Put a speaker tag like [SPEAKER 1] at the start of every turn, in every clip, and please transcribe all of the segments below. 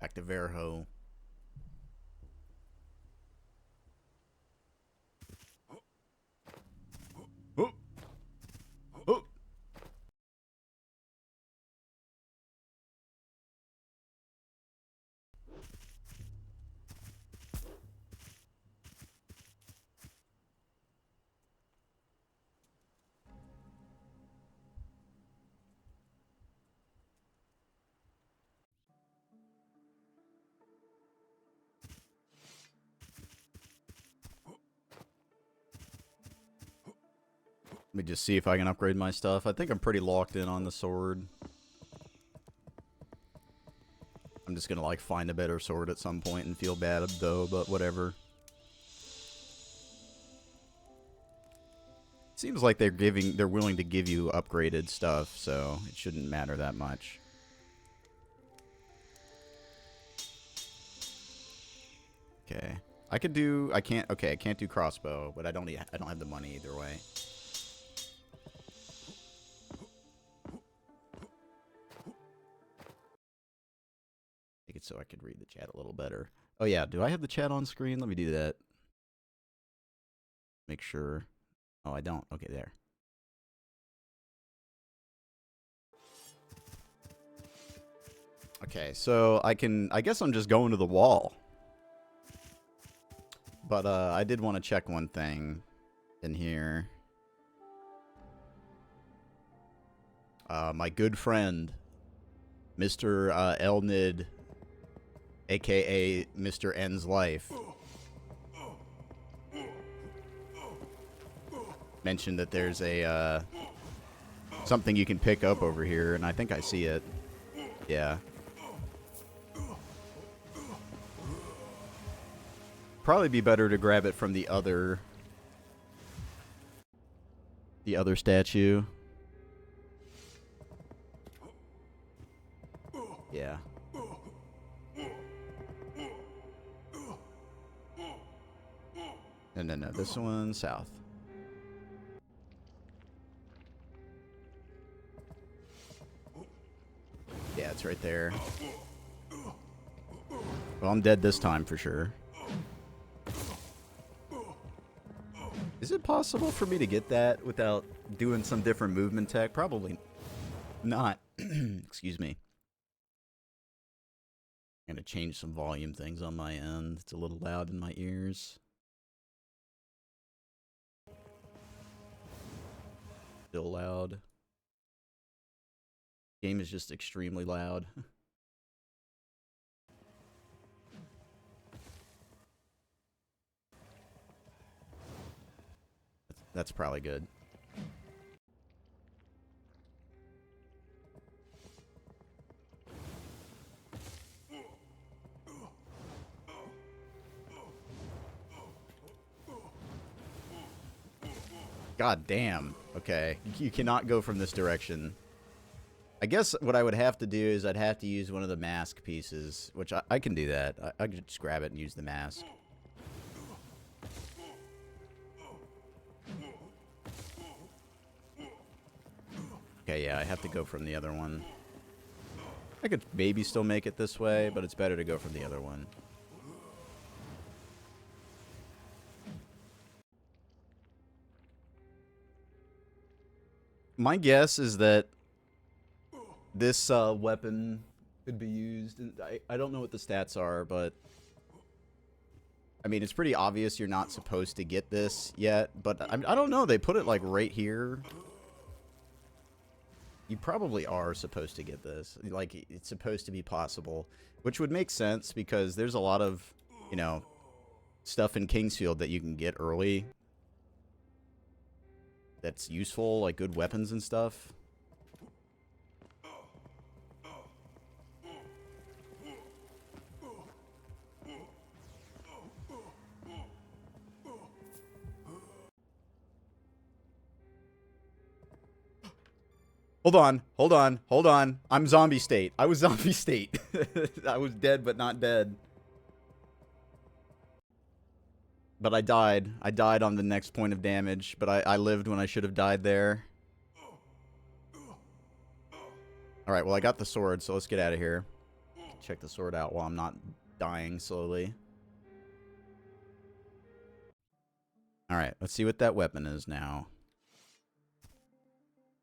[SPEAKER 1] Back to Verho. Oh, oh. Let me just see if I can upgrade my stuff. I think I'm pretty locked in on the sword. I'm just gonna like find a better sword at some point and feel bad though, but whatever. Seems like they're willing to give you upgraded stuff, so it shouldn't matter that much. Okay. I can't do crossbow, but I don't have the money either way. Make it so I could read the chat a little better. Oh yeah, do I have the chat on screen? Let me do that. Make sure. Oh, I don't. Okay, there. Okay, so I guess I'm just going to the wall. But I did want to check one thing in here. My good friend, Mr. Elnid, aka Mr. N's Life, mentioned that there's a something you can pick up over here, and I think I see it. Yeah. Probably be better to grab it from the other statue. Yeah. No, this one south. Yeah, it's right there. Well, I'm dead this time for sure. Is it possible for me to get that without doing some different movement tech? Probably not. Excuse me. I'm gonna change some volume things on my end. It's a little loud in my ears. Still loud. Game is just extremely loud. That's probably good. God damn. Okay. You cannot go from this direction. I guess what I would have to do is I'd have to use one of the mask pieces, which I can do that. I can just grab it and use the mask. Okay, yeah, I have to go from the other one. I could maybe still make it this way, but it's better to go from the other one. My guess is that this weapon could be used. I don't know what the stats are, but I mean, it's pretty obvious you're not supposed to get this yet, but I don't know. They put it like right here. You probably are supposed to get this. Like, it's supposed to be possible, which would make sense because there's a lot of, you know, stuff in Kingsfield that you can get early that's useful, like good weapons and stuff. Hold on. I'm zombie state. I was zombie state. I was dead, but not dead. But I died. I died on the next point of damage, but I lived when I should have died there. Alright, well, I got the sword, so let's get out of here. check the sword out while I'm not dying slowly. Alright, let's see what that weapon is now.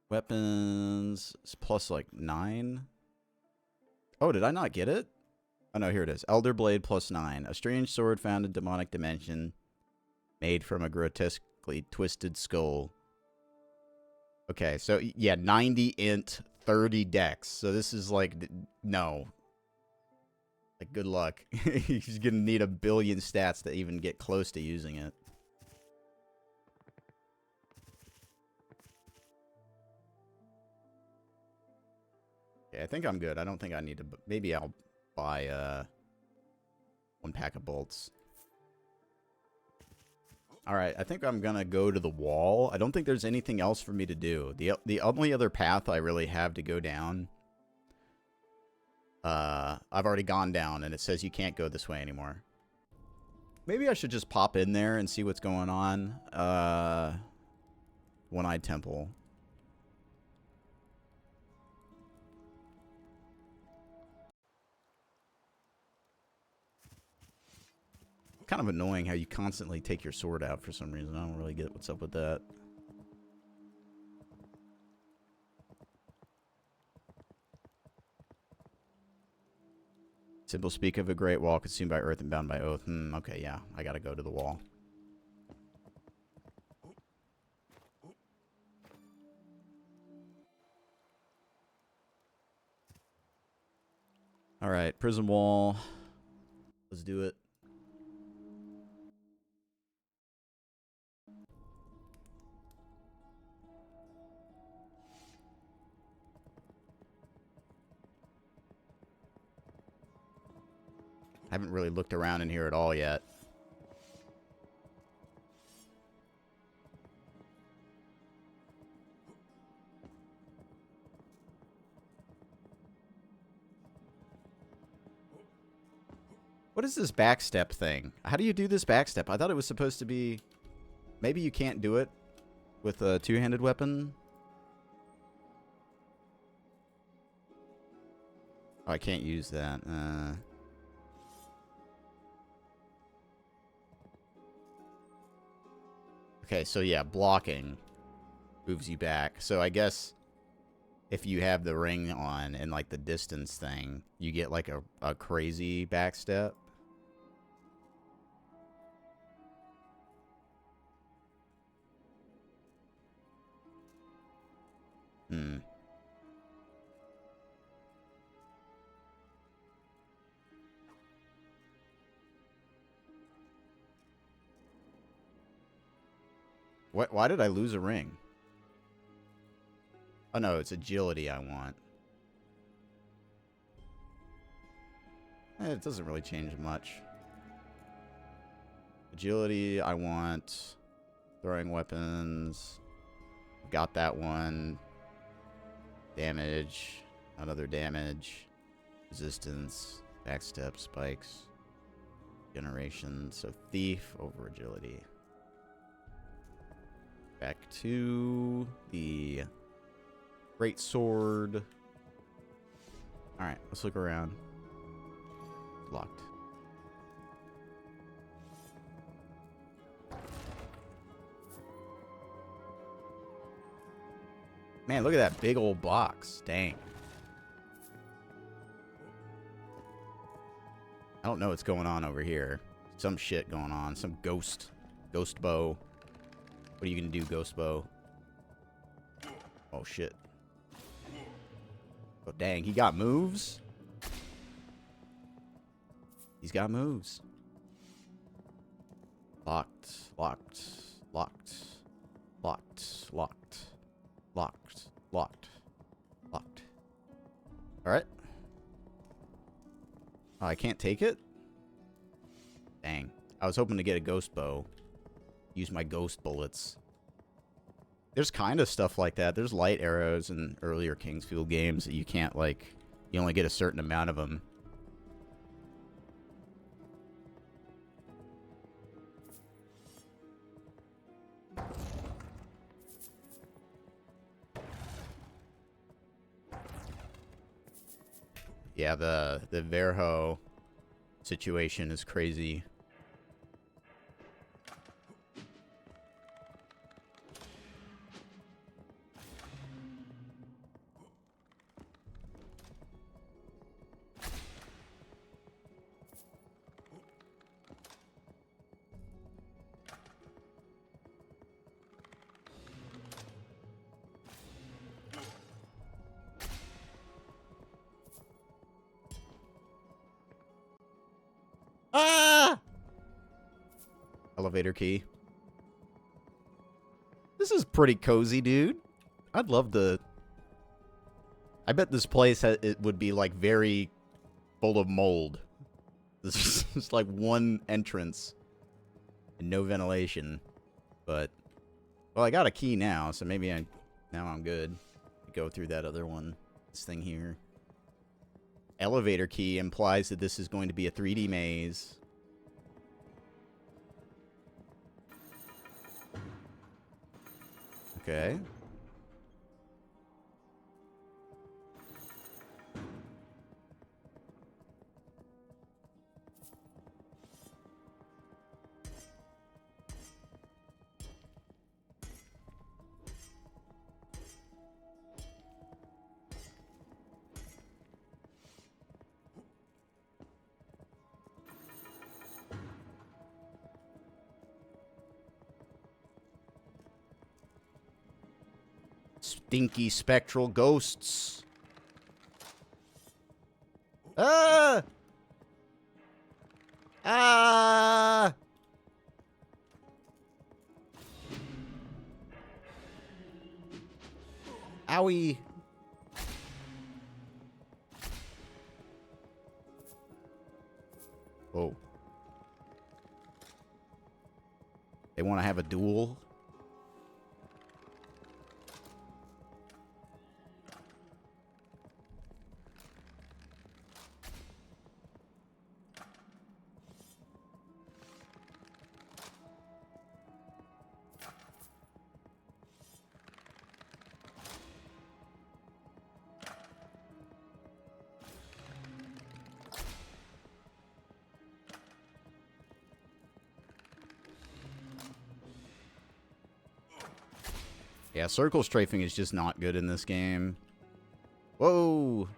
[SPEAKER 1] Weapons is plus like 9. Oh, did I not get it? Oh no, here it is. Elder Blade plus 9. A strange sword found in demonic dimension. Made from a grotesquely twisted skull. Okay, so yeah, 90 int, 30 dex. So this is like, no. Like, good luck. He's gonna need a billion stats to even get close to using it. Okay, I think I'm good. I don't think I need to... Maybe I'll buy 1 pack of bolts. Alright, I think I'm gonna go to the wall. I don't think there's anything else for me to do. The only other path I really have to go down... I've already gone down, and it says you can't go this way anymore. Maybe I should just pop in there and see what's going on. One-Eyed Temple. Kind of annoying how you constantly take your sword out for some reason. I don't really get what's up with that. Simple speak of a great wall consumed by earth and bound by oath. Okay, yeah. I gotta go to the wall. Alright, prison wall. Let's do it. I haven't really looked around in here at all yet. What is this backstep thing? How do you do this backstep? I thought it was supposed to be... Maybe you can't do it with a two-handed weapon? Oh, I can't use that. Okay, so yeah, blocking moves you back. So I guess if you have the ring on and like the distance thing, you get like a crazy backstep. Why did I lose a ring? Oh no, it's agility I want. It doesn't really change much. Agility I want. Throwing weapons. Got that one. Damage. Another damage. Resistance. Backstep. Spikes. Generation. So thief over agility. Back to the great sword. Alright, let's look around. Locked. Man, look at that big old box. Dang. I don't know what's going on over here. Some shit going on. Some ghost bow. What are you gonna do, ghost bow? Oh shit. Oh dang, he got moves? He's got moves. Locked, locked, locked, locked, locked, locked, locked, locked. Alright. Oh, I can't take it? Dang. I was hoping to get a ghost bow. Use my ghost bullets. There's kind of stuff like that. There's light arrows in earlier Kingsfield games that you can't, like... You only get a certain amount of them. Yeah, the Verho situation is crazy. Ah! Elevator key. This is pretty cozy, dude. I'd love to... I bet this place it would be, like, very full of mold. This is just, like, one entrance and no ventilation. But, well, I got a key now, so maybe now I'm good. Go through that other one. This thing here. Elevator key implies that this is going to be a 3D maze. Okay. Stinky spectral ghosts. Ah! Ah! Owie. Oh. They want to have a duel? Yeah, circle strafing is just not good in this game. Whoa!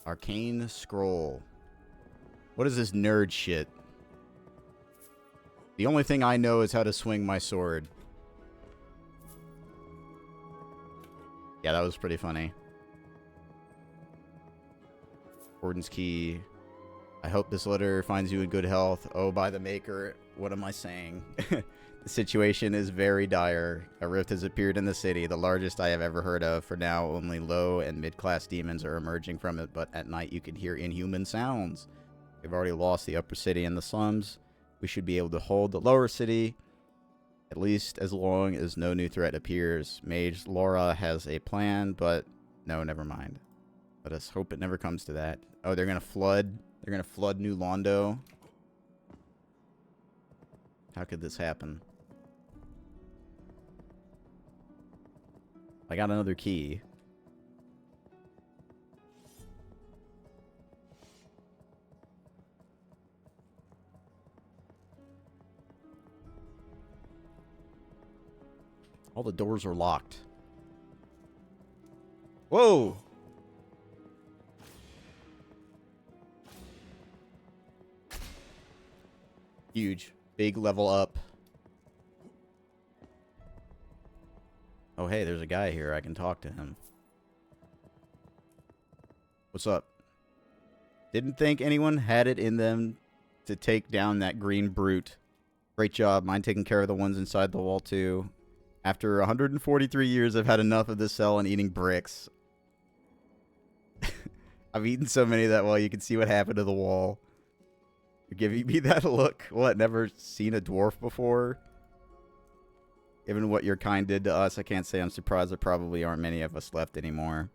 [SPEAKER 1] Arcane scroll. What is this nerd shit? The only thing I know is how to swing my sword. Yeah, that was pretty funny. Warden's key. I hope this letter finds you in good health. Oh, by the maker, what am I saying? The situation is very dire. A rift has appeared in the city, the largest I have ever heard of. For now, only low and mid-class demons are emerging from it, but at night you can hear inhuman sounds. We've already lost the upper city and the slums. We should be able to hold the lower city, at least as long as no new threat appears. Mage Laura has a plan, but no, never mind. Let us hope it never comes to that. Oh, they're gonna flood. They're gonna flood New Londo. How could this happen? I got another key. All the doors are locked. Whoa! Huge. Big level up. Oh, hey, there's a guy here. I can talk to him. What's up? Didn't think anyone had it in them to take down that green brute. Great job. Mind taking care of the ones inside the wall, too. After 143 years, I've had enough of this cell and eating bricks. I've eaten so many that, well, you can see what happened to the wall. You're giving me that look. What, never seen a dwarf before? Given what your kind did to us, I can't say I'm surprised there probably aren't many of us left anymore.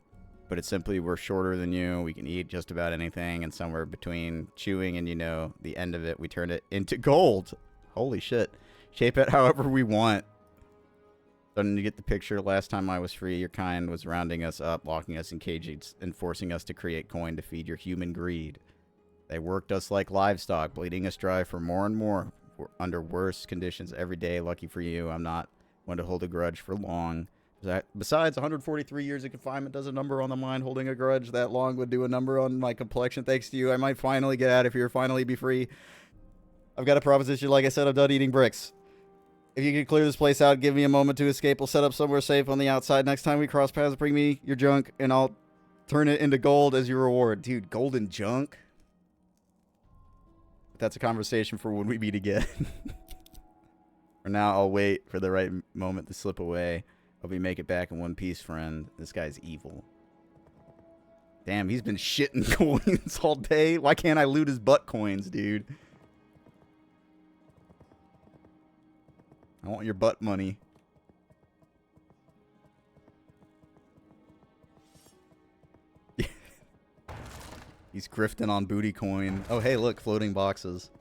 [SPEAKER 1] But it's simply we're shorter than you. We can eat just about anything, and somewhere between chewing and, you know, the end of it, we turn it into gold. Holy shit. Shape it however we want. Starting to get the picture. Last time I was free, your kind was rounding us up, locking us in cages, and forcing us to create coin to feed your human greed. They worked us like livestock, bleeding us dry for more and more. We're under worse conditions every day. Lucky for you, I'm not one to hold a grudge for long. Besides, 143 years of confinement does a number on the mind. Holding a grudge that long would do a number on my complexion. Thanks to you, I might finally get out of here, finally be free. I've got a proposition. Like I said, I'm done eating bricks. If you could clear this place out, give me a moment to escape. We'll set up somewhere safe on the outside. Next time we cross paths, bring me your junk, and I'll turn it into gold as your reward. Dude, golden junk? That's a conversation for when we meet again. For now, I'll wait for the right moment to slip away. Hope we make it back in one piece, friend. This guy's evil. Damn, he's been shitting coins all day. Why can't I loot his butt coins, dude? I want your butt money. He's grifting on booty coin. Oh, hey, look, floating boxes.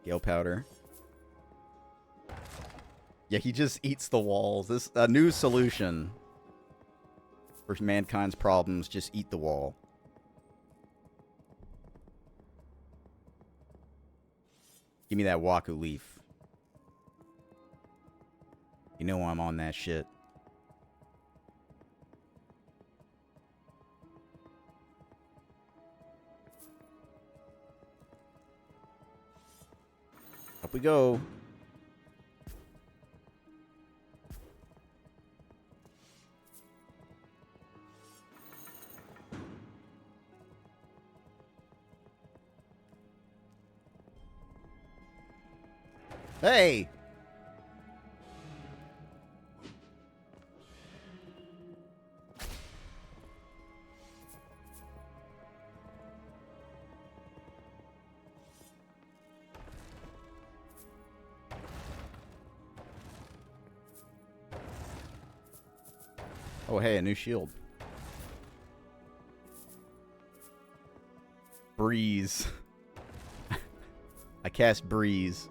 [SPEAKER 1] Gale powder. Yeah, he just eats the walls. This a new solution for mankind's problems. Just eat the wall. Give me that Waku leaf. You know I'm on that shit. Up we go. Hey! Oh, hey, a new shield. Breeze. I cast Breeze.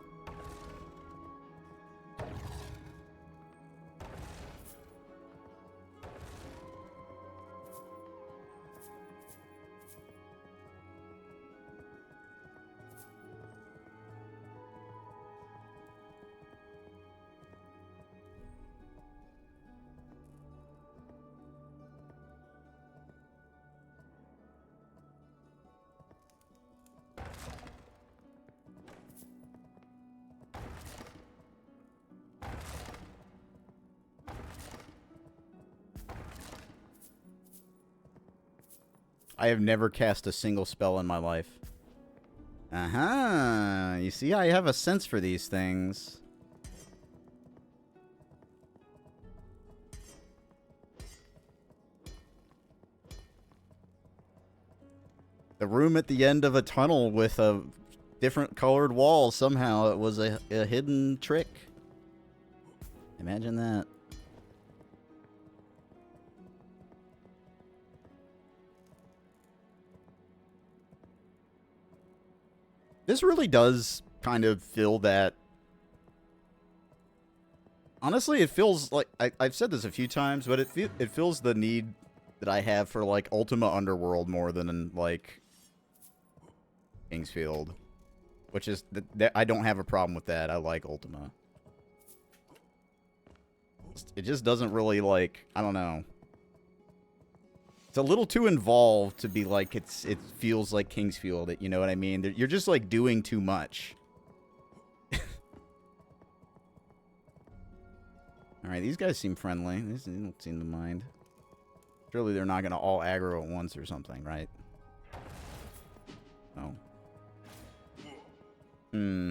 [SPEAKER 1] I have never cast a single spell in my life. Uh-huh. You see, I have a sense for these things. The room at the end of a tunnel with a different colored wall. Somehow it was a hidden trick. Imagine that. This really does kind of fill that. Honestly, it feels like I've said this a few times, but it fills the need that I have for like Ultima Underworld more than like Kingsfield, which is I don't have a problem with that. I like Ultima. It just doesn't really like, I don't know. It's a little too involved to be like it feels like Kingsfield. You know what I mean? You're just like doing too much. All right, these guys seem friendly. They don't seem to mind. Surely they're not gonna all aggro at once or something, right? Oh. Hmm.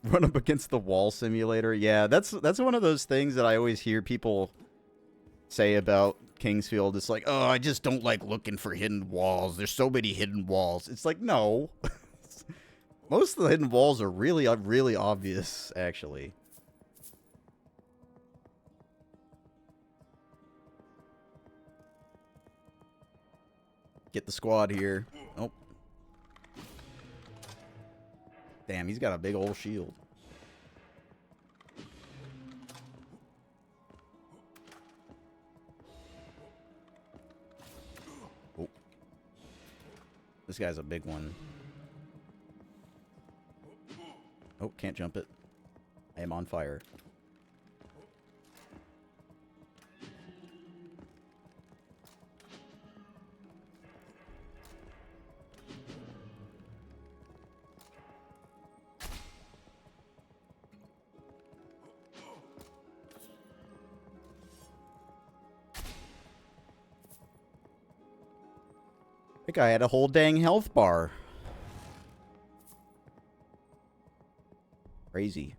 [SPEAKER 1] Run up against the wall simulator. Yeah, that's one of those things that I always hear people say about Kingsfield. It's like, oh, I just don't like looking for hidden walls. There's so many hidden walls. It's like, no. Most of the hidden walls are really, really obvious, actually. Get the squad here. Oh. Damn, he's got a big old shield. Oh. This guy's a big one. Oh, can't jump it. I am on fire. The guy had a whole dang health bar. Crazy.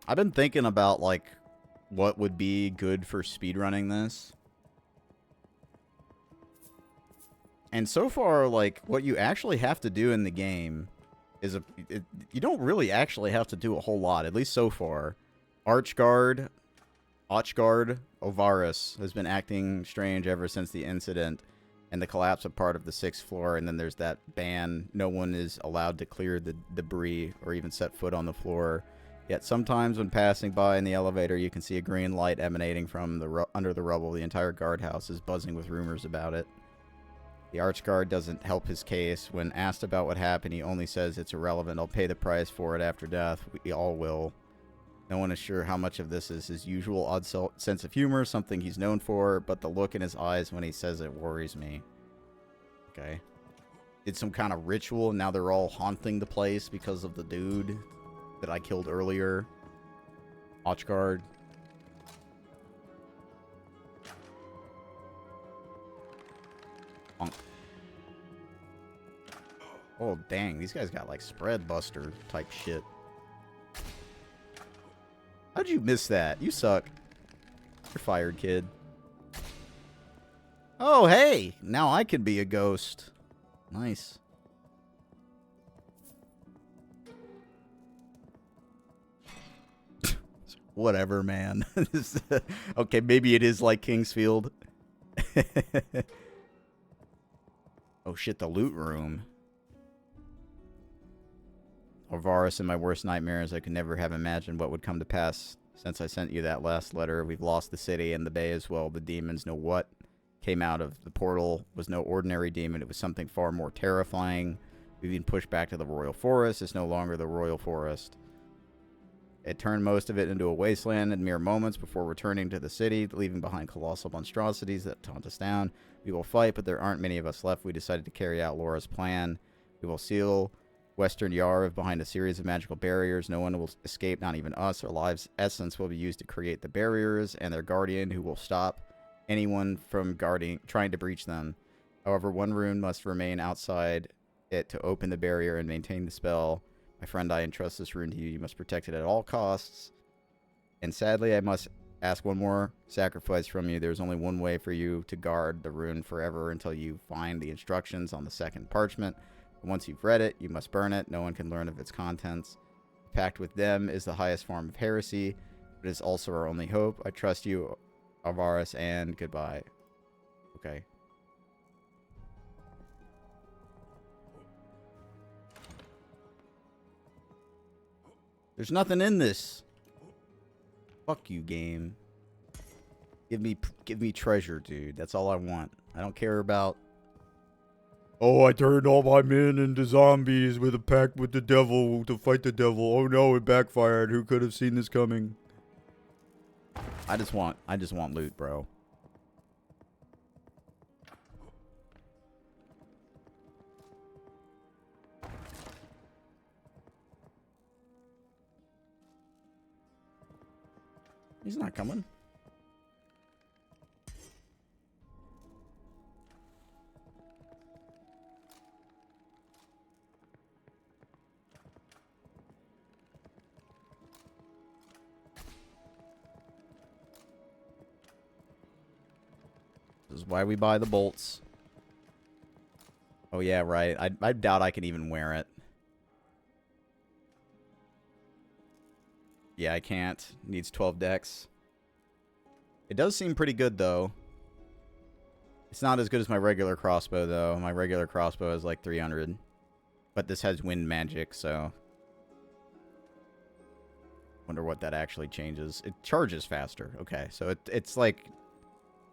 [SPEAKER 1] I've been thinking about, like, what would be good for speedrunning this. And so far, like, what you actually have to do in the game is you don't really actually have to do a whole lot, at least so far. Ochguard Ovaris has been acting strange ever since the incident and the collapse of part of the 6th floor, and then there's that ban. No one is allowed to clear the debris or even set foot on the floor. Yet sometimes when passing by in the elevator, you can see a green light emanating from under the rubble. The entire guardhouse is buzzing with rumors about it. The Archguard doesn't help his case. When asked about what happened, he only says it's irrelevant. I'll pay the price for it after death. We all will. No one is sure how much of this is his usual odd sense of humor, something he's known for, but the look in his eyes when he says it worries me. Okay. Did some kind of ritual, and now they're all haunting the place because of the dude that I killed earlier. Ochguard. Oh, dang. These guys got, like, spread buster type shit. How'd you miss that? You suck. You're fired, kid. Oh, hey! Now I can be a ghost. Nice. Whatever, man. Okay, maybe it is like Kingsfield. Oh, shit, the loot room. Ovaris, in my worst nightmares, I could never have imagined what would come to pass. Since I sent you that last letter, we've lost the city and the bay as well. The demons know what came out of the portal was no ordinary demon. It was something far more terrifying. We've been pushed back to the Royal Forest. It's no longer the Royal Forest. It turned most of it into a wasteland in mere moments before returning to the city, leaving behind colossal monstrosities that taunt us down. We will fight, but there aren't many of us left. We decided to carry out Laura's plan. We will seal Western Yariv behind a series of magical barriers. No one will escape, not even us. Our lives' essence will be used to create the barriers, and their guardian who will stop anyone from trying to breach them. However, one rune must remain outside it to open the barrier and maintain the spell. My friend, I entrust this rune to you. You must protect it at all costs. And sadly, I must ask one more sacrifice from you. There's only one way for you to guard the rune forever until you find the instructions on the second parchment. Once you've read it, you must burn it. No one can learn of its contents. The pact with them is the highest form of heresy, but it is also our only hope. I trust you, Avaris, and goodbye. Okay. There's nothing in this. Fuck you, game. Give me treasure, dude. That's all I want. I don't care about... Oh, I turned all my men into zombies with a pact with the devil to fight the devil. Oh no, it backfired. Who could have seen this coming? I just want loot, bro. He's not coming. This is why we buy the bolts. Oh, yeah, right. I doubt I can even wear it. Yeah, I can't. Needs 12 dex. It does seem pretty good, though. It's not as good as my regular crossbow, though. My regular crossbow is like 300. But this has wind magic, so... Wonder what that actually changes. It charges faster. Okay, so it's like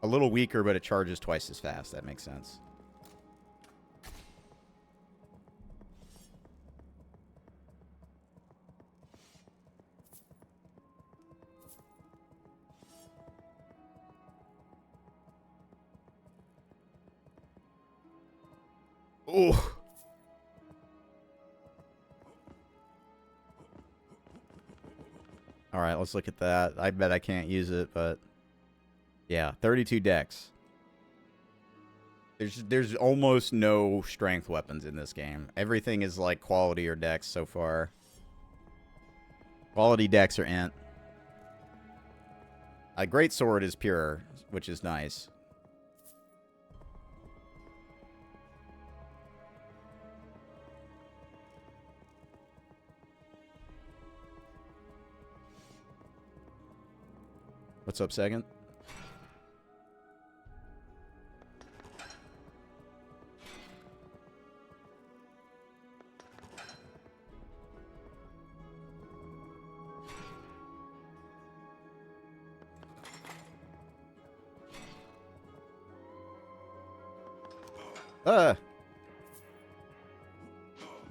[SPEAKER 1] a little weaker, but it charges twice as fast. That makes sense. Oh. All right, let's look at that. I bet I can't use it, but yeah, 32 dex. There's almost no strength weapons in this game. Everything is like quality or dex so far. Quality dex or int. A great sword is pure, which is nice. What's up, second?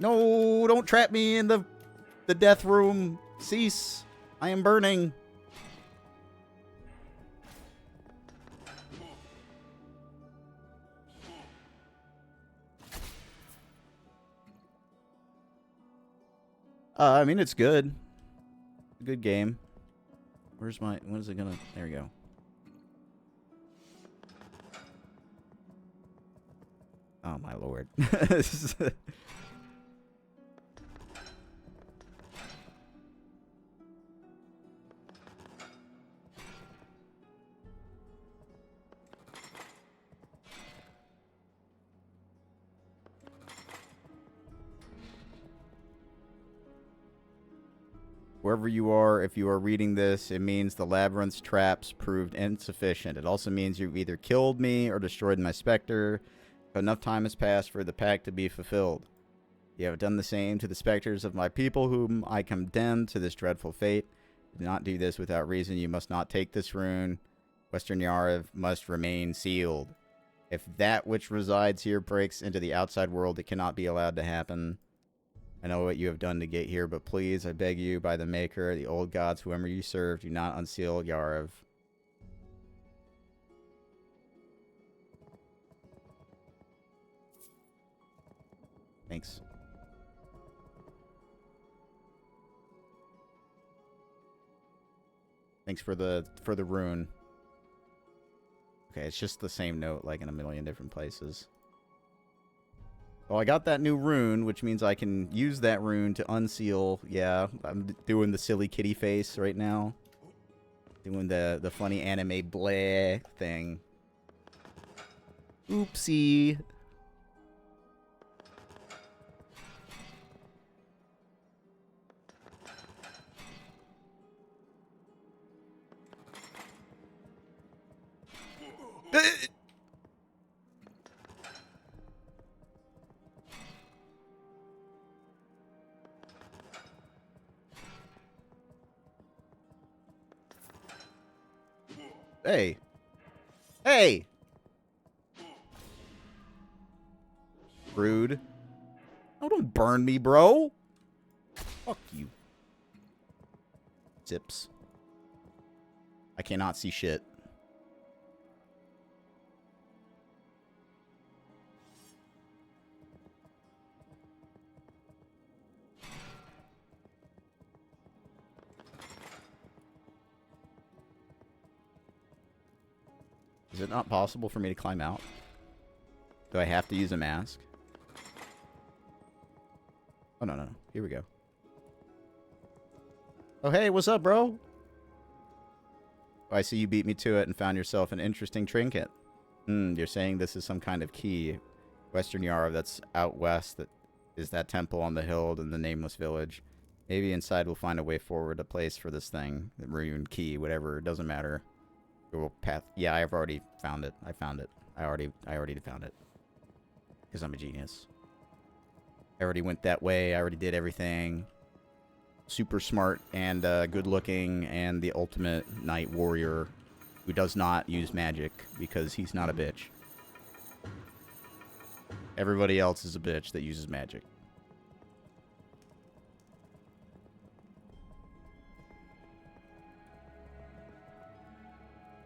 [SPEAKER 1] No, don't trap me in the death room. Cease. I am burning. I mean, it's good. Good game. Where's my... When is it gonna... There we go. Oh, my lord. Wherever you are, if you are reading this, it means the labyrinth's traps proved insufficient. It also means you've either killed me or destroyed my specter. But enough time has passed for the pact to be fulfilled. You have done the same to the specters of my people, whom I condemn to this dreadful fate. Do not do this without reason. You must not take this rune. Western Yariv must remain sealed. If that which resides here breaks into the outside world, it cannot be allowed to happen. I know what you have done to get here, but please, I beg you, by the Maker, the old gods, whoever you serve, do not unseal Yariv. Thanks. Thanks for the rune. Okay, it's just the same note, like in a million different places. Well, I got that new rune, which means I can use that rune to unseal. Yeah, I'm doing the silly kitty face right now. Doing the funny anime bleh thing. Oopsie. Hey. Hey! Rude. Oh, don't burn me, bro. Fuck you. Zips. I cannot see shit. Is it not possible for me to climb out? Do I have to use a mask? Oh, no, no, no. Here we go. Oh, hey, what's up, bro? Oh, I see you beat me to it and found yourself an interesting trinket. You're saying this is some kind of key. Western Yariv, that's out west. That is that temple on the hill in the nameless village. Maybe inside we'll find a way forward, a place for this thing. The maroon key, whatever. It doesn't matter. We'll path. Yeah, I've already found it. I found it. I already found it. Because I'm a genius. I already went that way. I already did everything. Super smart and good looking and the ultimate knight warrior who does not use magic because he's not a bitch. Everybody else is a bitch that uses magic.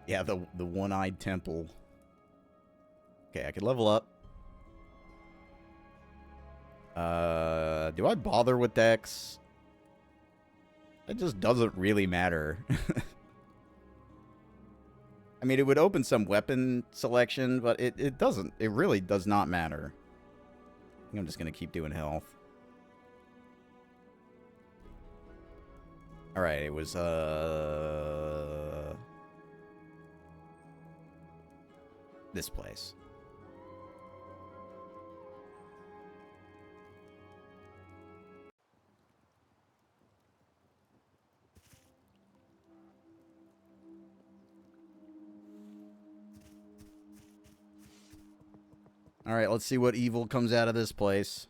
[SPEAKER 1] Yeah, the one-eyed temple. Okay, I could level up. Do I bother with Dex? It just doesn't really matter. I mean, it would open some weapon selection, but it doesn't. It really does not matter. I think I'm just going to keep doing health. Alright, it was, this place. Alright, let's see what evil comes out of this place.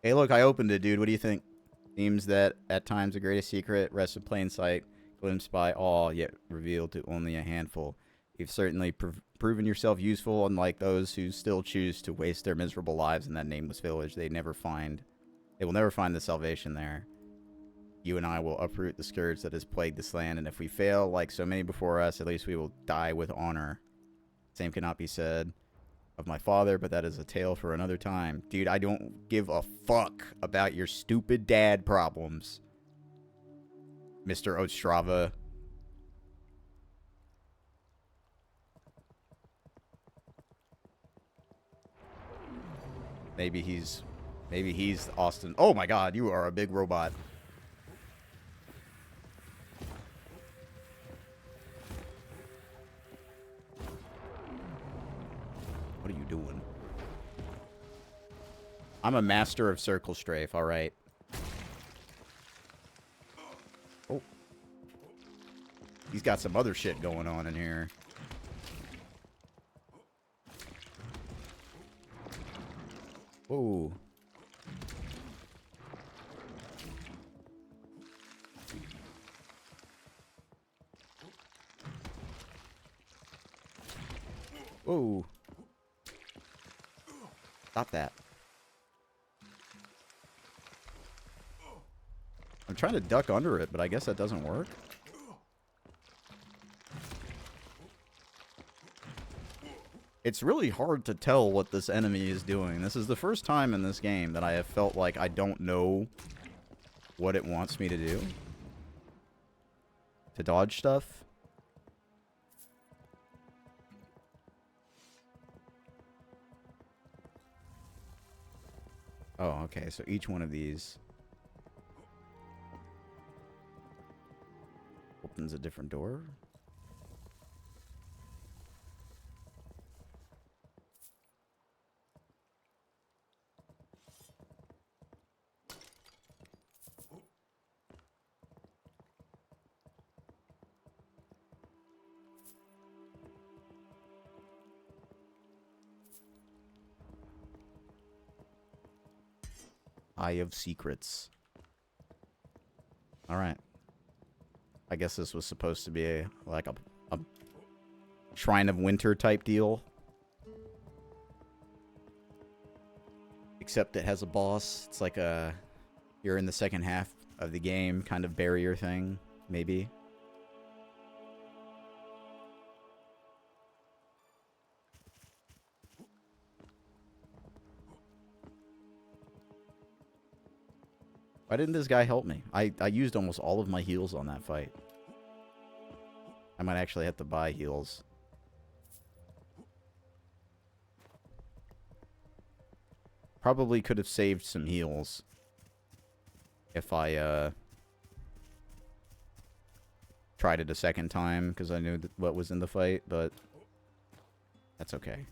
[SPEAKER 1] Hey, look, I opened it, dude. What do you think? Seems that at times the greatest secret rests in plain sight, glimpsed by all, yet revealed to only a handful. You've certainly proven yourself useful, unlike those who still choose to waste their miserable lives in that nameless village. They will never find the salvation there. You and I will uproot the scourge that has plagued this land, and if we fail, like so many before us, at least we will die with honor. Same cannot be said of my father, but that is a tale for another time. Dude, I don't give a fuck about your stupid dad problems, Mr. Ostrava. Maybe he's Austin. Oh my god, you are a big robot. What are you doing? I'm a master of circle strafe, alright. Oh. He's got some other shit going on in here. Whoa. Whoa. Stop that. I'm trying to duck under it, but I guess that doesn't work. It's really hard to tell what this enemy is doing. This is the first time in this game that I have felt like I don't know what it wants me to do. To dodge stuff. Oh, okay, so each one of these opens a different door. Eye of Secrets. Alright. I guess this was supposed to be like a Shrine of Winter type deal. Except it has a boss. It's like a... You're in the second half of the game kind of barrier thing, maybe. Why didn't this guy help me? I used almost all of my heals on that fight. I might actually have to buy heals. Probably could have saved some heals if I tried it a second time because I knew what was in the fight, but That's okay.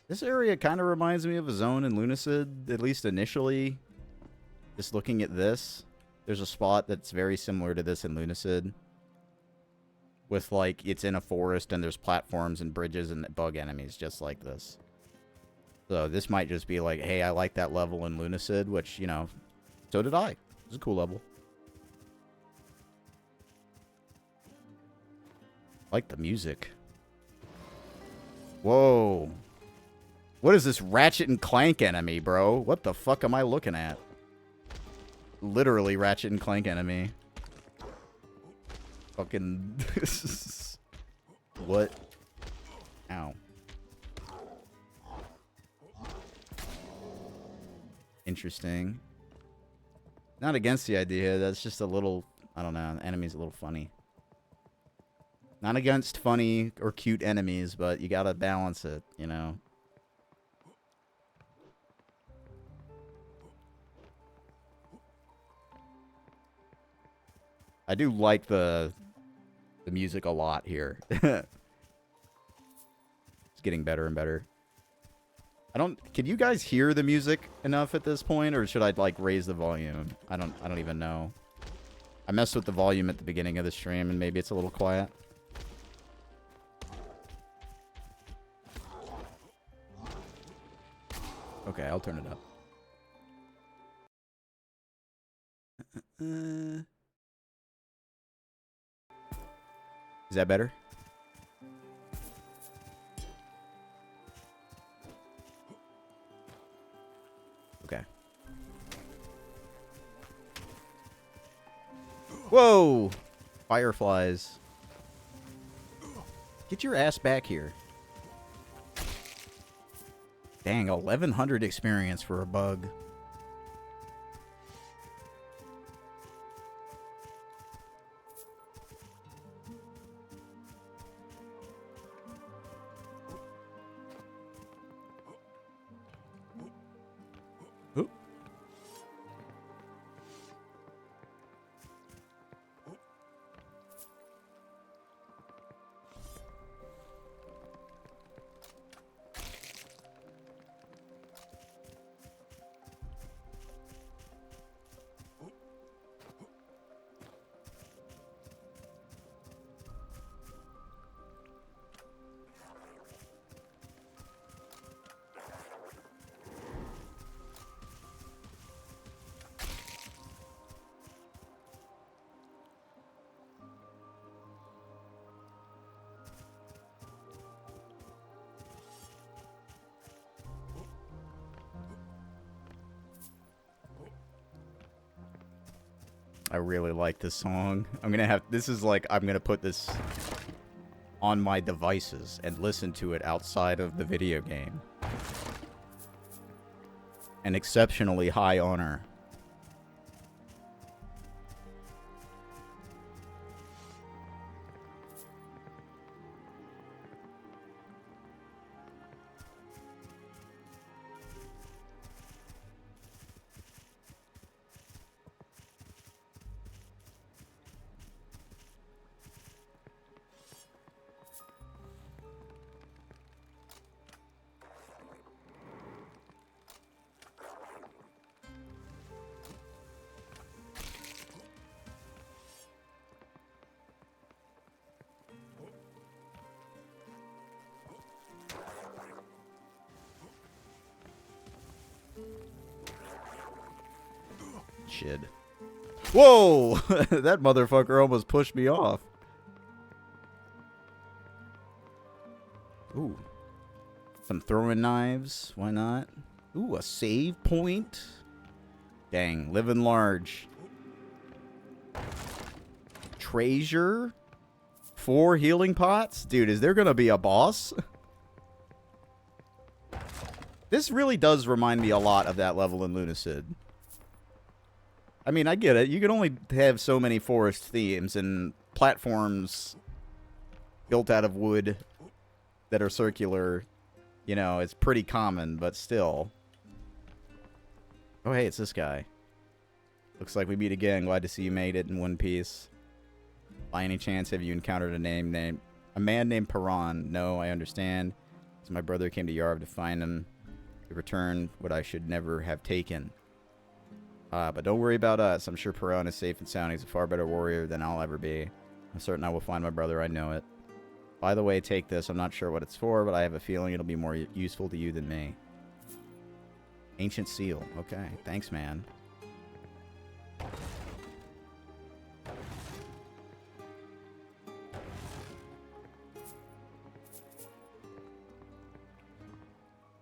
[SPEAKER 1] This area kind of reminds me of a zone in Lunacid, at least initially. Just looking at this, there's a spot that's very similar to this in Lunacid. With, like, it's in a forest and there's platforms and bridges and bug enemies just like this. So this might just be like, hey, I like that level in Lunacid, which, you know, so did I. It was a cool level. I like the music. Whoa. What is this Ratchet and Clank enemy, bro? What the fuck am I looking at? Literally Ratchet and Clank enemy. Fucking... What? Ow. Interesting. Not against the idea. That's just a little... I don't know. The enemy's a little funny. Not against funny or cute enemies, but you gotta balance it, you know? I do like the music a lot here. It's getting better and better. Can you guys hear the music enough at this point, or should I like raise the volume? I don't even know. I messed with the volume at the beginning of the stream and maybe it's a little quiet. Okay, I'll turn it up. Is that better? Okay. Whoa! Fireflies. Get your ass back here. Dang, 1100 experience for a bug. Oop. I really like this song. I'm gonna put this on my devices and listen to it outside of the video game. An exceptionally high honor. Shit. Whoa! That motherfucker almost pushed me off. Ooh. Some throwing knives. Why not? Ooh, a save point. Dang, living large. Treasure. 4 healing pots? Dude, is there gonna be a boss? This really does remind me a lot of that level in Lunacid. I mean, I get it. You can only have so many forest themes and platforms built out of wood that are circular. You know, it's pretty common, but still. Oh, hey, it's this guy. Looks like we meet again. Glad to see you made it in one piece. By any chance, have you encountered a name named A man named Paran. No, I understand. So my brother came to Yariv to find him. To return what I should never have taken. But don't worry about us. I'm sure Paran is safe and sound. He's a far better warrior than I'll ever be. I'm certain I will find my brother. I know it. By the way, take this. I'm not sure what it's for, but I have a feeling it'll be more useful to you than me. Ancient seal. Okay. Thanks, man.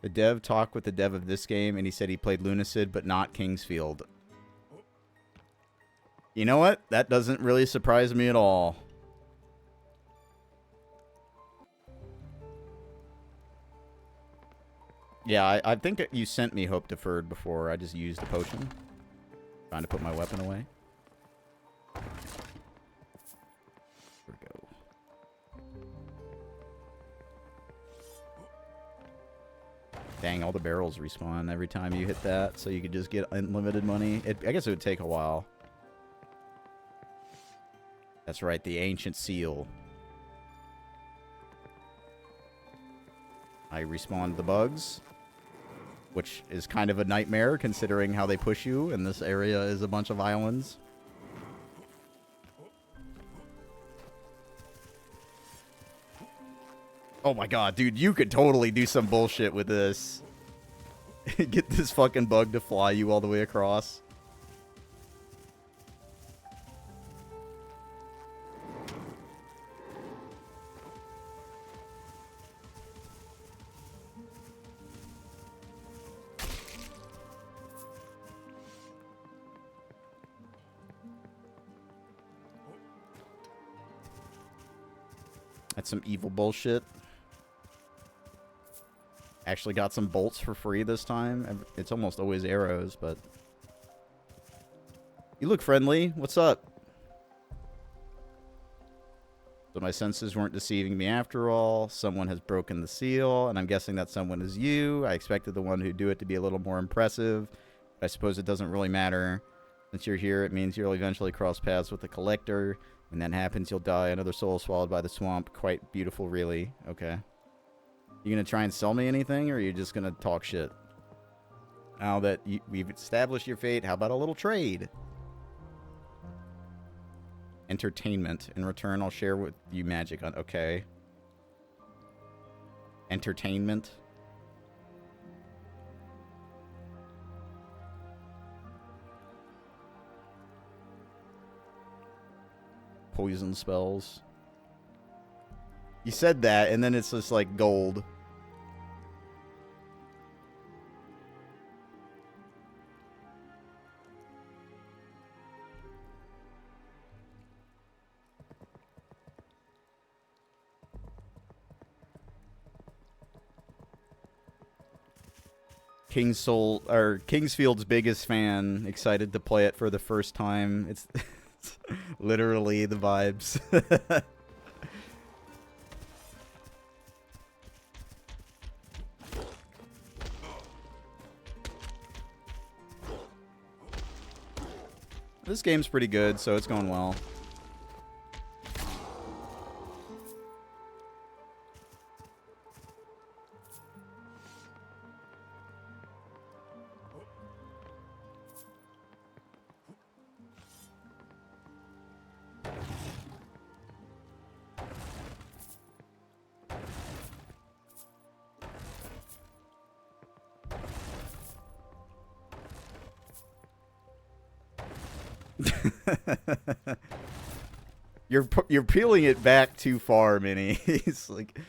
[SPEAKER 1] The dev talked with the dev of this game, and he said he played Lunacid, but not Kingsfield. You know what? That doesn't really surprise me at all. Yeah, I think you sent me Hope Deferred before. I just used the potion. Trying to put my weapon away. There we go. Dang, all the barrels respawn every time you hit that, so you could just get unlimited money. I guess it would take a while. That's right, the ancient seal. I respawned the bugs, which is kind of a nightmare considering how they push you, and this area is a bunch of islands. Oh my god, dude, you could totally do some bullshit with this. Get this fucking bug to fly you all the way across. That's some evil bullshit. Actually got some bolts for free this time. It's almost always arrows, but... You look friendly. What's up? So my senses weren't deceiving me after all. Someone has broken the seal, and I'm guessing that someone is you. I expected the one who'd do it to be a little more impressive. But I suppose it doesn't really matter. Since you're here, it means you'll eventually cross paths with the Collector. When that happens, you'll die. Another soul swallowed by the swamp. Quite beautiful, really. Okay. You gonna try and sell me anything, or are you just gonna talk shit? Now that we've established your fate, how about a little trade? Entertainment. In return, I'll share with you magic on... Okay. Entertainment. Poison spells. You said that, and then it's just like gold. Kingsfield's biggest fan, excited to play it for the first time. It's literally the vibes. This game's pretty good, so it's going well. You're peeling it back too far, Minnie. It's like,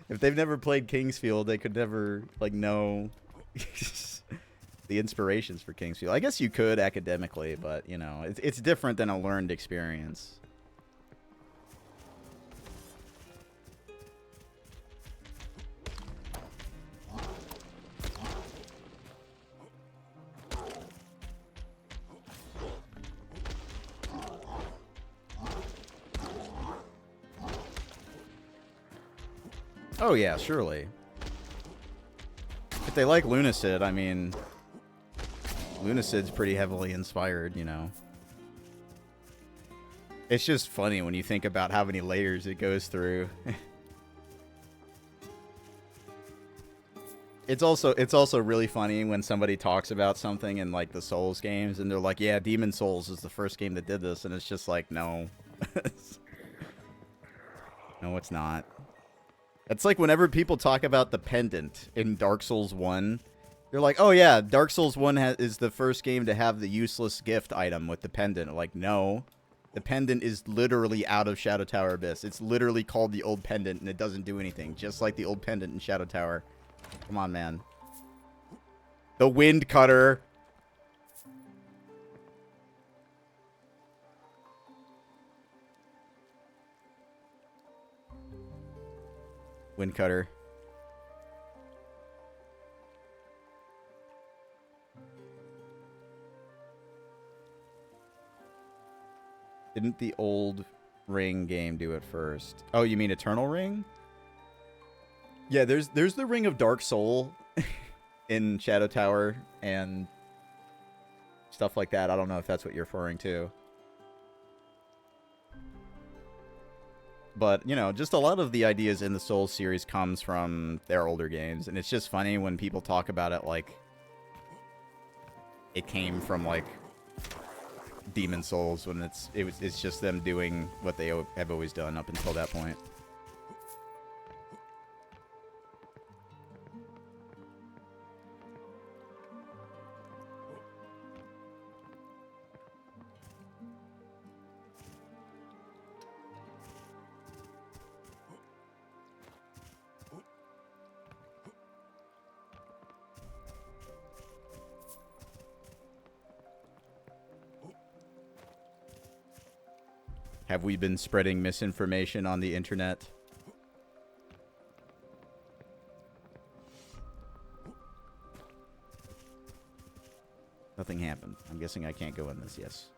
[SPEAKER 1] if they've never played Kingsfield, they could never like know the inspirations for Kingsfield. I guess you could academically, but you know, it's different than a learned experience. Oh yeah, surely. If they like Lunacid, I mean, Lunacid's pretty heavily inspired, you know. It's just funny when you think about how many layers it goes through. It's also really funny when somebody talks about something in like the Souls games and they're like, yeah, Demon Souls is the first game that did this, and it's just like, no. No, it's not. It's like whenever people talk about the pendant in Dark Souls 1, they're like, oh yeah, Dark Souls 1 is the first game to have the useless gift item with the pendant. Like, no. The pendant is literally out of Shadow Tower Abyss. It's literally called the old pendant, and it doesn't do anything. Just like the old pendant in Shadow Tower. Come on, man. The Wind Cutter. Wind Cutter. Didn't the old Ring game do it first? Oh, you mean Eternal Ring? Yeah, there's the Ring of Dark Soul in Shadow Tower and stuff like that. I don't know if that's what you're referring to. But, you know, just a lot of the ideas in the Souls series comes from their older games. And it's just funny when people talk about it like it came from, like, Demon Souls when it's just them doing what they have always done up until that point. Have we been spreading misinformation on the internet? Nothing happened. I'm guessing I can't go in this, yes.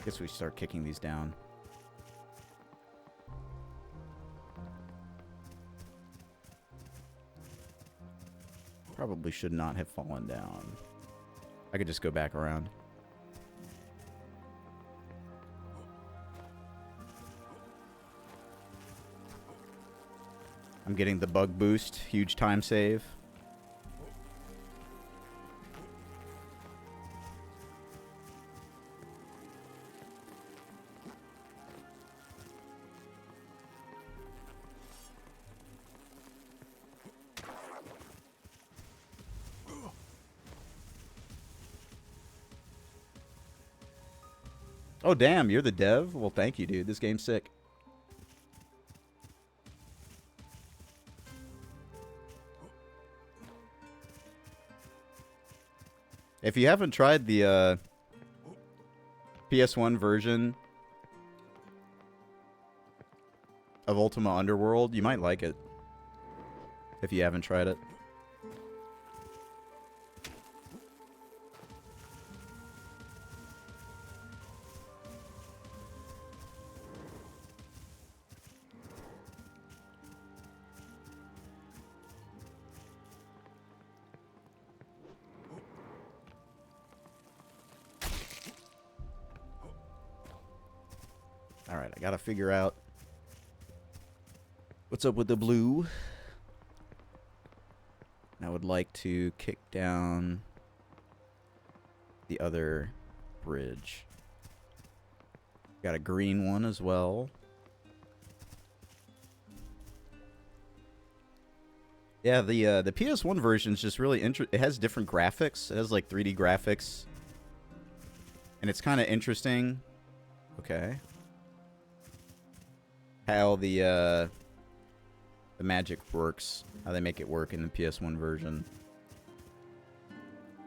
[SPEAKER 1] Guess we start kicking these down. Probably should not have fallen down. I could just go back around. I'm getting the bug boost. Huge time save. Oh, damn, you're the dev? Well, thank you, dude. This game's sick. If you haven't tried the PS1 version of Ultima Underworld, you might like it. If you haven't tried it. Alright, I gotta figure out what's up with the blue. I would like to kick down the other bridge. Got a green one as well. Yeah, the PS1 version is just really it has different graphics. It has like 3D graphics. And it's kind of interesting. Okay. How the magic works, how they make it work in the PS1 version.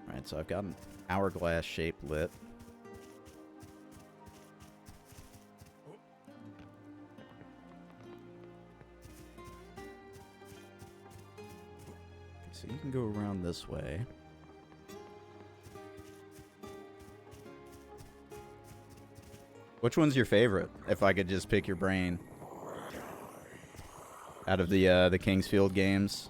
[SPEAKER 1] Alright, so I've got an hourglass shape lit. So you can go around this way. Which one's your favorite? If I could just pick your brain. Out of the Kingsfield games.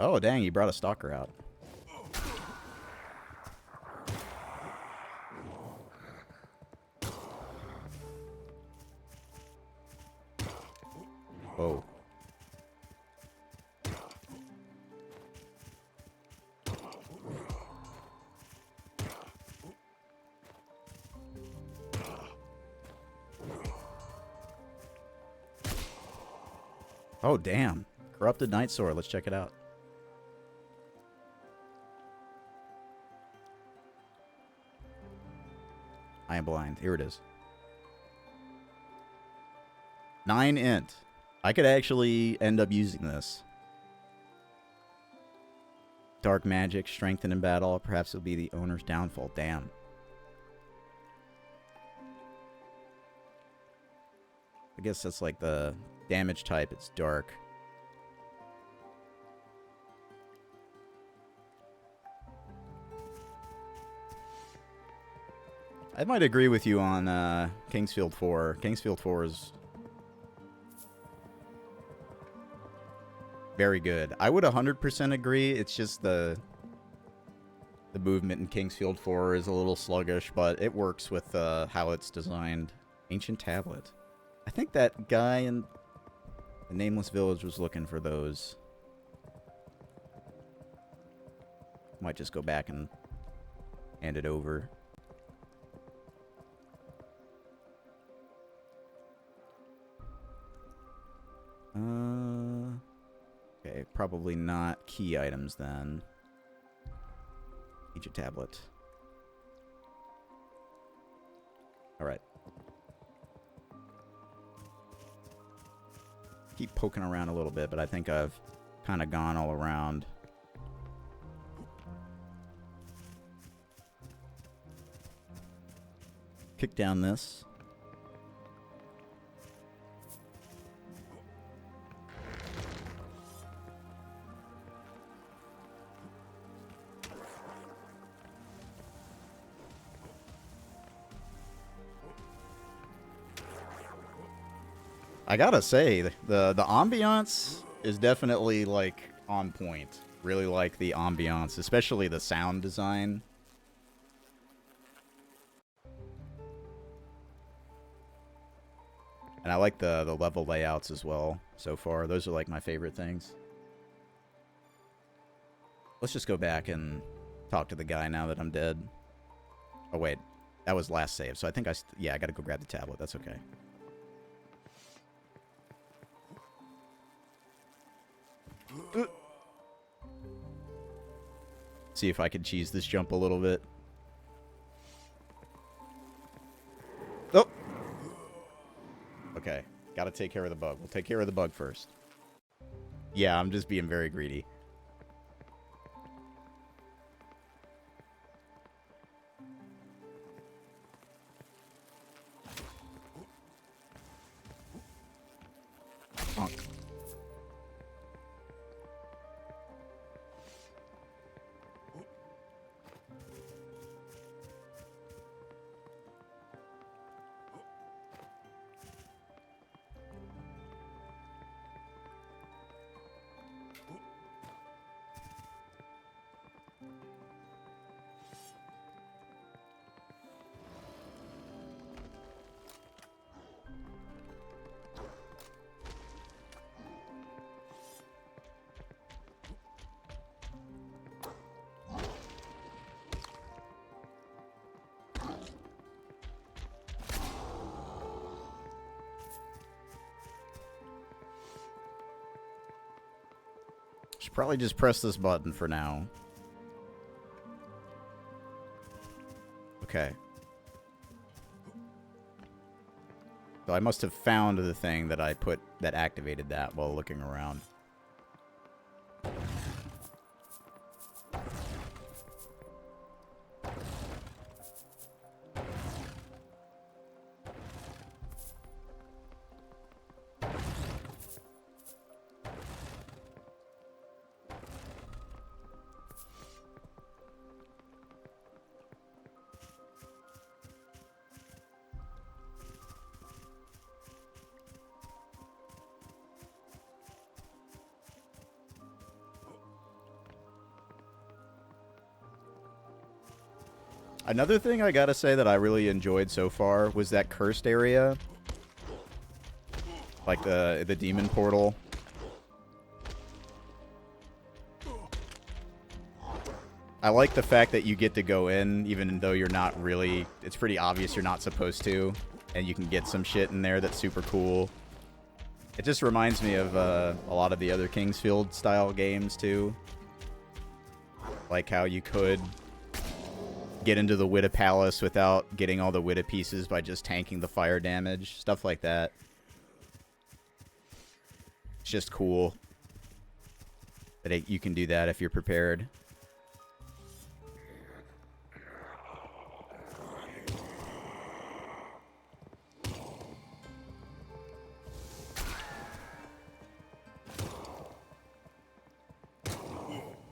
[SPEAKER 1] Oh, dang, he brought a stalker out. Whoa. Oh, damn. Corrupted Night Sword. Let's check it out. I am blind. Here it is. 9 int. I could actually end up using this. Dark magic, strengthen in battle. Perhaps it'll be the owner's downfall. Damn. I guess that's like the damage type. It's dark. I might agree with you on Kingsfield 4. Kingsfield 4 is very good. I would 100% agree. It's just the movement in Kingsfield 4 is a little sluggish, but it works with how it's designed. Ancient Tablet. I think that guy in the Nameless Village was looking for those. Might just go back and hand it over. Okay, probably not key items then. Ancient Tablet. Alright. Keep poking around a little bit, but I think I've kind of gone all around. Kick down this. I gotta say, the ambiance is definitely, like, on point. Really like the ambiance, especially the sound design. And I like the level layouts as well so far. Those are, like, my favorite things. Let's just go back and talk to the guy now that I'm dead. Oh, wait. That was last save, so I think yeah, I gotta go grab the tablet. That's okay. See if I can cheese this jump a little bit. Oh! Okay. Gotta take care of the bug. We'll take care of the bug first. Yeah, I'm just being very greedy. Honk. Should probably just press this button for now. Okay. So I must have found the thing that I put that activated that while looking around. Another thing I gotta say that I really enjoyed so far was that cursed area. Like the demon portal. I like the fact that you get to go in, even though you're not really... It's pretty obvious you're not supposed to. And you can get some shit in there that's super cool. It just reminds me of a lot of the other Kingsfield style games too. Like how you could get into the Witta Palace without getting all the Witta pieces by just tanking the fire damage. Stuff like that. It's just cool that you can do that if you're prepared.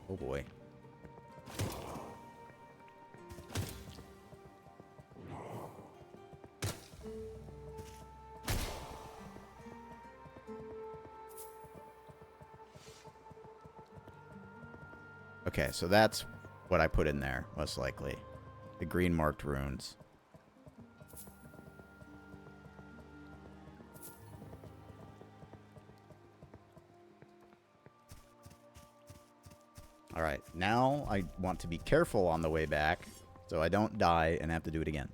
[SPEAKER 1] Oh boy. Okay, so that's what I put in there, most likely. The green marked runes. Alright, now I want to be careful on the way back, so I don't die and have to do it again.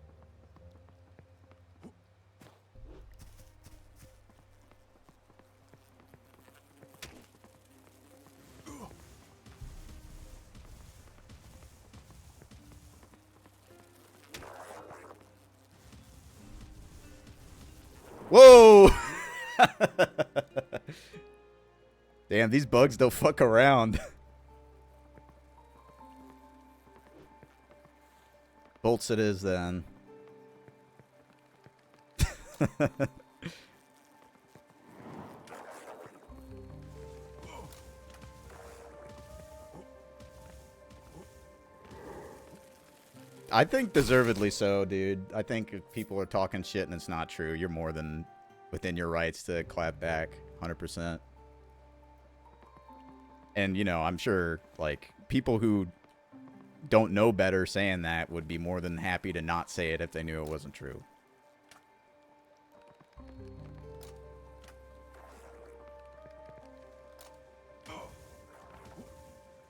[SPEAKER 1] Whoa! Damn, these bugs don't fuck around. Bolts it is then. I think deservedly so, dude. I think if people are talking shit and it's not true, you're more than within your rights to clap back 100%. And, you know, I'm sure, like, people who don't know better saying that would be more than happy to not say it if they knew it wasn't true.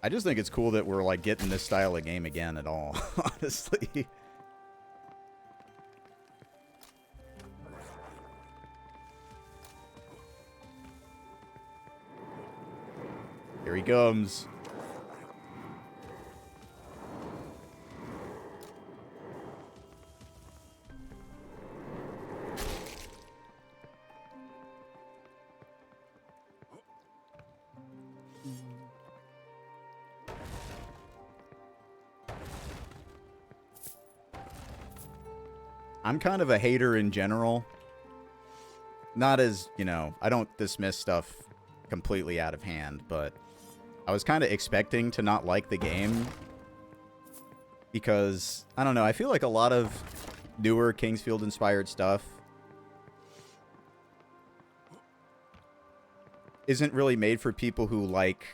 [SPEAKER 1] I just think it's cool that we're, like, getting this style of game again at all, honestly. Here he comes. I'm kind of a hater in general. Not as, you know, I don't dismiss stuff completely out of hand, but I was kind of expecting to not like the game because, I don't know, I feel like a lot of newer Kingsfield-inspired stuff isn't really made for people who like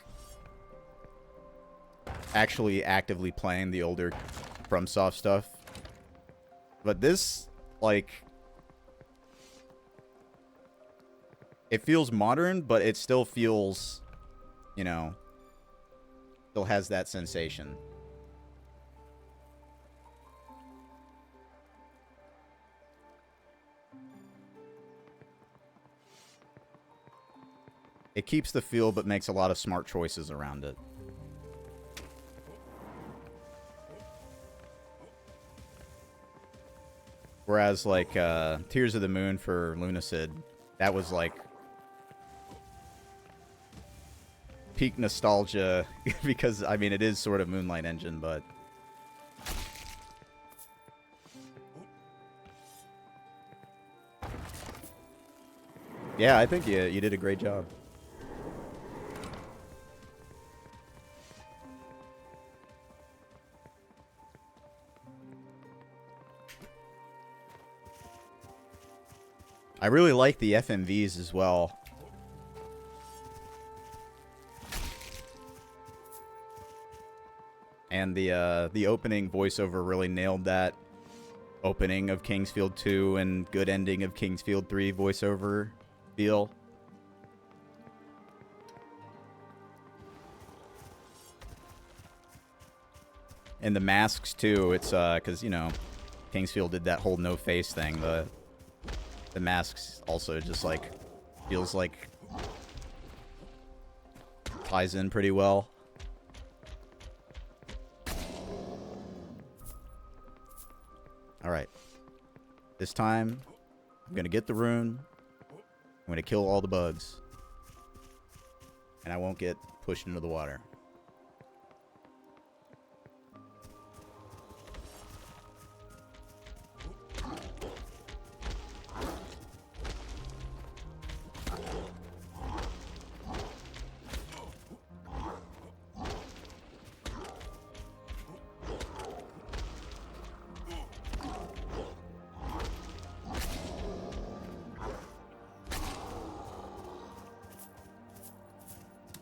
[SPEAKER 1] actually actively playing the older FromSoft stuff. But this, like, it feels modern, but it still feels, you know, still has that sensation. It keeps the feel, but makes a lot of smart choices around it. Whereas, like, Tears of the Moon for Lunacid, that was, like, peak nostalgia, because, I mean, it is sort of Moonlight Engine, but... Yeah, I think you did a great job. I really like the FMVs as well. And the opening voiceover really nailed that opening of Kingsfield 2 and good ending of Kingsfield 3 voiceover feel. And the masks too, it's because, you know, Kingsfield did that whole no face thing. The masks also just like feels like ties in pretty well. All right. This time, I'm going to get the rune. I'm going to kill all the bugs. And I won't get pushed into the water.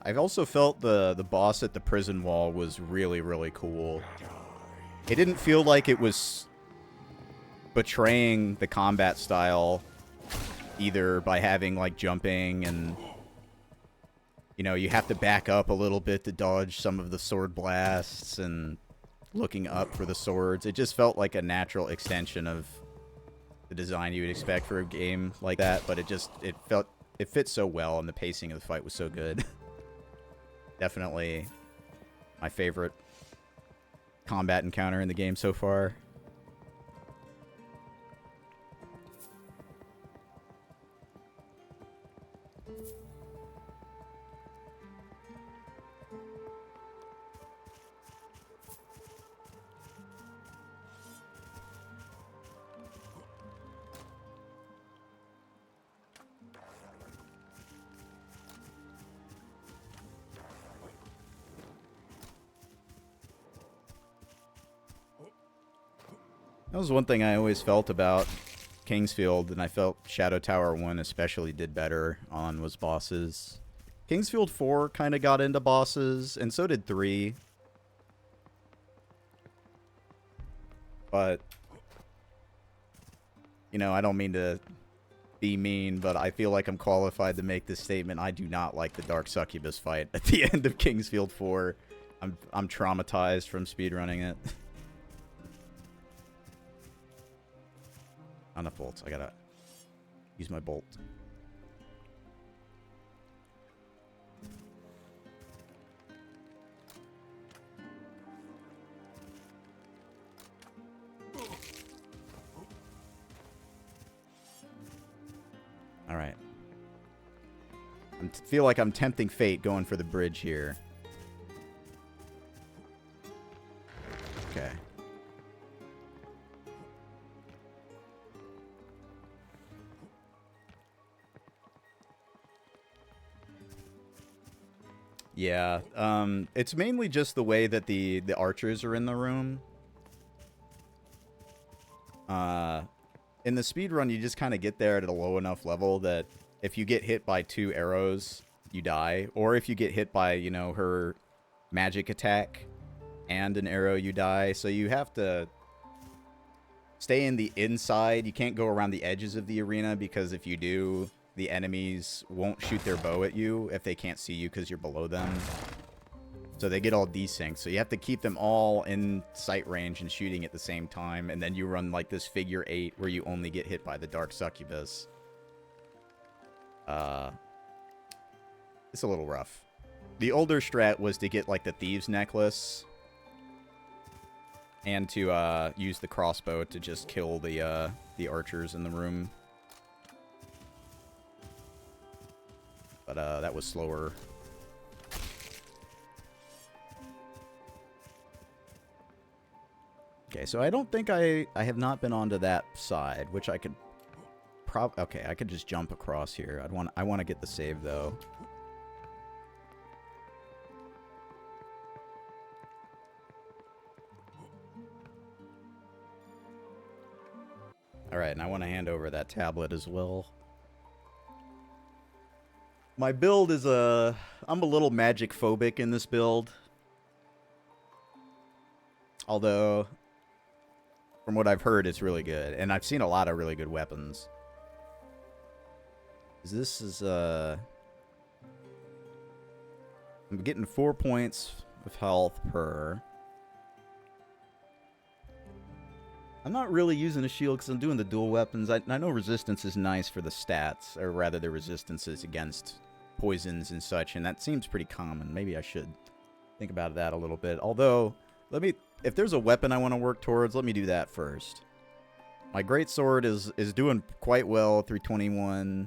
[SPEAKER 1] I've also felt the boss at the prison wall was really, really cool. It didn't feel like it was betraying the combat style either by having, like, jumping and, you know, you have to back up a little bit to dodge some of the sword blasts and looking up for the swords. It just felt like a natural extension of the design you would expect for a game like that, but it fit so well and the pacing of the fight was so good. Definitely my favorite combat encounter in the game so far. That was one thing I always felt about Kingsfield, and I felt Shadow Tower 1 especially did better on, was bosses. Kingsfield 4 kind of got into bosses, and so did 3. But, you know, I don't mean to be mean, but I feel like I'm qualified to make this statement. I do not like the Dark Succubus fight at the end of Kingsfield 4. I'm traumatized from speedrunning it. Not enough bolts. I gotta use my bolt. All right. I feel like I'm tempting fate going for the bridge here. Okay. Yeah, it's mainly just the way that the archers are in the room. In the speedrun, you just kind of get there at a low enough level that if you get hit by 2 arrows, you die. Or if you get hit by, you know, her magic attack and an arrow, you die. So you have to stay in the inside. You can't go around the edges of the arena, because if you do, the enemies won't shoot their bow at you if they can't see you because you're below them. So they get all desynced. So you have to keep them all in sight range and shooting at the same time. And then you run like this figure 8 where you only get hit by the Dark Succubus. It's a little rough. The older strat was to get like the Thieves' Necklace and to use the crossbow to just kill the archers in the room. But that was slower. Okay, so I don't think I have not been onto that side, which I could okay, I could just jump across here. I want to get the save though. All right, and I want to hand over that tablet as well. My build is I'm a little magic phobic in this build. Although, from what I've heard, it's really good. And I've seen a lot of really good weapons. This is, I'm getting 4 points of health per. I'm not really using a shield because I'm doing the dual weapons. I know resistance is nice for the stats, or rather the resistances against poisons and such, and that seems pretty common. Maybe I should think about that a little bit. Although, if there's a weapon I want to work towards, let me do that first. My greatsword is doing quite well through 21.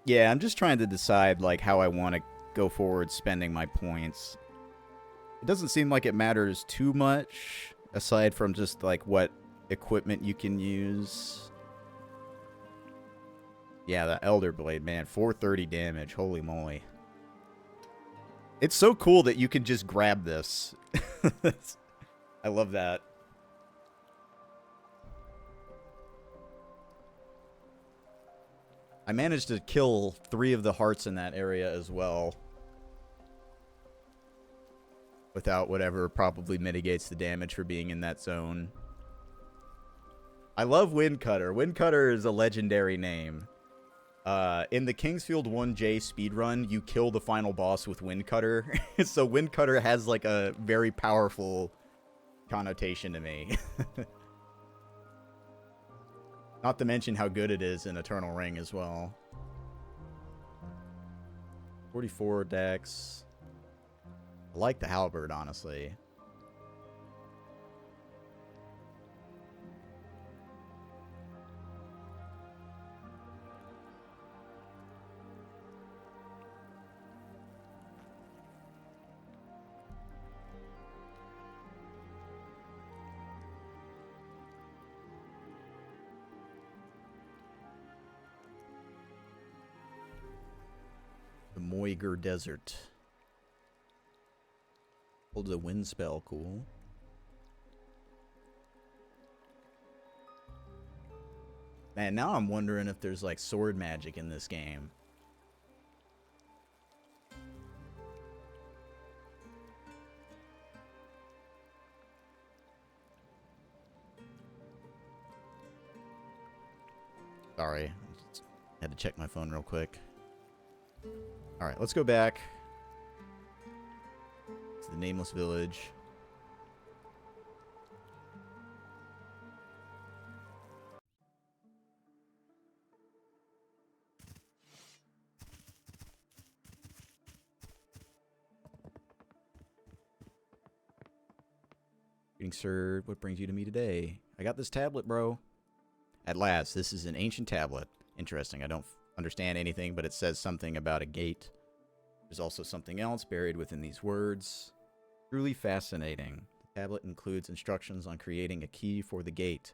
[SPEAKER 1] Yeah, I'm just trying to decide like how I want to go forward spending my points. It doesn't seem like it matters too much, aside from just like what equipment you can use. Yeah, the Elder Blade, man, 430 damage. Holy moly. It's so cool that you can just grab this. I love that. I managed to kill 3 of the hearts in that area as well. Without whatever probably mitigates the damage for being in that zone. I love Windcutter. Windcutter is a legendary name. In the Kingsfield 1J speedrun, you kill the final boss with Windcutter. So Windcutter has like a very powerful connotation to me. Not to mention how good it is in Eternal Ring as well. 44 dex. I like the halberd, honestly. The Moiger Desert. Holds a wind spell, cool. Man, now I'm wondering if there's like sword magic in this game. Sorry, had to check my phone real quick. Alright, let's go back to the Nameless Village. Greetings, sir. What brings you to me today? I got this tablet, bro. At last, this is an ancient tablet. Interesting. I don't understand anything, but it says something about a gate. There's also something else buried within these words. Truly fascinating. The tablet includes instructions on creating a key for the gate.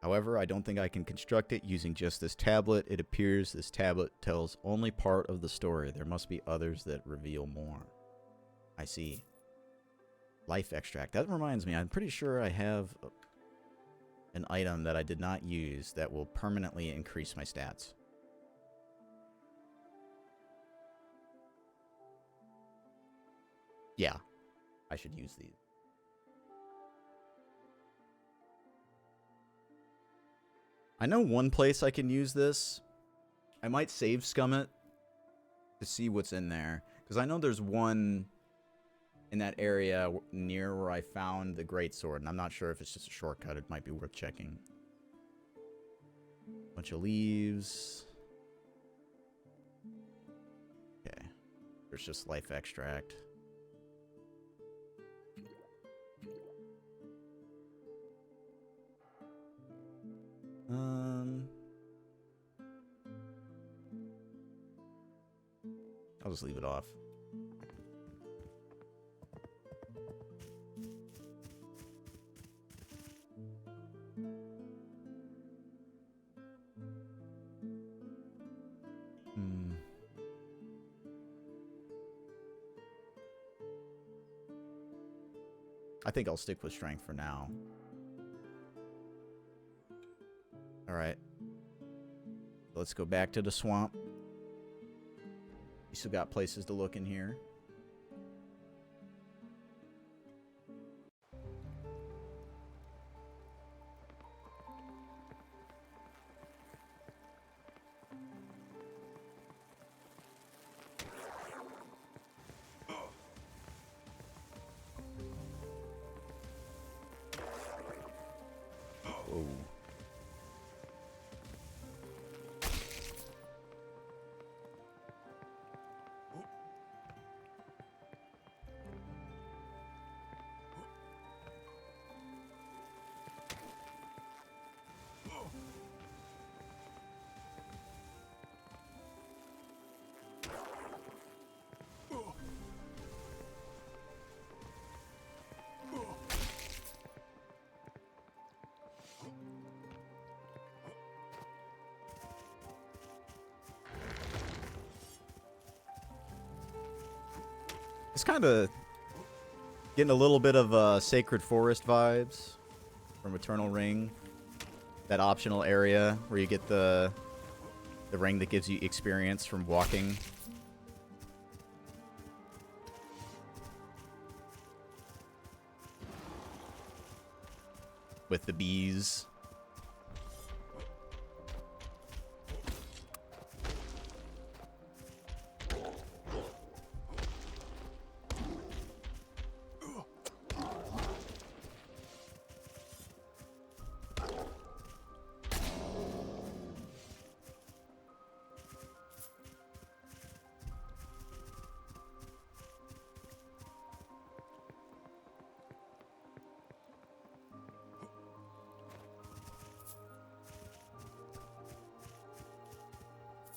[SPEAKER 1] However, I don't think I can construct it using just this tablet. It appears this tablet tells only part of the story. There must be others that reveal more. I see. Life extract. That reminds me, I'm pretty sure I have an item that I did not use that will permanently increase my stats. Yeah, I should use these. I know one place I can use this. I might save scum it to see what's in there. Because I know there's one in that area near where I found the greatsword. And I'm not sure if it's just a shortcut. It might be worth checking. Bunch of leaves. Okay. There's just life extract. I'll just leave it off. I think I'll stick with strength for now. Alright. Let's go back to the swamp. still got places to look in here. Whoa. It's kind of getting a little bit of Sacred Forest vibes from Eternal Ring. That optional area where you get the ring that gives you experience from walking. With the bees.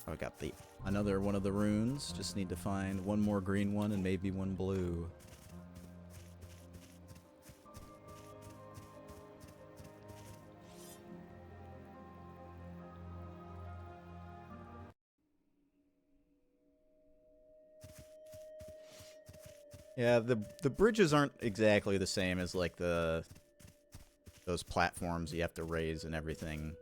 [SPEAKER 1] I got another one of the runes. Just need to find one more green one and maybe one blue. Yeah, the bridges aren't exactly the same as like those platforms you have to raise and everything.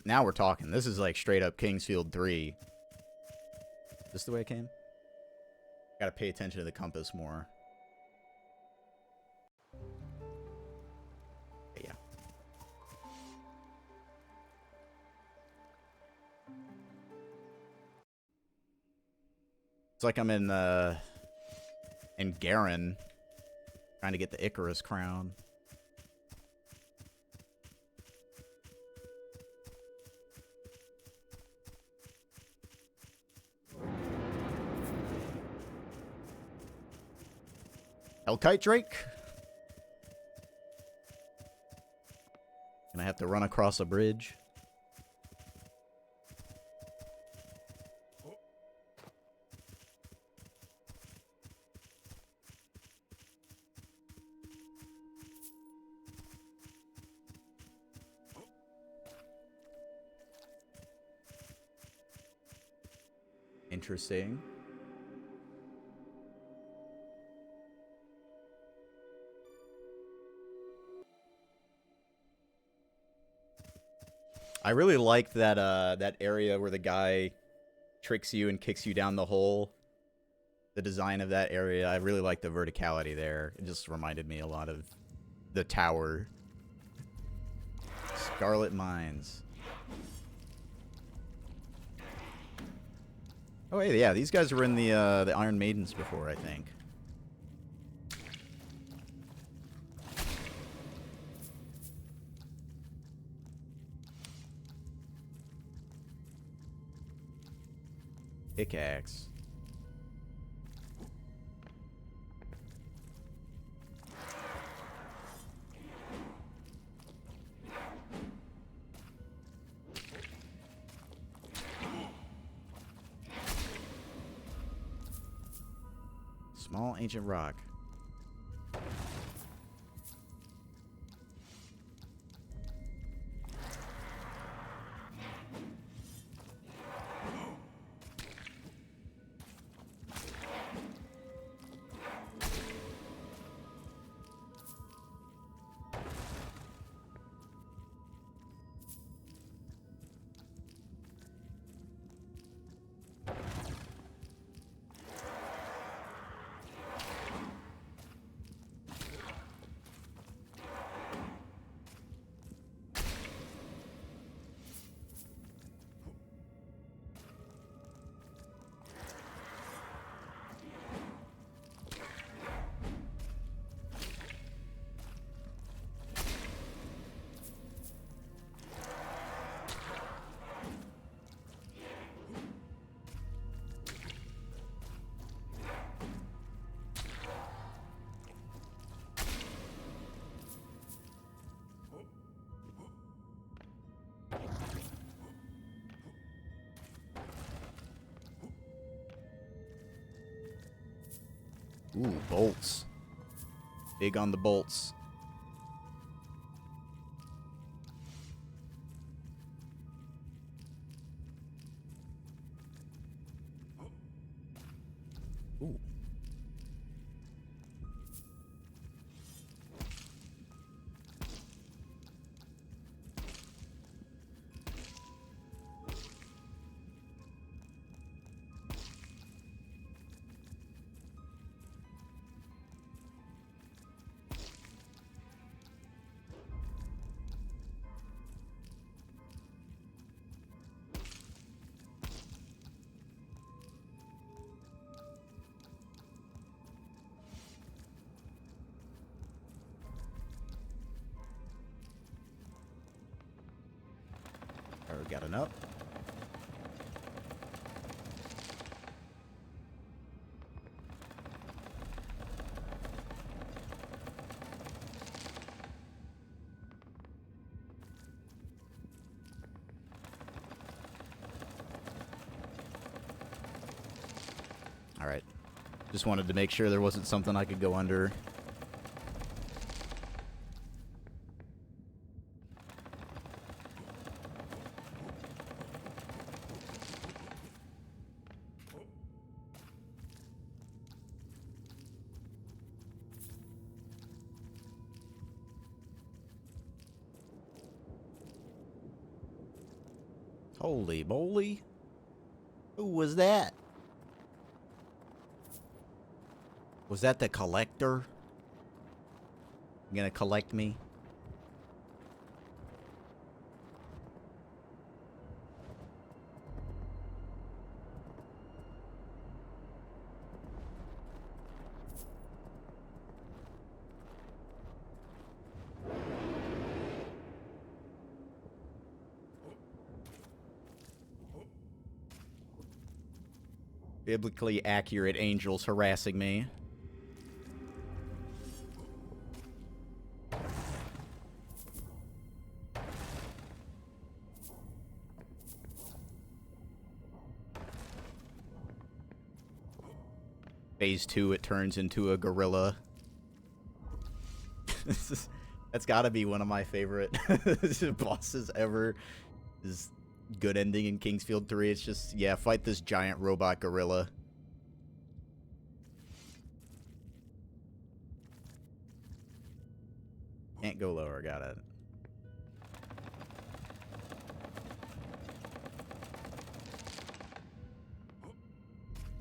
[SPEAKER 1] Now we're talking. This is like straight up Kingsfield 3. Is this the way it came? Gotta pay attention to the compass more. Yeah. It's like I'm in Garen, trying to get the Icarus crown. Hellkite Drake? And I have to run across a bridge. Interesting. I really liked that that area where the guy tricks you and kicks you down the hole. The design of that area, I really like the verticality there. It just reminded me a lot of the tower. Scarlet Mines. Oh, hey, yeah, these guys were in the Iron Maidens before, I think. Pickaxe. Small ancient rock. Ooh, bolts. Big on the bolts. Ooh. Alright, got enough. Alright. Just wanted to make sure there wasn't something I could go under. Holy moly. Who was that? Was that the collector? You gonna collect me? Biblically accurate angels harassing me. Phase 2, it turns into a gorilla. That's gotta be one of my favorite bosses ever. Is good ending in Kingsfield 3. It's just, yeah, fight this giant robot gorilla. Can't go lower, got it.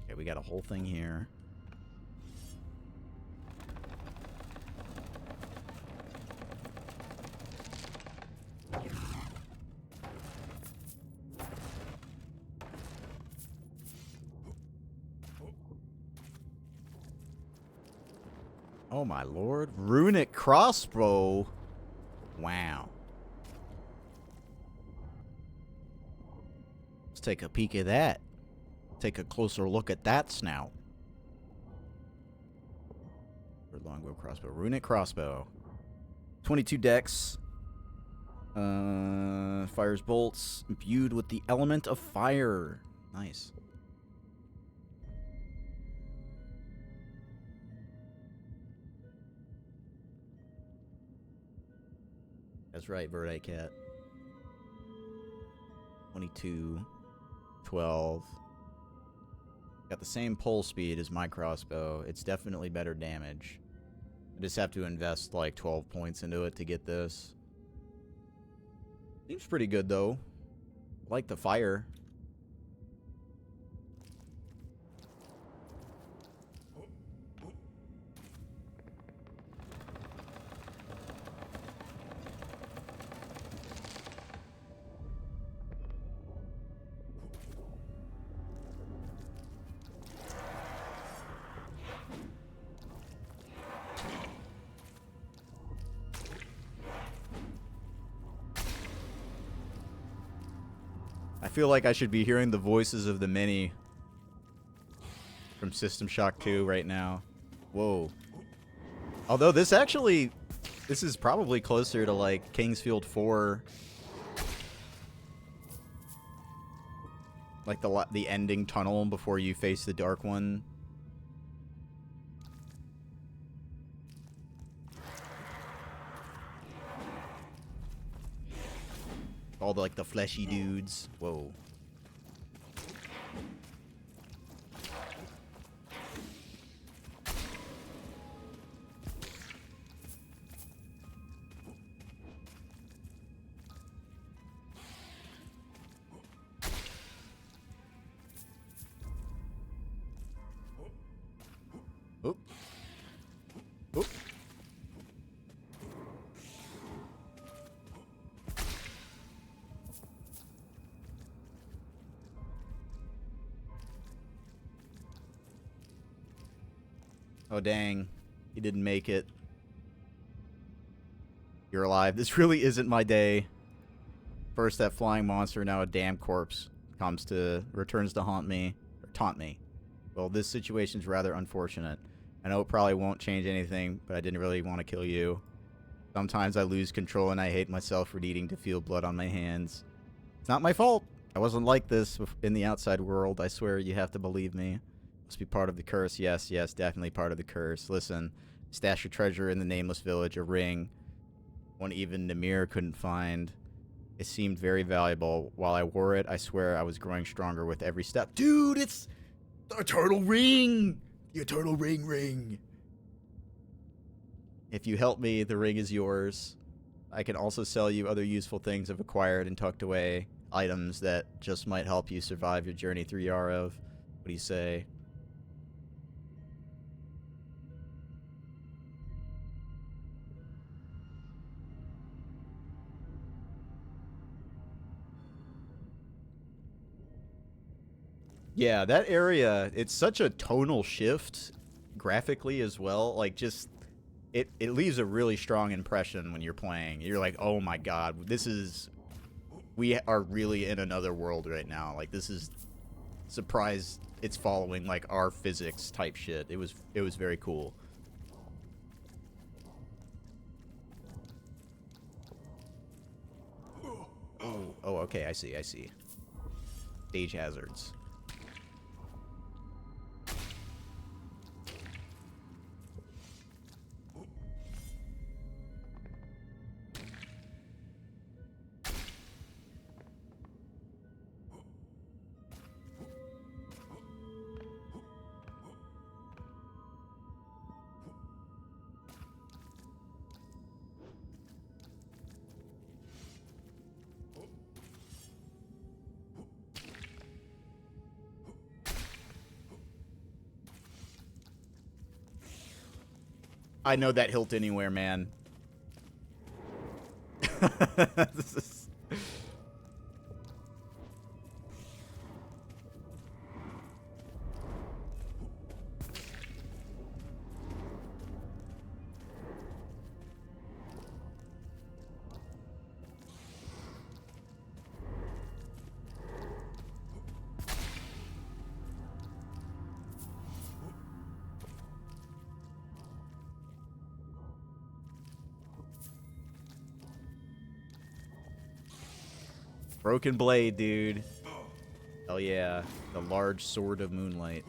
[SPEAKER 1] Okay, we got a whole thing here. Oh my lord. Runic crossbow. Wow. Let's take a peek at that. Take a closer look at that snout. Longbow crossbow. Runic crossbow. 22 dex. Fires bolts. Imbued with the element of fire. Nice. That's right, Bird Cat. 22. 12. Got the same pull speed as my crossbow. It's definitely better damage. I just have to invest like 12 points into it to get this. Seems pretty good though. I like the fire. I feel like I should be hearing the voices of the many from System Shock 2 right now. Whoa. Although this actually, this is probably closer to like Kingsfield 4. Like the ending tunnel before you face the Dark One. All the, like, the fleshy dudes. Whoa. Oop. Oop. Oh, dang. He didn't make it. You're alive. This really isn't my day. First that flying monster, now a damn corpse returns to haunt me, or taunt me. Well, this situation's rather unfortunate. I know it probably won't change anything, but I didn't really want to kill you. Sometimes I lose control and I hate myself for needing to feel blood on my hands. It's not my fault. I wasn't like this in the outside world. I swear you have to believe me. Must be part of the curse. Yes, yes, definitely part of the curse. Listen, stash your treasure in the nameless village, a ring. One even Namir couldn't find. It seemed very valuable. While I wore it, I swear I was growing stronger with every step. Dude, it's the eternal ring! The eternal ring. If you help me, the ring is yours. I can also sell you other useful things I've acquired and tucked away. Items that just might help you survive your journey through Yariv. What do you say? Yeah, that area, it's such a tonal shift graphically as well. Like, just, it leaves a really strong impression when you're playing. You're like, oh my god, we are really in another world right now. Like, this is, surprised it's following, like, our physics type shit. It was very cool. Oh, okay, I see. Stage hazards. I know that hilt anywhere, man. This is... Broken blade, dude. Hell yeah. The large sword of moonlight.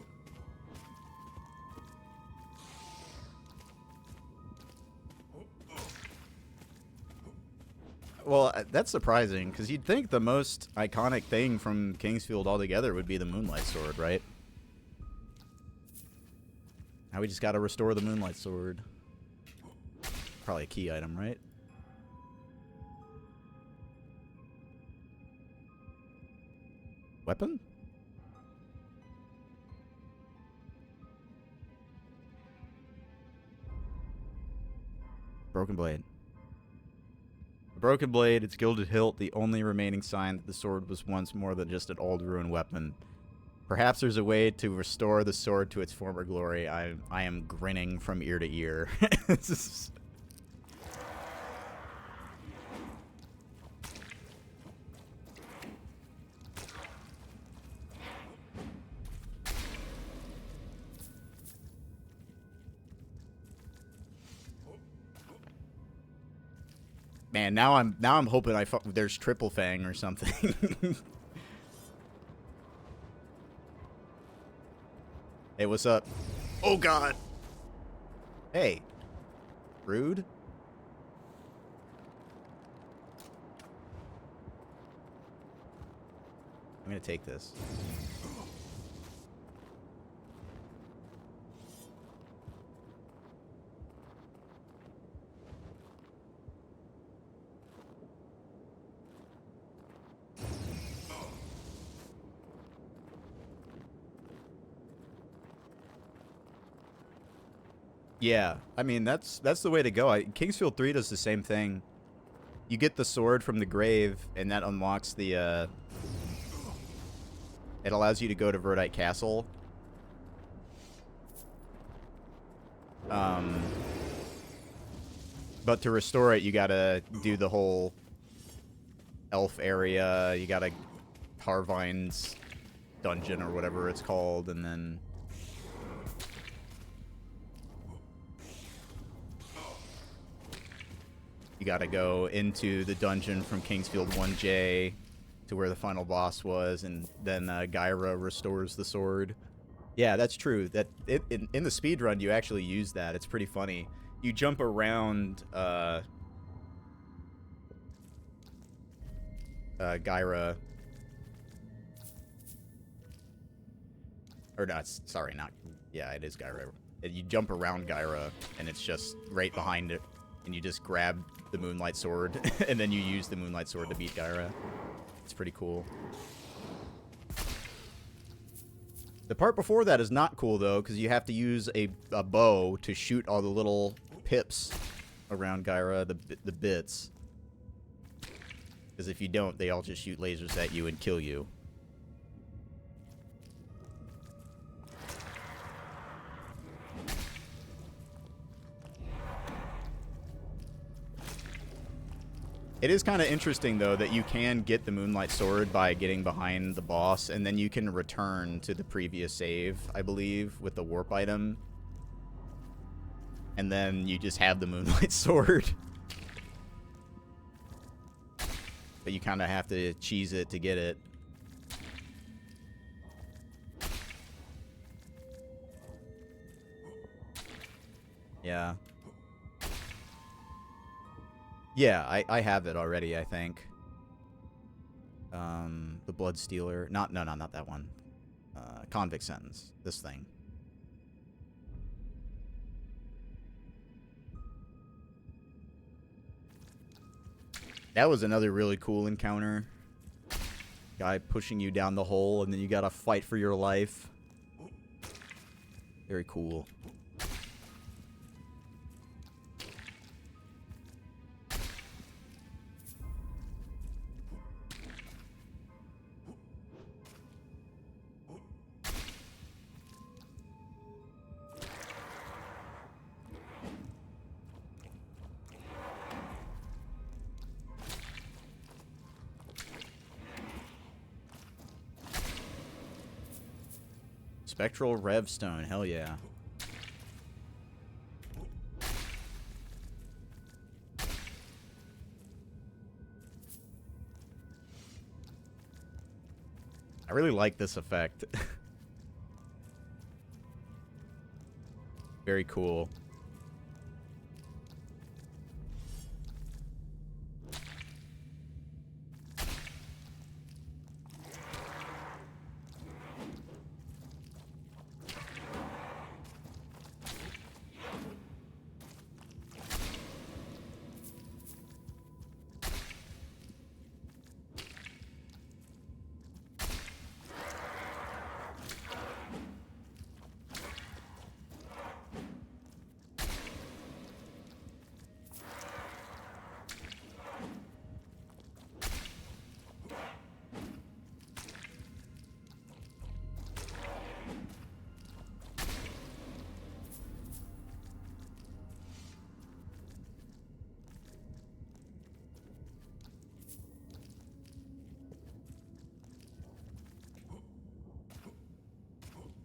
[SPEAKER 1] Well, that's surprising, because you'd think the most iconic thing from Kingsfield altogether would be the Moonlight Sword, right? Now we just gotta restore the Moonlight Sword. Probably a key item, right? Weapon? Broken blade. A broken blade, its gilded hilt, the only remaining sign that the sword was once more than just an old ruined weapon. Perhaps there's a way to restore the sword to its former glory. I am grinning from ear to ear. This is... Man, now I'm hoping there's Triple Fang or something. Hey, what's up? Oh god. Hey. Rude. gonna take this. Yeah, I mean that's the way to go. Kingsfield 3 does the same thing. You get the sword from the grave, and that unlocks the. It allows you to go to Verdite Castle. But to restore it, you gotta do the whole elf area. You gotta Harvine's dungeon or whatever it's called, and then. You gotta go into the dungeon from Kingsfield 1J to where the final boss was, and then Gyra restores the sword. Yeah, that's true. That in the speedrun, you actually use that. It's pretty funny. You jump around Gyra. Or not, sorry, not... Yeah, it is Gyra. You jump around Gyra, and it's just right behind it. And you just grab the Moonlight Sword, and then you use the Moonlight Sword to beat Gyra. It's pretty cool. The part before that is not cool, though, because you have to use a bow to shoot all the little pips around Gyra, the bits. Because if you don't, they all just shoot lasers at you and kill you. It is kind of interesting, though, that you can get the Moonlight Sword by getting behind the boss, and then you can return to the previous save, I believe, with the warp item. And then you just have the Moonlight Sword. But you kind of have to cheese it to get it. Yeah. Yeah, I have it already, I think. The Blood Stealer. No, not that one. Convict Sentence. This thing. That was another really cool encounter. Guy pushing you down the hole, and then you gotta fight for your life. Very cool. Spectral Revstone, hell yeah. I really like this effect. Very cool.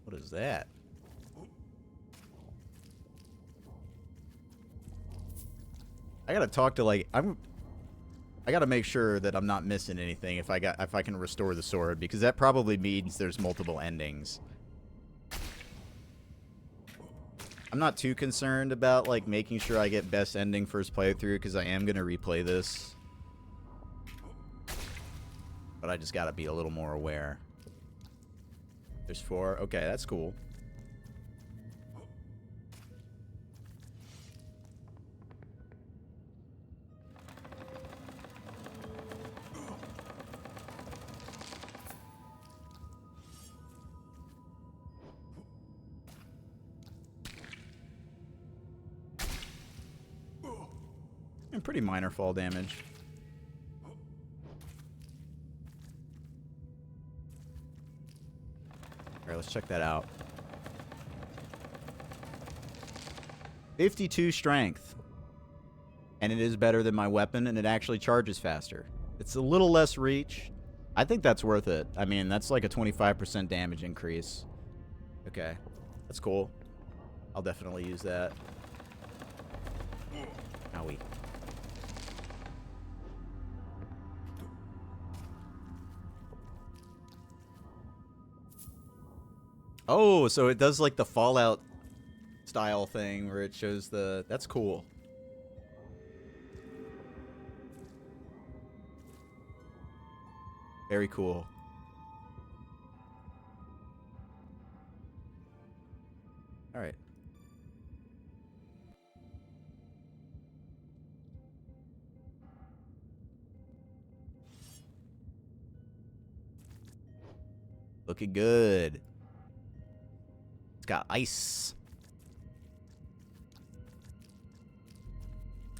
[SPEAKER 1] What is that? I gotta talk to I gotta make sure that I'm not missing anything if I can restore the sword, because that probably means there's multiple endings. I'm not too concerned about making sure I get best ending first playthrough, because I am gonna replay this. But but I just gotta be a little more aware. There's 4. Okay, that's cool. And pretty minor fall damage. Alright, let's check that out. 52 strength. And it is better than my weapon, and it actually charges faster. It's a little less reach. I think that's worth it. I mean, that's like a 25% damage increase. Okay. That's cool. I'll definitely use that. Owie. Oh, so it does like the Fallout style thing where it shows the... That's cool. Very cool. All right. Looking good. It's got ice.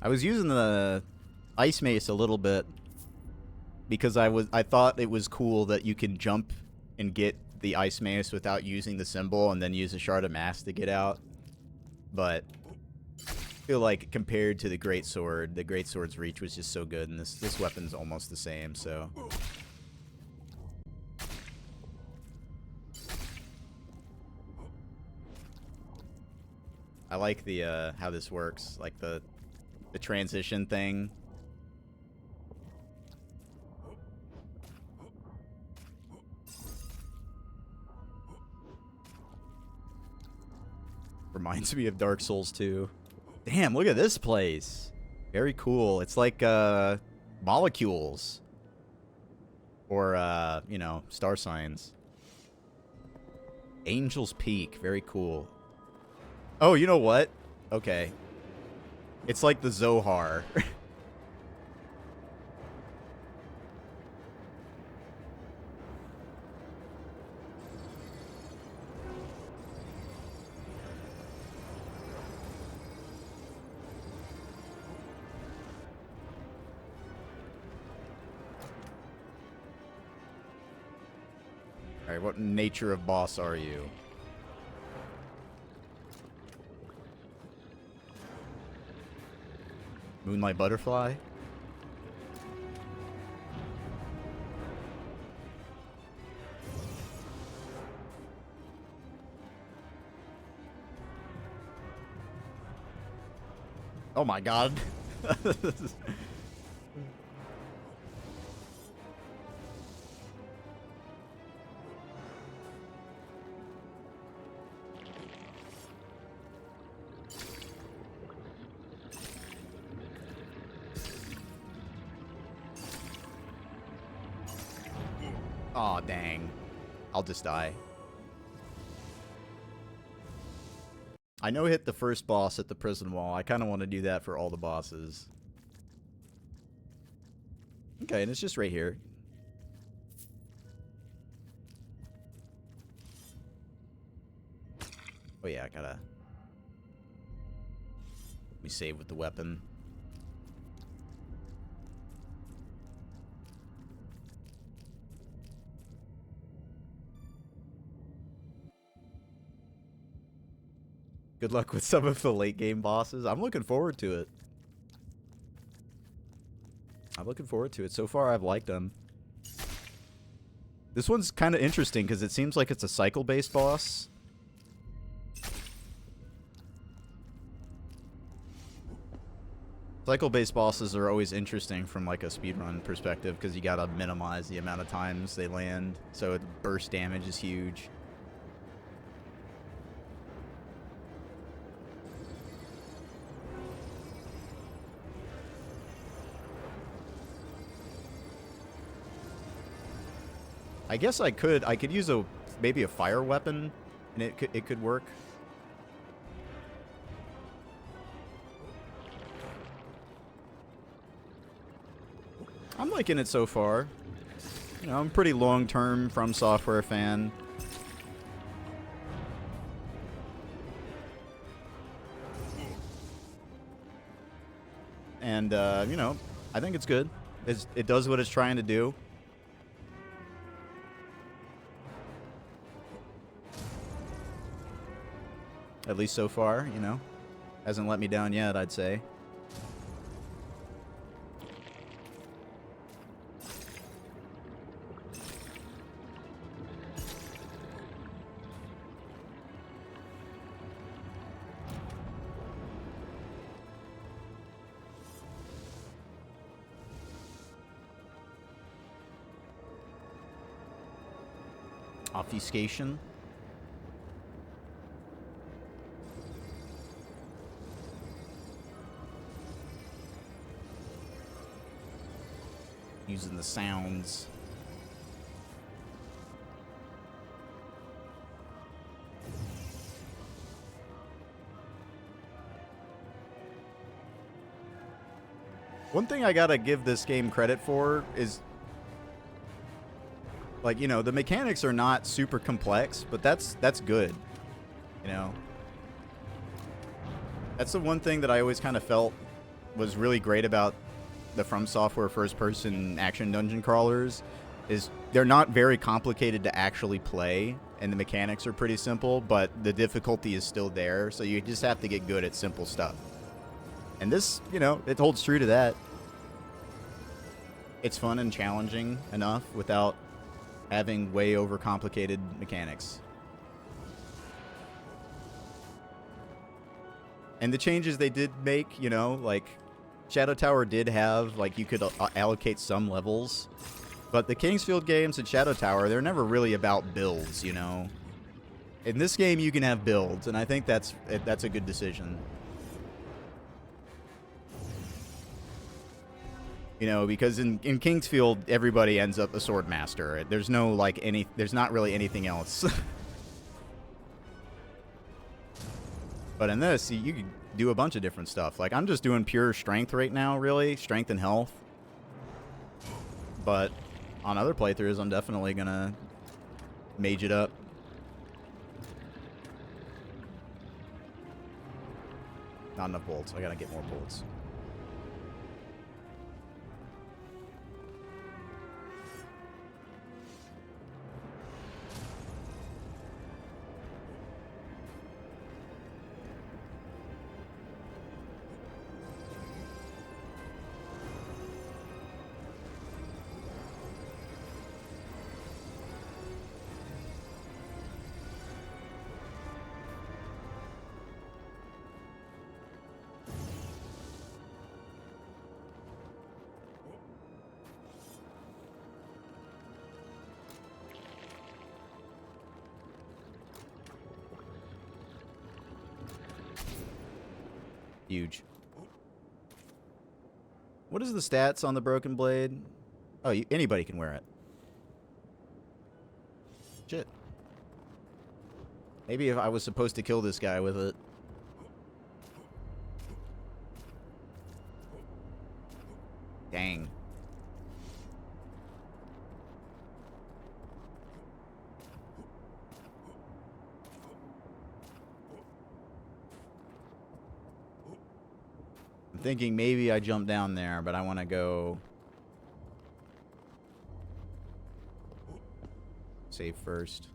[SPEAKER 1] I was using the ice mace a little bit because I thought it was cool that you can jump and get the ice mace without using the symbol and then use a shard of mass to get out. But I feel like compared to the greatsword, the greatsword's reach was just so good, and this weapon's almost the same, so... I like the how this works, like the transition thing. Reminds me of Dark Souls 2. Damn, look at this place. Very cool. It's like molecules. Or you know, star signs. Angel's Peak, very cool. Oh, you know what? Okay. It's like the Zohar. Alright, what nature of boss are you? Moonlight Butterfly? Oh my god. Aw, dang. I'll just die. I know hit the first boss at the prison wall. I kind of want to do that for all the bosses. Okay, and it's just right here. Oh yeah, I gotta... Let me save with the weapon. Good luck with some of the late game bosses. I'm looking forward to it. I'm looking forward to it. So far, I've liked them. This one's kind of interesting because it seems like it's a cycle-based boss. Cycle-based bosses are always interesting from like a speedrun perspective because you gotta minimize the amount of times they land, so the burst damage is huge. I guess I could use maybe a fire weapon, and it could work. I'm liking it so far. You know, I'm a pretty long-term From Software fan. And, you know, I think it's good. It does what it's trying to do. At least so far, you know. Hasn't let me down yet, I'd say. Obfuscation. Using the sounds. One thing I gotta give this game credit for is, like, you know, the mechanics are not super complex, but that's good, you know. That's the one thing that I always kind of felt was really great about the From Software first-person action dungeon crawlers, is they're not very complicated to actually play, and the mechanics are pretty simple, but the difficulty is still there, so you just have to get good at simple stuff. And this, you know, it holds true to that. It's fun and challenging enough without having way overcomplicated mechanics. And the changes they did make, you know, like, Shadow Tower did have, like, you could allocate some levels. But the Kingsfield games and Shadow Tower, they're never really about builds, you know. In this game, you can have builds, and I think that's a good decision. You know, because in Kingsfield, everybody ends up a sword master. There's no, like, there's not really anything else. But in this, you can do a bunch of different stuff. Like, I'm just doing pure strength right now, really. Strength and health. But on other playthroughs, I'm definitely gonna mage it up. Not enough bolts. I gotta get more bolts. Huge. What is the stats on the broken blade? Oh, anybody can wear it. Shit. Maybe if I was supposed to kill this guy with it. Dang. I'm thinking maybe I jump down there, but I want to go save first.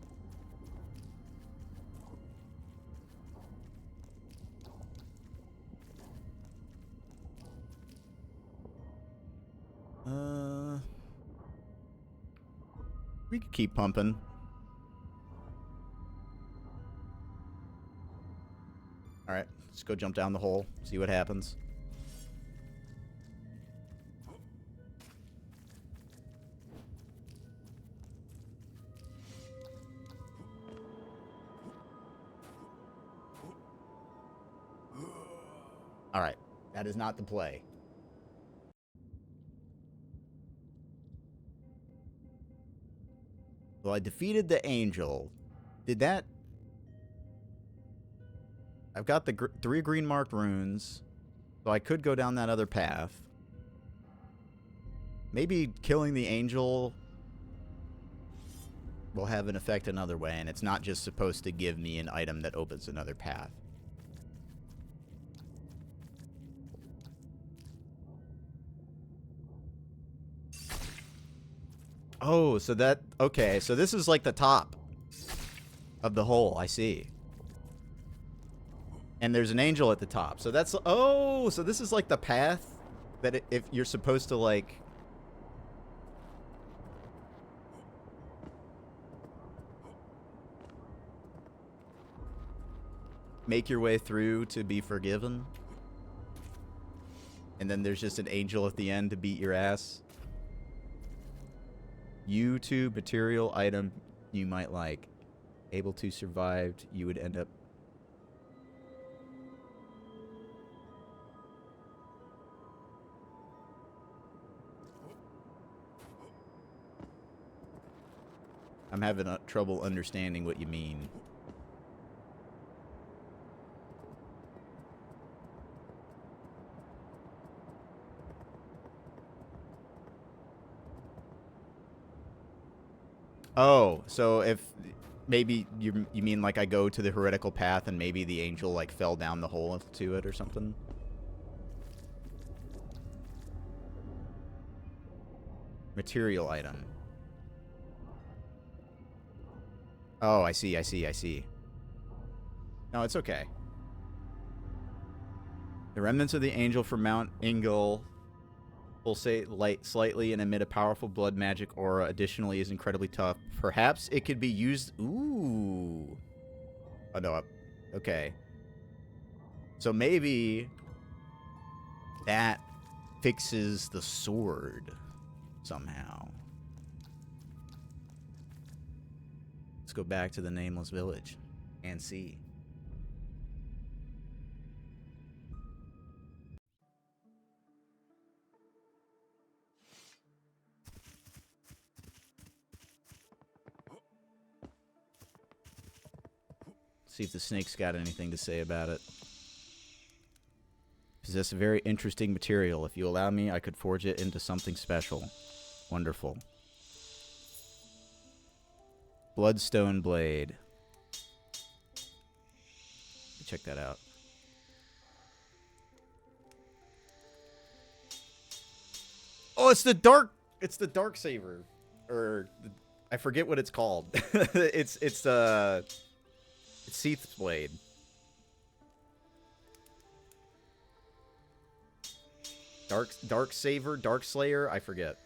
[SPEAKER 1] We could keep pumping. Alright, let's go jump down the hole, see what happens. Alright, that is not the play. Well, I defeated the angel. Did that... I've got the 3 green marked runes, so I could go down that other path. Maybe killing the angel will have an effect another way, and it's not just supposed to give me an item that opens another path. Oh, so that... Okay, so this is like the top of the hole, I see. And there's an angel at the top. So that's... Oh, so this is like the path that if you're supposed to, like... make your way through to be forgiven. And then there's just an angel at the end to beat your ass. YouTube material item you might like. Able to survive, you would end up... I'm having trouble understanding what you mean. Oh, so if maybe you mean like I go to the heretical path and maybe the angel like fell down the hole to it or something? Material item. Oh, I see, I see, I see. No, it's okay. The remnants of the angel from Mount Ingel pulsate light slightly and emit a powerful blood magic aura. Additionally, is incredibly tough. Perhaps it could be used... Ooh. Oh, no. Okay. So maybe that fixes the sword somehow. Let's go back to the nameless village and see. See if the snake's got anything to say about it. Possess a very interesting material. If you allow me, I could forge it into something special. Wonderful. Bloodstone blade. Check that out. Oh, it's the dark saber, or I forget what it's called. it's Seath's blade. Dark saver, dark slayer, I forget.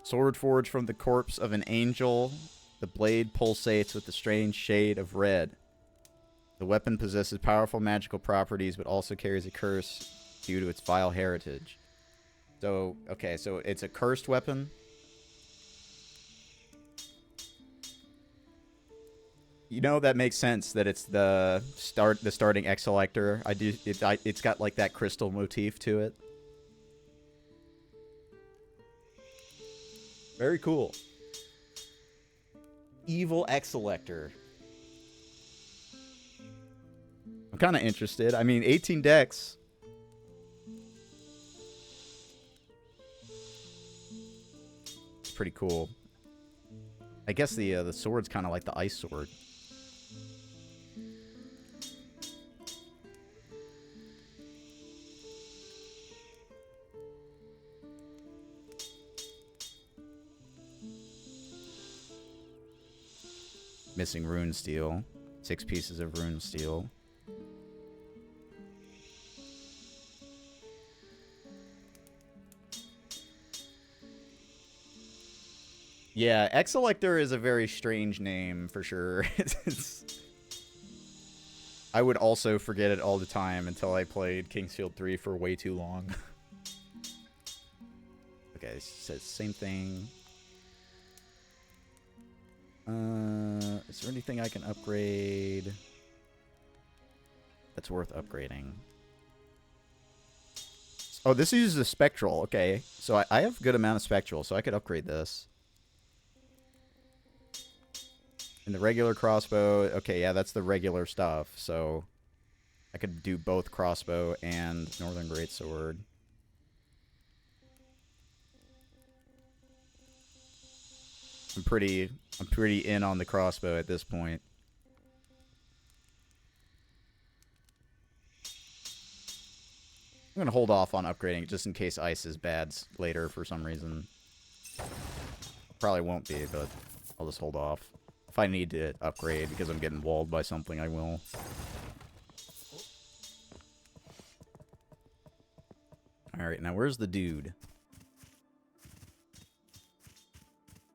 [SPEAKER 1] Sword forged from the corpse of an angel. The blade pulsates with a strange shade of red. The weapon possesses powerful magical properties, but also carries a curse due to its vile heritage. So, okay, so it's a cursed weapon. You know, that makes sense that it's the starting X selector. It's got like that crystal motif to it. Very cool. Evil X selector. I'm kind of interested. I mean, 18 decks. It's pretty cool. I guess the sword's kind of like the ice sword. Missing rune steel. 6 pieces of rune steel. Yeah, X-Selector is a very strange name, for sure. I would also forget it all the time until I played Kingsfield 3 for way too long. Okay, it says same thing. Is there anything I can upgrade that's worth upgrading? Oh, this uses a spectral. Okay, so I have a good amount of spectral, so I could upgrade this. And the regular crossbow, okay, yeah, that's the regular stuff. So I could do both crossbow and Northern Greatsword. I'm pretty in on the crossbow at this point. I'm gonna hold off on upgrading just in case ice is bad later for some reason. Probably won't be, but I'll just hold off. If I need to upgrade because I'm getting walled by something, I will. Alright, now where's the dude?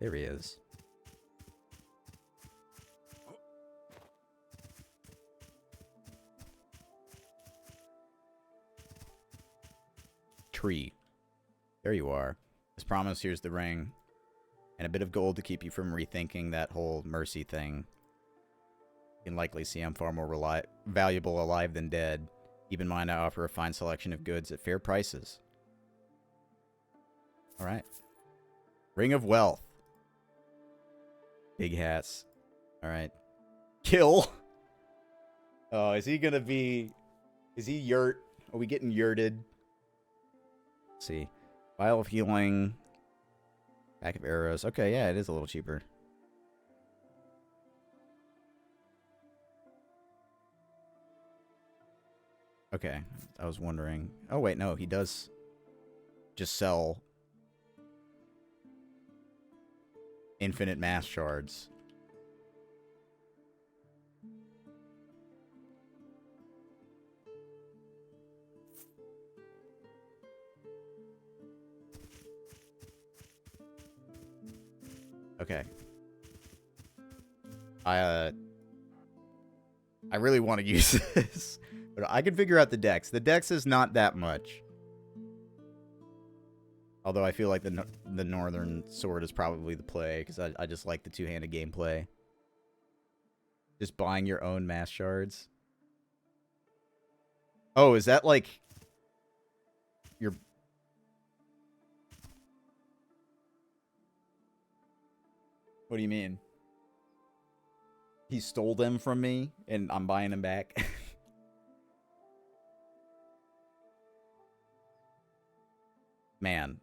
[SPEAKER 1] There he is. Tree. There you are. As promised, here's the ring. And a bit of gold to keep you from rethinking that whole mercy thing. You can likely see I'm far more valuable alive than dead. Keep in mind I offer a fine selection of goods at fair prices. Alright. Ring of Wealth. Big hats. Alright. Kill! Oh, is he gonna be... Is he yurt? Are we getting yurted? Let's see. Vial of Healing. Pack of arrows. Okay, yeah, it is a little cheaper. Okay, I was wondering. Oh, wait, no, he does just sell infinite mass shards. Okay. I really want to use this. But I can figure out the dex. The dex is not that much. Although I feel like the Northern Sword is probably the play, because I just like the two-handed gameplay. Just buying your own mass shards. Oh, is that like... your... What do you mean? He stole them from me, and I'm buying them back? Man.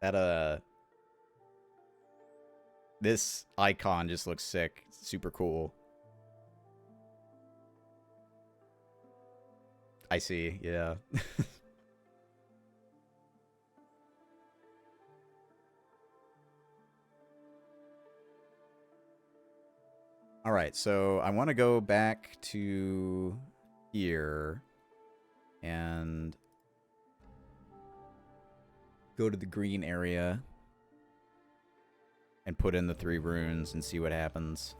[SPEAKER 1] That, this icon just looks sick. It's super cool. I see, yeah. Alright, so I want to go back to here and go to the green area and put in the 3 runes and see what happens.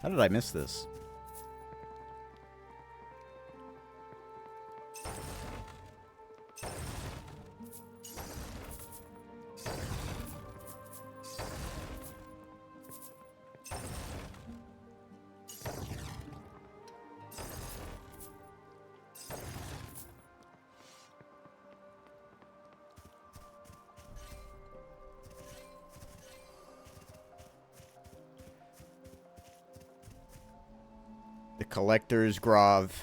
[SPEAKER 1] How did I miss this? The Collector's Grove.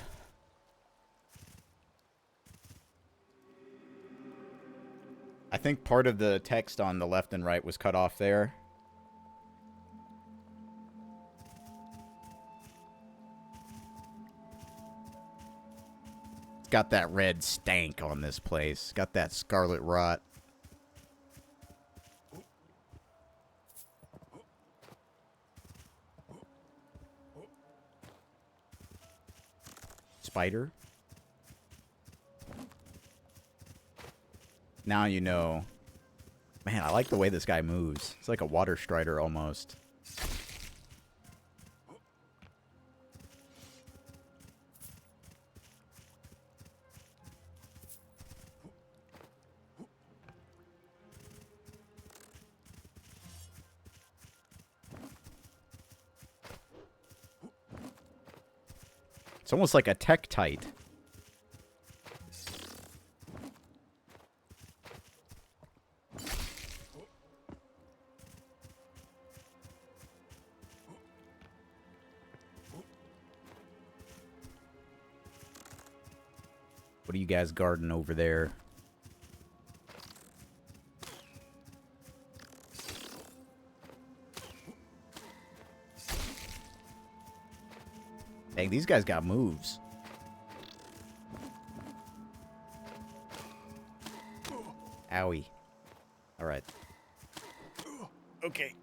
[SPEAKER 1] I think part of the text on the left and right was cut off there. got that red stank on this place. Got that scarlet rot. Spider? Now you know. Man, I like the way this guy moves. It's like a water strider almost. It's almost like a Tektite. What are you guys guarding over there? Dang, these guys got moves. Owie. Alright. Okay.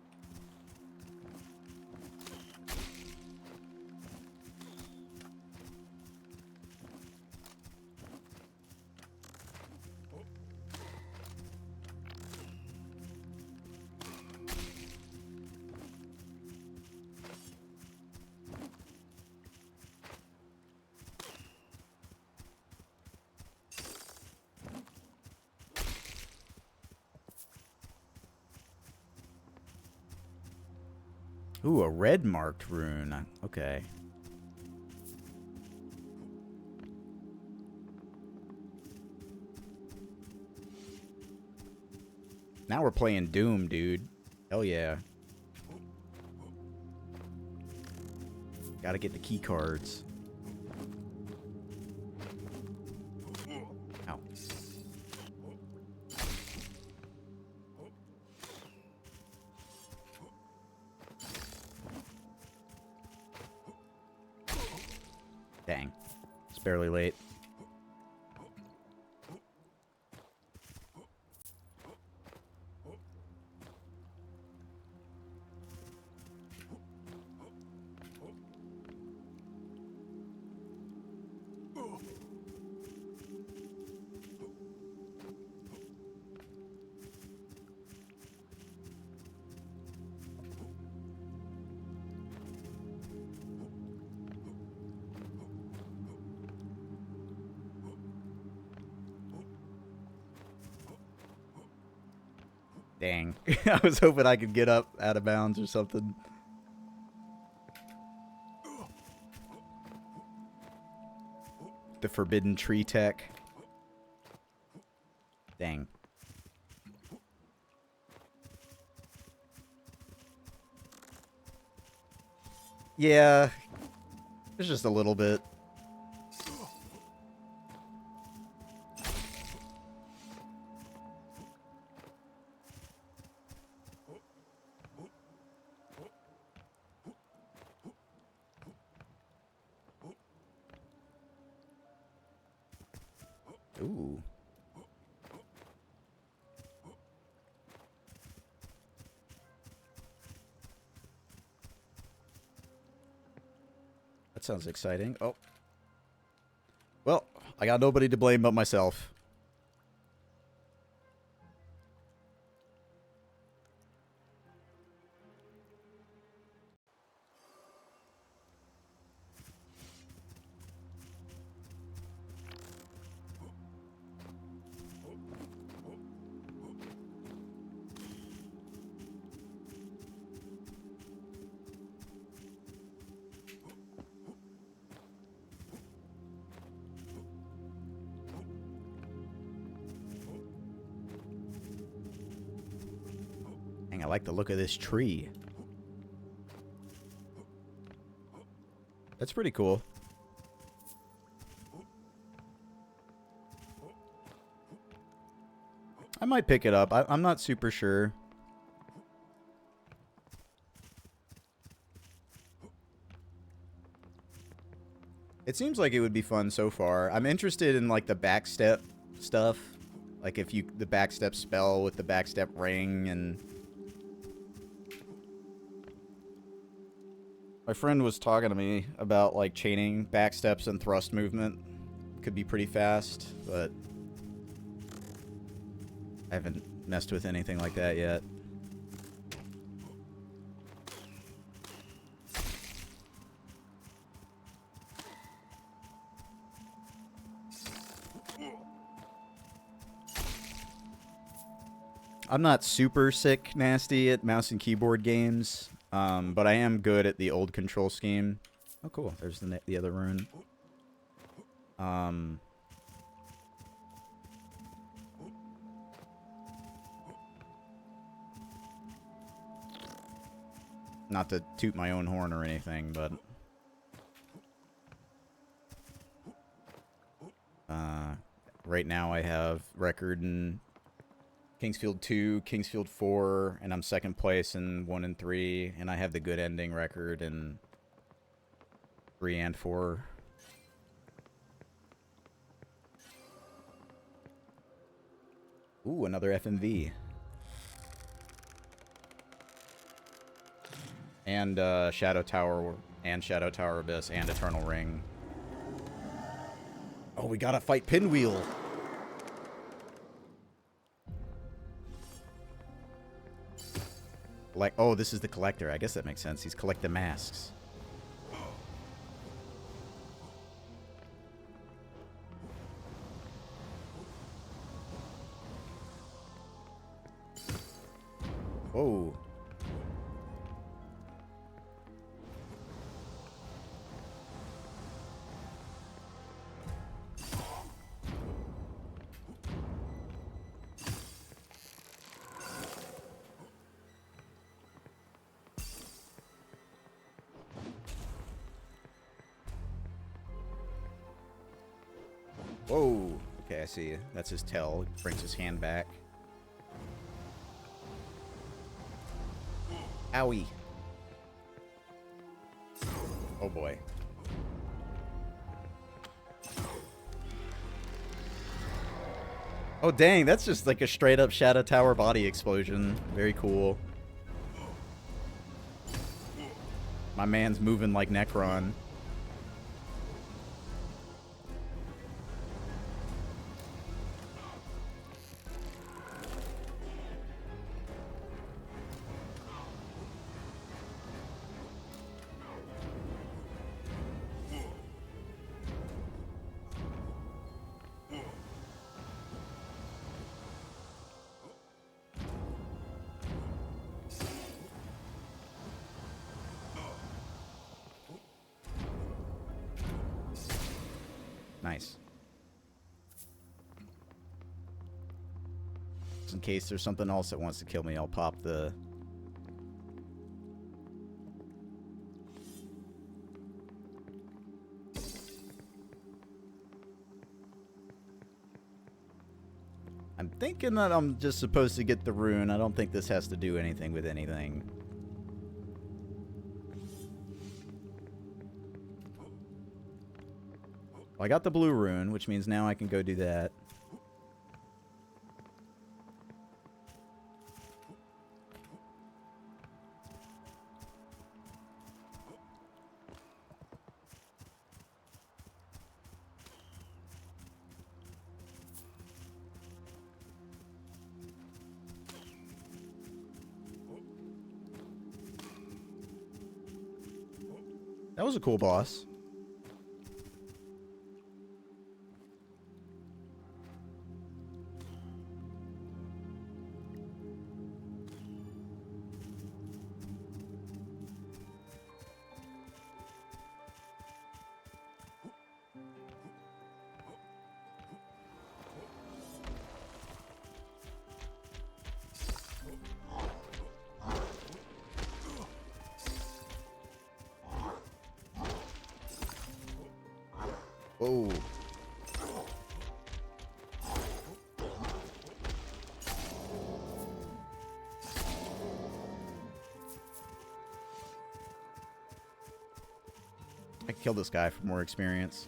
[SPEAKER 1] Ooh, a red marked rune. Okay. Now we're playing Doom, dude. Hell yeah. Gotta get the key cards. Ow. Dang. It's barely late. Dang. I was hoping I could get up out of bounds or something. The forbidden tree tech. Dang. Yeah. It's just a little bit. Ooh. That sounds exciting. Oh. Well, I got nobody to blame but myself. Dang, I like the look of this tree. That's pretty cool. I might pick it up. I'm not super sure. It seems like it would be fun so far. I'm interested in like the backstep stuff. Like if you the backstep spell with the backstep ring and my friend was talking to me about like chaining backsteps and thrust movement. Could be pretty fast, but I haven't messed with anything like that yet. I'm not super sick nasty at mouse and keyboard games, but I am good at the old control scheme. Oh, cool. There's the other rune. Not to toot my own horn or anything, but right now I have record in Kingsfield 2, Kingsfield 4, and I'm second place in 1 and 3, and I have the good ending record in 3 and 4. Ooh, another FMV. And Shadow Tower, and Shadow Tower Abyss, and Eternal Ring. Oh, we gotta fight Pinwheel! Like, oh, this is the collector. I guess that makes sense. He's collecting masks. Whoa. Whoa. Okay, I see you. That's his tell. He brings his hand back. Owie. Oh boy. Oh dang, that's just like a straight up Shadow Tower body explosion. Very cool. My man's moving like Necron. Nice. Just in case there's something else that wants to kill me, I'll pop the... I'm thinking that I'm just supposed to get the rune. I don't think this has to do anything with anything. Well, I got the blue rune, which means now I can go do that. That was a cool boss. Whoa. I killed this guy for more experience.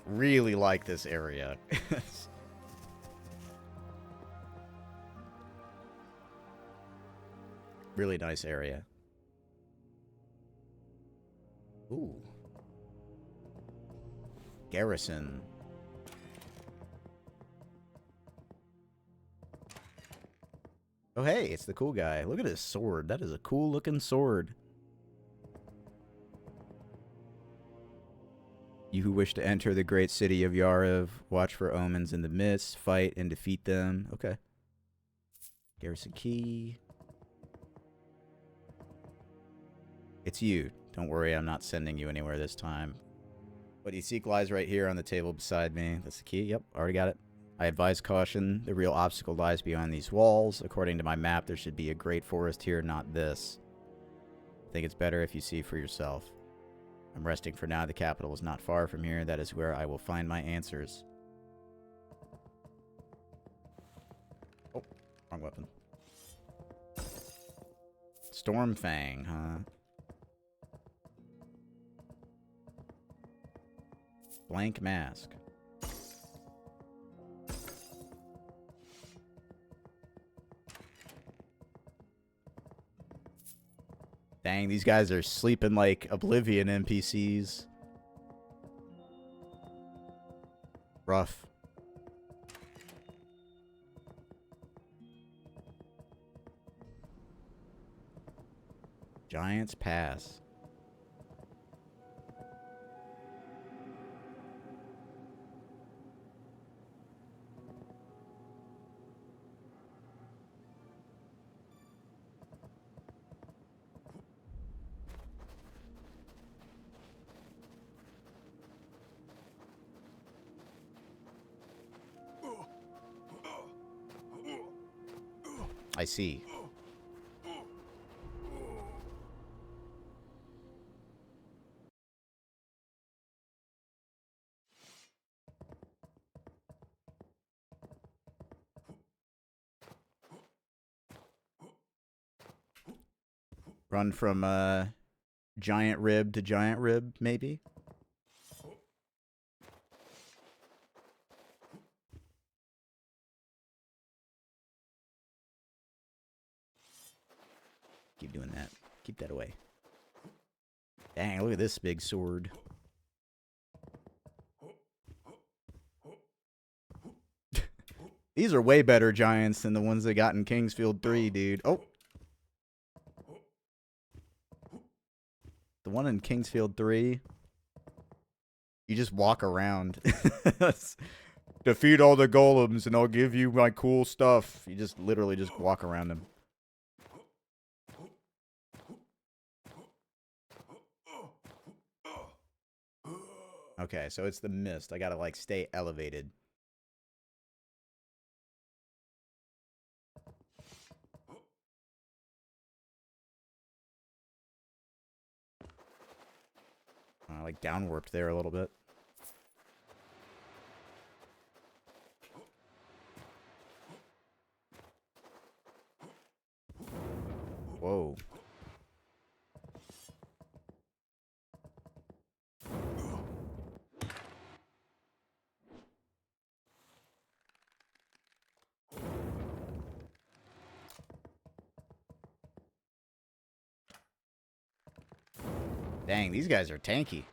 [SPEAKER 1] Really like this area. Really nice area. Ooh. Garrison. Oh, hey, it's the cool guy. Look at his sword. That is a cool looking sword. You who wish to enter the great city of Yariv, watch for omens in the mist, fight and defeat them. Okay. Garrison key. It's you. Don't worry, I'm not sending you anywhere this time. What you seek lies right here on the table beside me. That's the key. Yep, already got it. I advise caution. The real obstacle lies behind these walls. According to my map, there should be a great forest here, not this. I think it's better if you see for yourself. I'm resting for now. The capital is not far from here. That is where I will find my answers. Oh, wrong weapon. Stormfang, huh? Blank mask. Dang, these guys are sleeping like Oblivion NPCs. Rough. Giants Pass. I see. Run from giant rib to giant rib, maybe? Keep doing that. Keep that away. Dang, look at this big sword. These are way better giants than the ones they got in Kingsfield 3, dude. Oh. The one in Kingsfield 3, you just walk around. Defeat all the golems and I'll give you my cool stuff. You just literally just walk around them. Okay, so it's the mist. I gotta, like, stay elevated. Like, downwarped there a little bit. Whoa. Dang, these guys are tanky.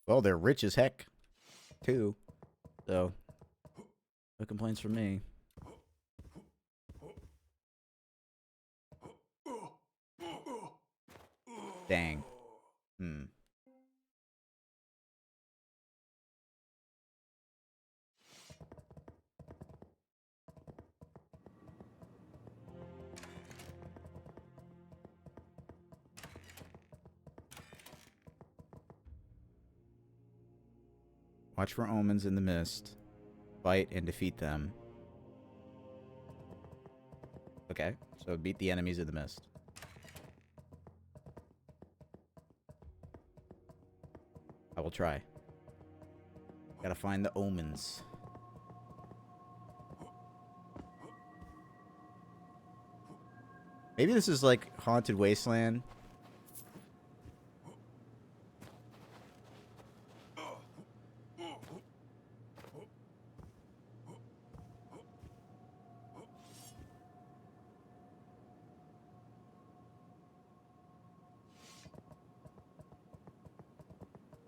[SPEAKER 1] Well, they're rich as heck, too. So, no complaints from me. Dang. Watch for omens in the mist. Fight and defeat them. Okay, so beat the enemies in the mist. I will try. Gotta find the omens. Maybe this is like Haunted Wasteland.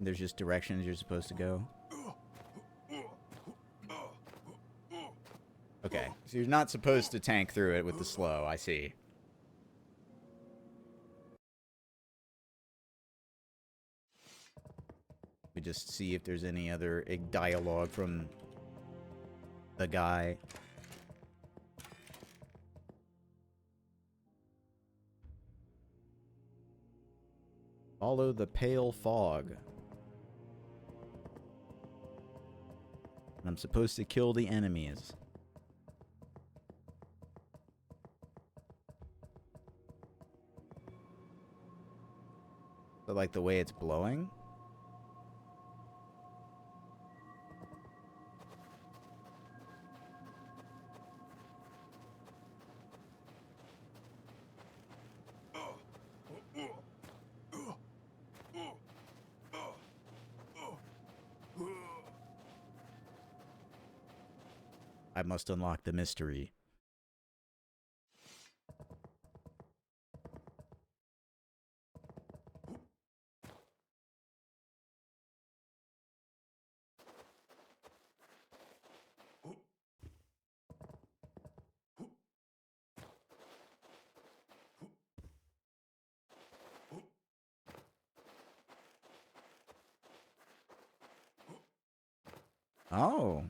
[SPEAKER 1] There's just directions you're supposed to go. Okay, so you're not supposed to tank through it with the slow, I see. We just see if there's any other dialogue from the guy. Follow the pale fog. I'm supposed to kill the enemies. But like the way it's blowing? I must unlock the mystery. Oh.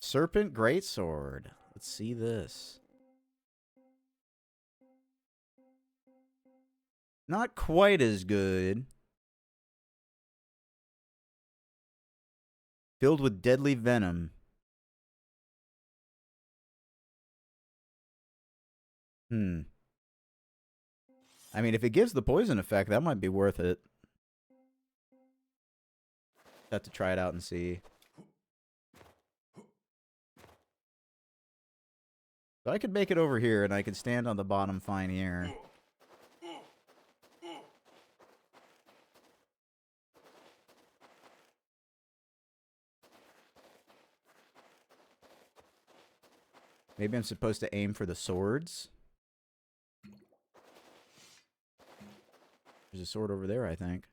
[SPEAKER 1] Serpent Greatsword. Let's see this. Not quite as good. Filled with deadly venom. I mean, if it gives the poison effect, that might be worth it. Have to try it out and see. So I could make it over here, and I could stand on the bottom fine here. Maybe I'm supposed to aim for the swords. There's a sword over there, I think.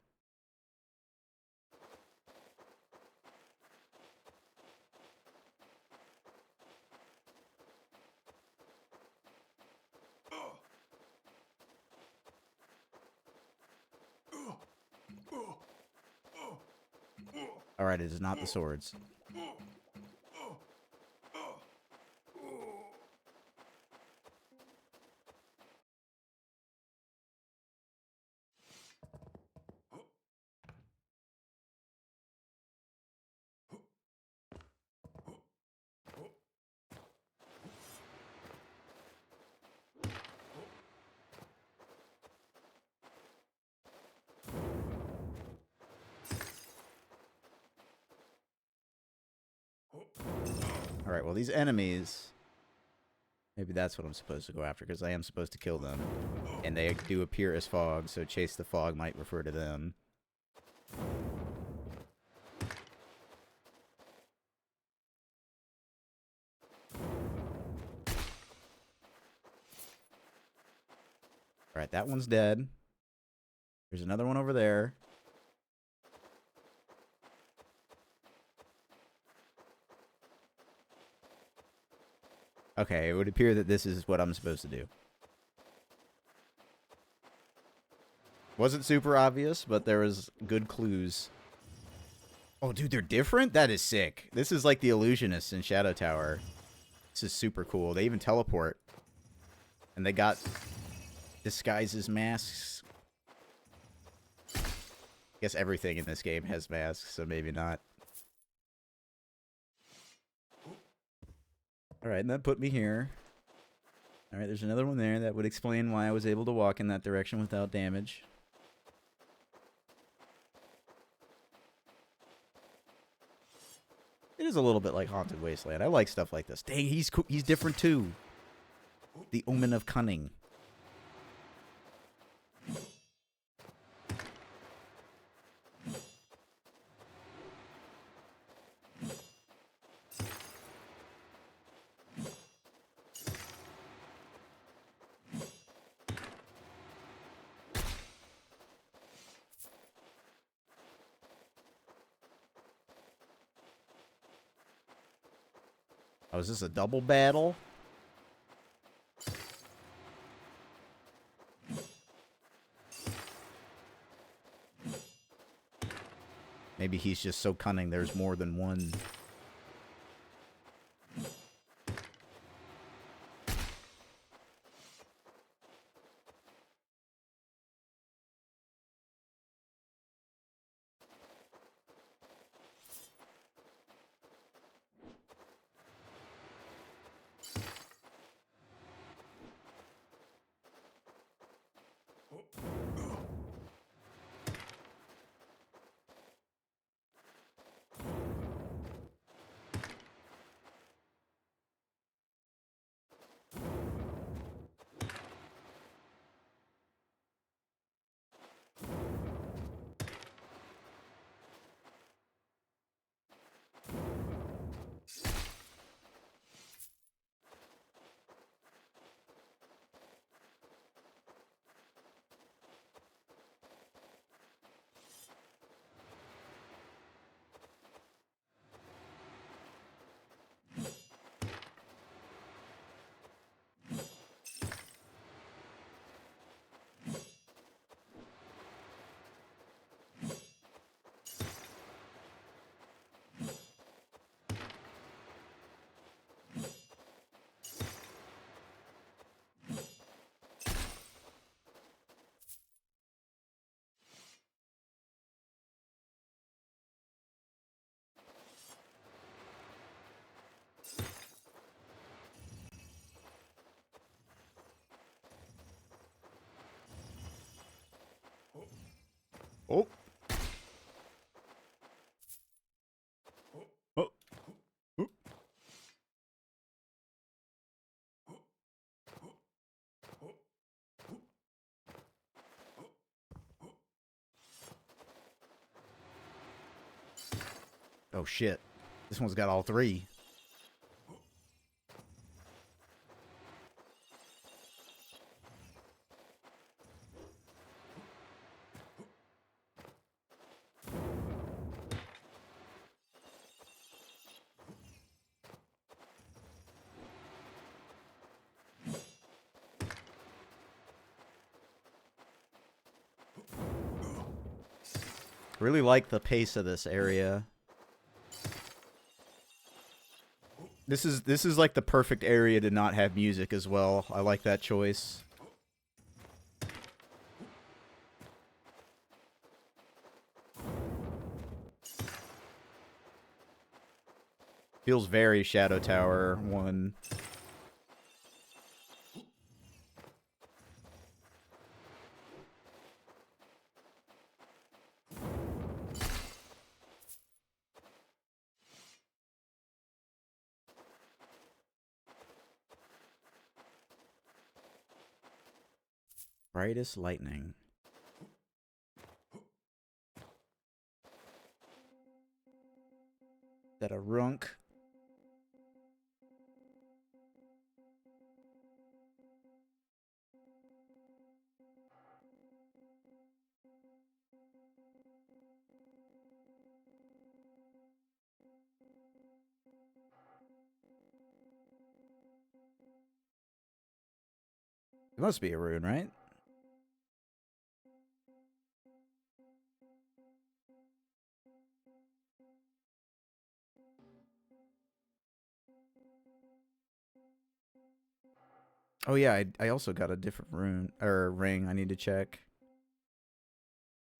[SPEAKER 1] Alright, it is not the swords. Alright, well, these enemies... Maybe that's what I'm supposed to go after, because I am supposed to kill them. And they do appear as fog, so chase the fog might refer to them. Alright, that one's dead. There's another one over there. Okay, it would appear that this is what I'm supposed to do. Wasn't super obvious, but there was good clues. Oh, dude, they're different? That is sick. This is like the illusionists in Shadow Tower. This is super cool. They even teleport. And they got disguises, masks. I guess everything in this game has masks, so maybe not. Alright, and that put me here. Alright, there's another one there that would explain why I was able to walk in that direction without damage. It is a little bit like Haunted Wasteland. I like stuff like this. Dang, he's cool. He's different too. The Omen of Cunning. Oh, is this a double battle? Maybe he's just so cunning there's more than one. Oh. Oh. Oh. Oh shit. This one's got all three. Really like the pace of this area. This is like the perfect area to not have music as well. I like that choice. Feels very Shadow Tower 1. Brightest lightning. Is that a runk? It must be a rune, right? Oh yeah, I also got a different rune or ring I need to check.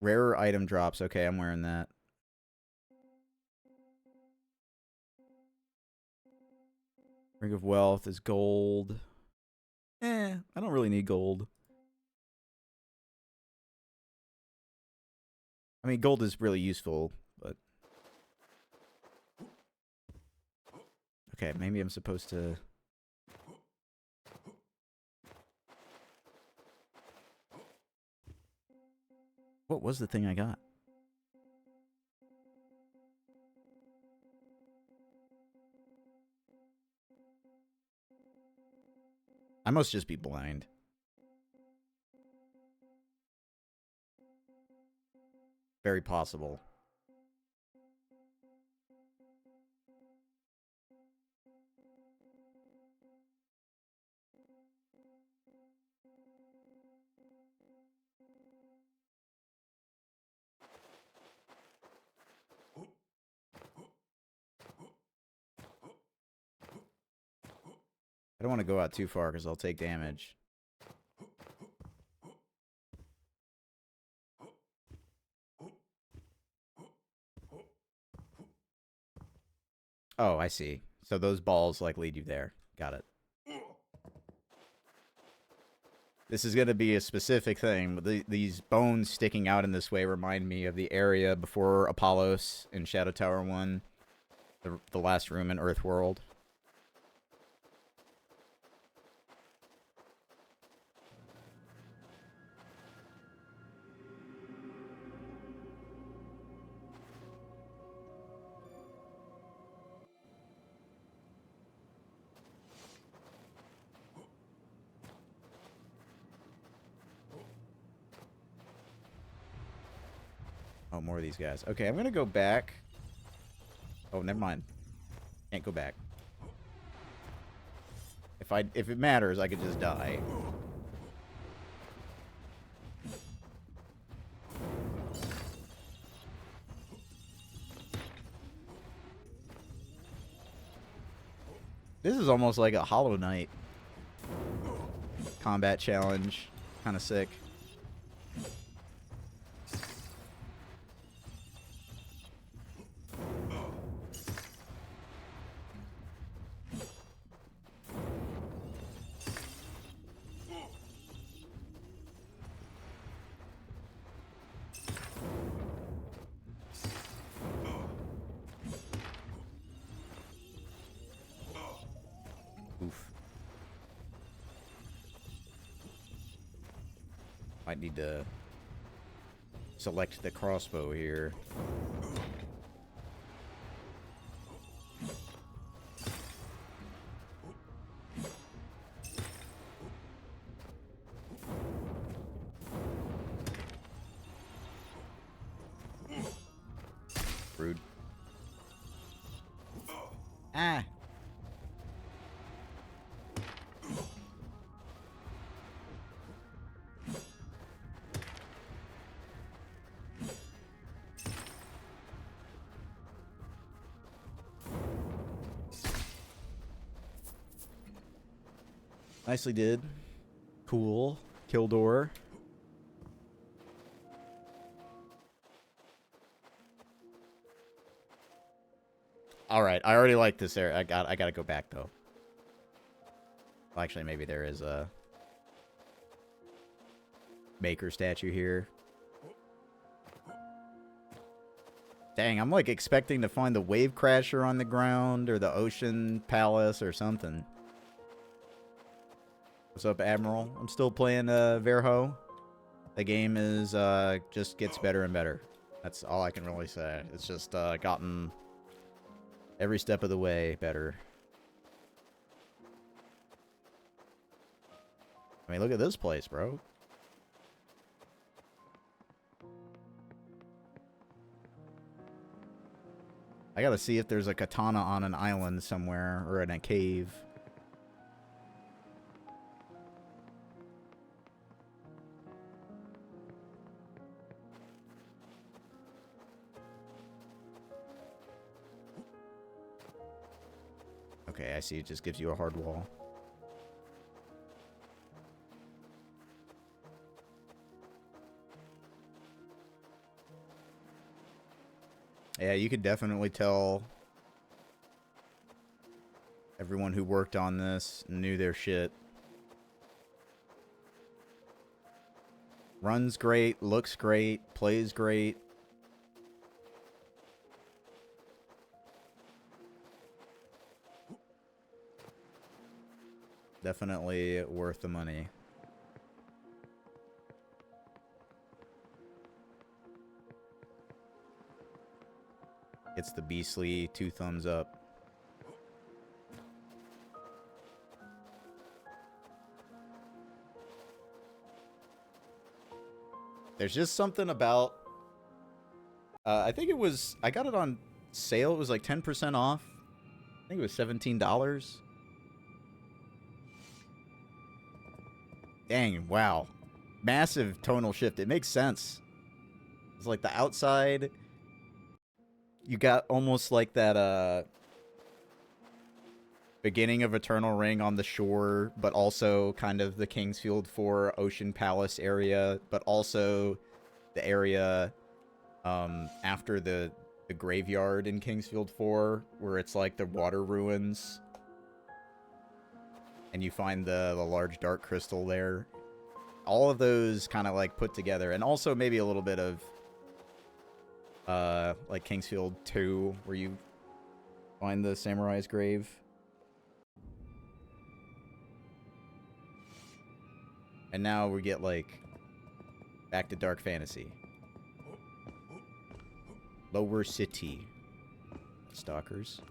[SPEAKER 1] Rarer item drops. Okay, I'm wearing that. Ring of Wealth is gold. I don't really need gold. I mean, gold is really useful, but... Okay, maybe I'm supposed to... What was the thing I got? I must just be blind. Very possible. I don't want to go out too far because I'll take damage. Oh, I see. So those balls, like, lead you there. Got it. This is going to be a specific thing. These bones sticking out in this way remind me of the area before Apollos in Shadow Tower 1. The last room in Earthworld. Oh, more of these guys. Okay, I'm gonna go back. Oh, never mind. Can't go back. If it matters, I could just die. This is almost like a Hollow Knight combat challenge. Kind of sick. Oof. Might need to select the crossbow here. Rude. Ah. Nicely did. Cool. Kildor. All right, I already like this area. I gotta go back though. Well, actually, maybe there is a maker statue here. Dang, I'm like expecting to find the wave crasher on the ground or the ocean palace or something. What's up, Admiral? I'm still playing Verho. The game is just gets better and better. That's all I can really say. It's just gotten every step of the way better. I mean, look at this place, bro. I gotta see if there's a katana on an island somewhere or in a cave. Okay, I see. It just gives you a hard wall. Yeah, you could definitely tell everyone who worked on this knew their shit. Runs great, looks great, plays great. Definitely worth the money. It's the beastly 2 thumbs up. There's just something about... I think it was... I got it on sale. It was like 10% off. I think it was $17. Dang, wow. Massive tonal shift. It makes sense. It's like the outside... You got almost like that, beginning of Eternal Ring on the shore, but also kind of the Kingsfield 4 Ocean Palace area, but also the area after the graveyard in Kingsfield 4, where it's like the water ruins. And you find the large dark crystal there. All of those kind of like put together. And also maybe a little bit of like Kingsfield 2, where you find the samurai's grave. And now we get, like, back to dark fantasy. Lower City. Stalkers.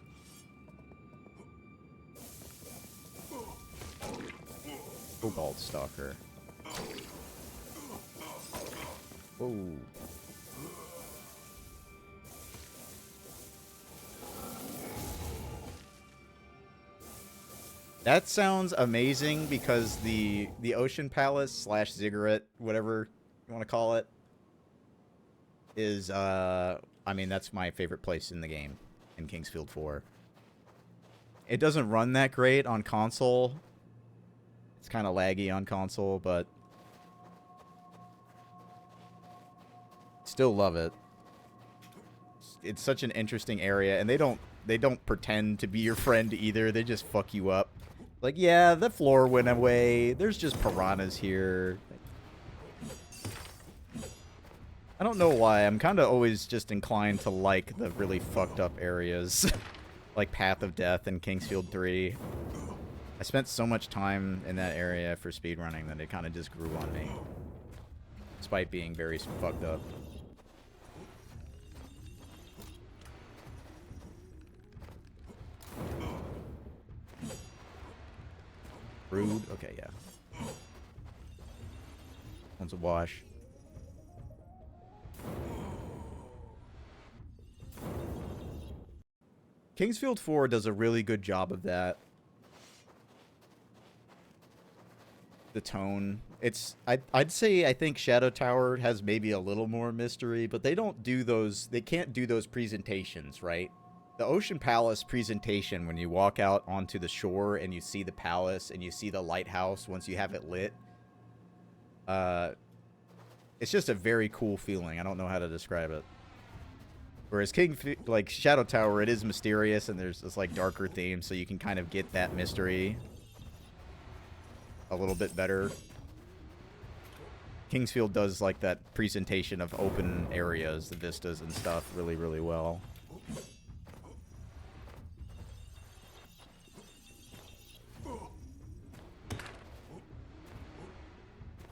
[SPEAKER 1] Cobalt Stalker. Whoa. That sounds amazing because the Ocean Palace slash Ziggurat, whatever you want to call it, is, I mean, that's my favorite place in the game, in Kingsfield 4. It doesn't run that great on console. It's kind of laggy on console, but still love it. It's such an interesting area, and they don't pretend to be your friend either. They just fuck you up. Like, yeah, the floor went away. There's just piranhas here. I don't know why. I'm kind of always just inclined to like the really fucked up areas. Like Path of Death and Kingsfield 3. I spent so much time in that area for speedrunning that it kind of just grew on me. Despite being very fucked up. Rude. Okay, yeah. One's a wash. Kingsfield 4 does a really good job of that. The tone. It's... I'd say I think Shadow Tower has maybe a little more mystery, but they don't do those... They can't do those presentations, right? The Ocean Palace presentation, when you walk out onto the shore and you see the palace and you see the lighthouse once you have it lit, it's just a very cool feeling. I don't know how to describe it. Whereas like Shadow Tower, it is mysterious and there's this like darker theme, so you can kind of get that mystery a little bit better. Kingsfield does like that presentation of open areas, the vistas and stuff, really, really well.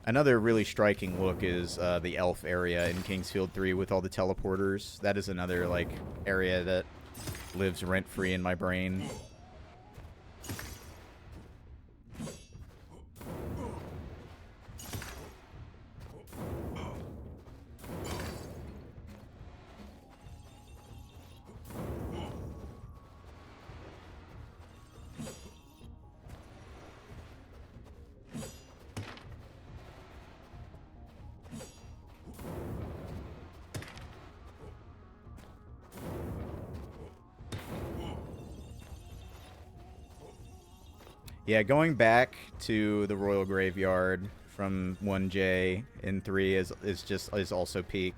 [SPEAKER 1] Another really striking look is the elf area in Kingsfield 3 with all the teleporters. That is another, like, area that lives rent-free in my brain. Yeah, going back to the Royal Graveyard from 1J in 3 is also peak.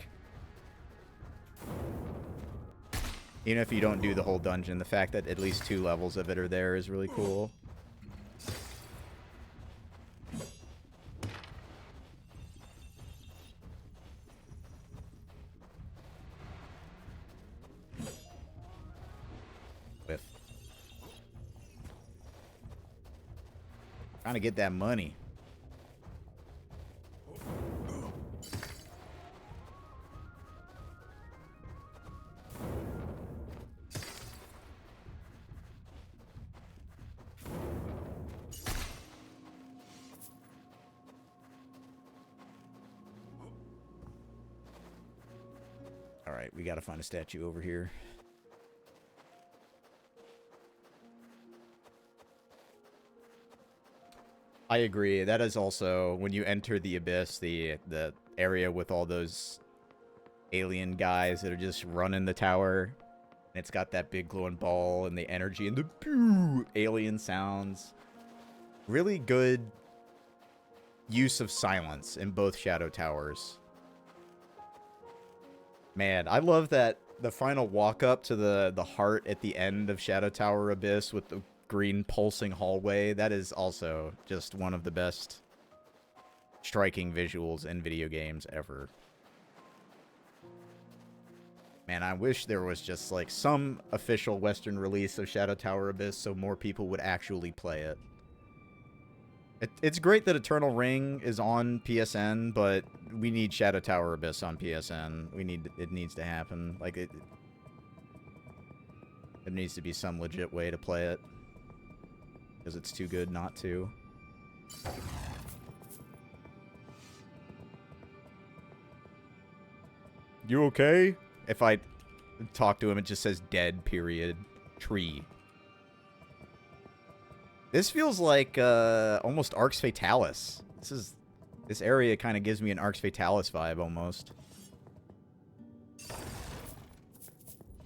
[SPEAKER 1] Even if you don't do the whole dungeon, the fact that at least 2 levels of it are there is really cool. Whiff. Trying to get that money. Alright, we gotta find a statue over here. I agree. That is also, when you enter the Abyss, the area with all those alien guys that are just running the tower. And it's got that big glowing ball and the energy and the pew alien sounds. Really good use of silence in both Shadow Towers. Man, I love that the final walk up to the heart at the end of Shadow Tower Abyss with the green pulsing hallway. That is also just one of the best striking visuals in video games ever. Man, I wish there was just like some official Western release of Shadow Tower Abyss so more people would actually play it. It's great that Eternal Ring is on PSN, but we need Shadow Tower Abyss on PSN. It needs to happen. Like it needs to be some legit way to play it. Because it's too good not to. You okay? If I talk to him, it just says dead, period. Tree. This feels like almost Arx Fatalis. This area kind of gives me an Arx Fatalis vibe almost.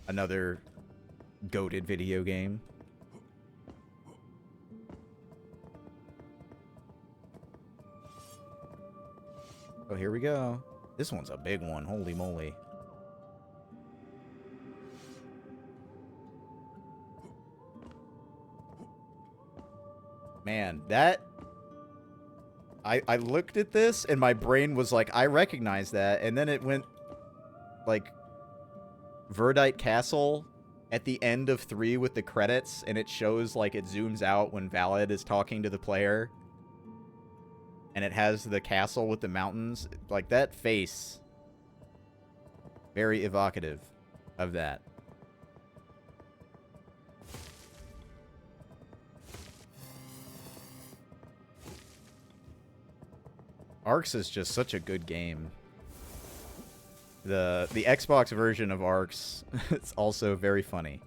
[SPEAKER 1] Another goated video game. Oh, here we go. This one's a big one. Holy moly. Man, that... I looked at this, and my brain was like, I recognize that. And then it went, like, Verdite Castle at the end of 3 with the credits, and it shows, like, it zooms out when Valid is talking to the player. And it has the castle with the mountains. Like, that face. Very evocative of that. Arx is just such a good game. The Xbox version of Arx is also very funny.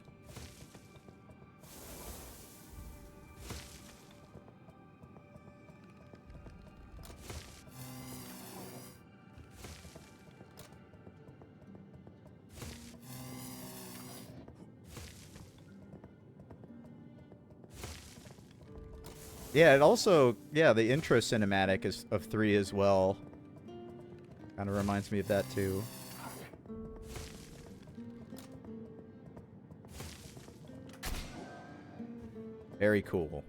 [SPEAKER 1] Yeah, it also, yeah, the intro cinematic is of 3 as well. Kind of reminds me of that too. Very cool.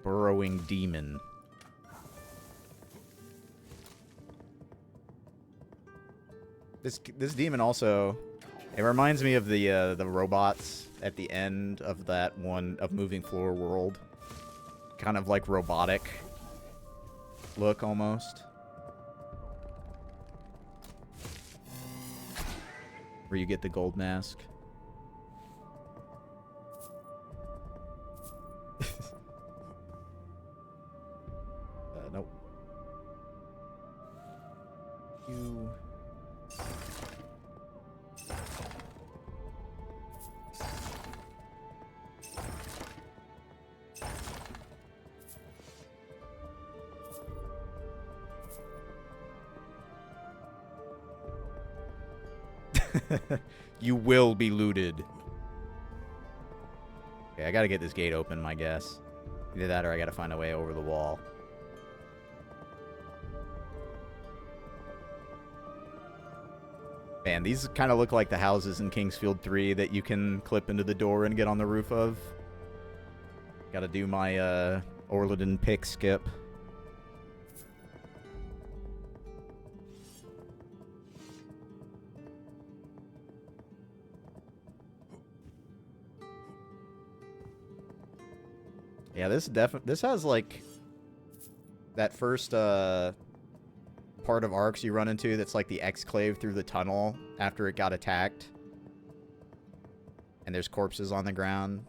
[SPEAKER 1] Burrowing demon. This demon also, it reminds me of the robots at the end of that one of Moving Floor World. Kind of like robotic look almost. Where you get the gold mask. Nope. You... You will be looted. Okay, I gotta get this gate open, my guess. Either that or I gotta find a way over the wall. Man, these kind of look like the houses in Kingsfield 3 that you can clip into the door and get on the roof of. Gotta do my Orliden pick skip. Yeah, this has like that first part of Arcs you run into that's like the exclave through the tunnel after it got attacked. And there's corpses on the ground.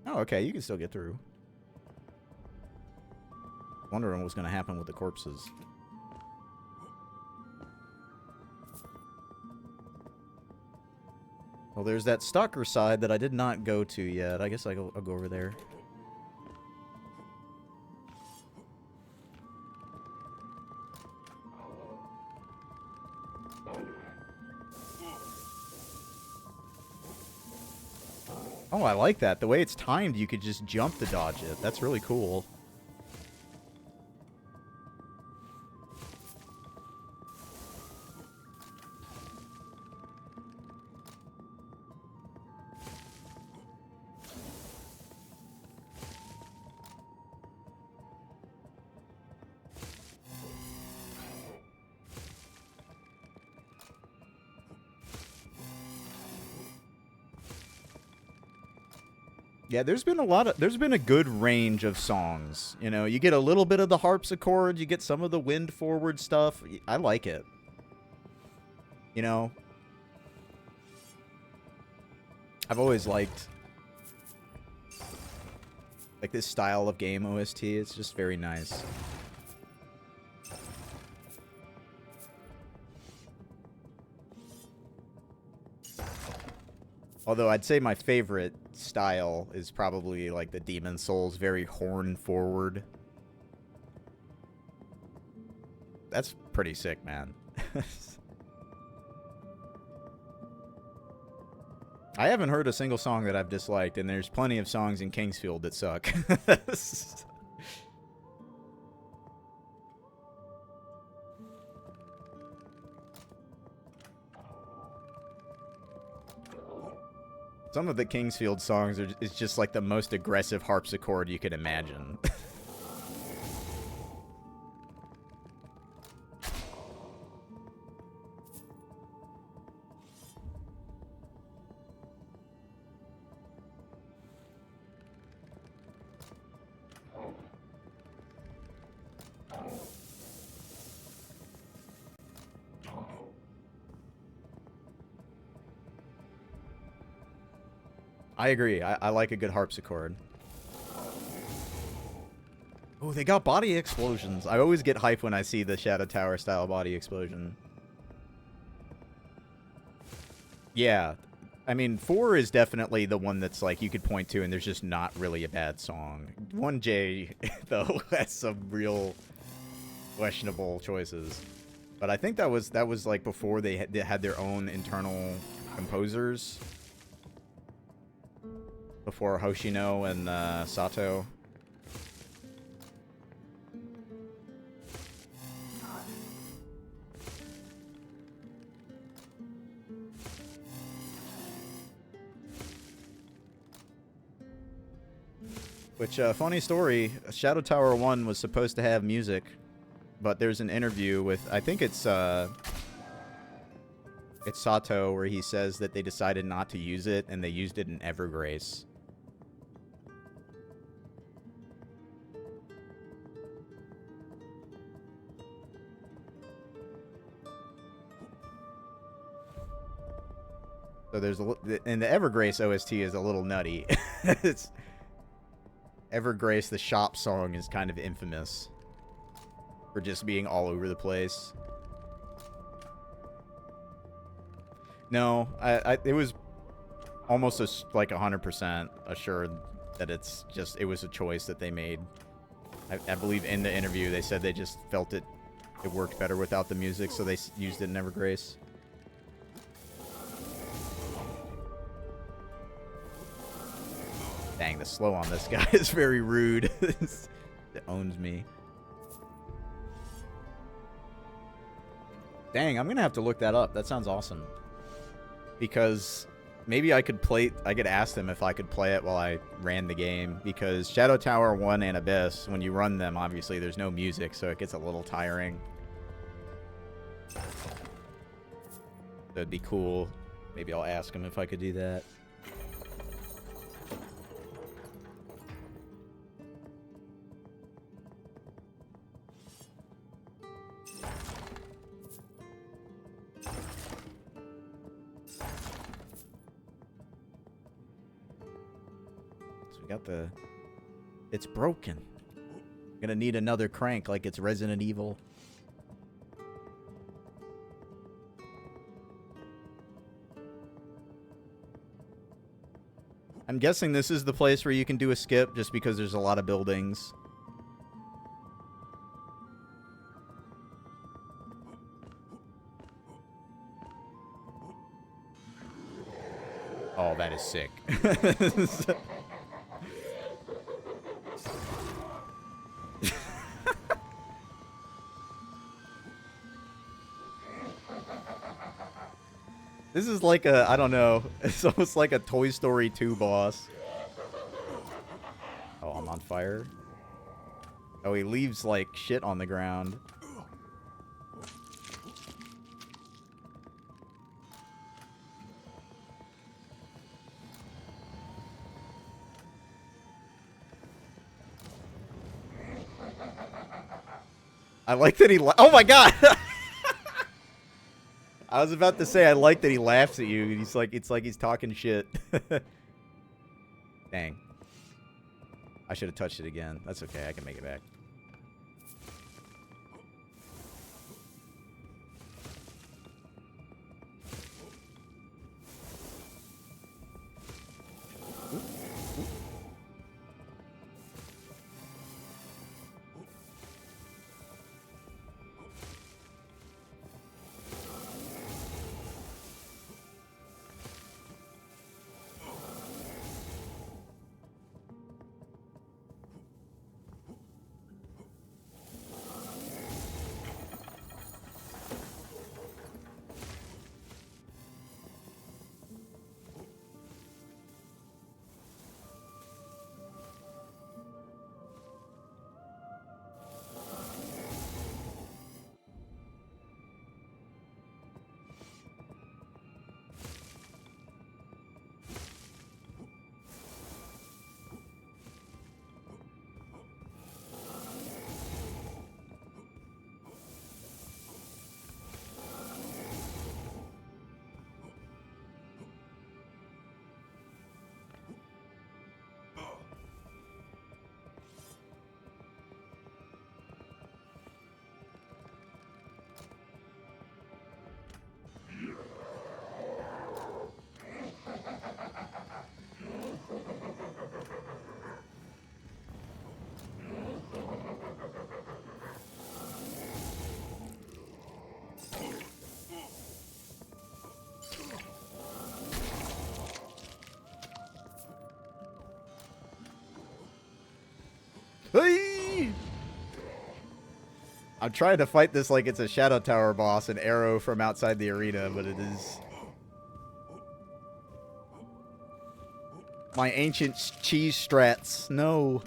[SPEAKER 1] Oh, okay, you can still get through. Wondering what's gonna happen with the corpses. Well, there's that stalker side that I did not go to yet. I guess I'll go over there. Oh, I like that. The way it's timed, you could just jump to dodge it. That's really cool. Yeah, there's been a good range of songs. You know, you get a little bit of the harpsichord, you get some of the wind forward stuff. I like it. You know, I've always liked like this style of game OST. It's just very nice. Although I'd say my favorite style is probably like the Demon Souls, very horn forward. That's pretty sick, man. I haven't heard a single song that I've disliked, and there's plenty of songs in Kingsfield that suck. Some of the Kingsfield songs is just like the most aggressive harpsichord you could imagine. I agree. I like a good harpsichord. Oh, they got body explosions. I always get hype when I see the Shadow Tower style body explosion. Yeah. I mean, 4 is definitely the one that's like you could point to and there's just not really a bad song. 1J, though, has some real questionable choices. But I think that was like before they had their own internal composers. Before Hoshino and Sato. Which, funny story, Shadow Tower 1 was supposed to have music, but there's an interview with, I think it's Sato, where he says that they decided not to use it, and they used it in Evergrace. So there's and the Evergrace OST is a little nutty. It's Evergrace, the shop song, is kind of infamous for just being all over the place. No, it was almost like 100% assured that it was a choice that they made. I believe in the interview they said they just felt it worked better without the music, so they used it in Evergrace. Dang, the slow on this guy is very rude. It owns me. Dang, I'm gonna have to look that up. That sounds awesome. Because maybe I could ask them if I could play it while I ran the game. Because Shadow Tower 1 and Abyss, when you run them, obviously there's no music, so it gets a little tiring. That'd be cool. Maybe I'll ask them if I could do that. Got the... It's broken. I'm gonna need another crank like it's Resident Evil. I'm guessing this is the place where you can do a skip just because there's a lot of buildings. Oh, that is sick. This is like a, I don't know, it's almost like a Toy Story 2 boss. Oh, I'm on fire. Oh, he leaves like shit on the ground. I like that he oh my god! I was about to say I like that he laughs at you. He's like, it's like he's talking shit. Dang. I should have touched it again. That's okay, I can make it back. Hey! I'm trying to fight this like it's a Shadow Tower boss, an arrow from outside the arena, but it is... My ancient cheese strats. No.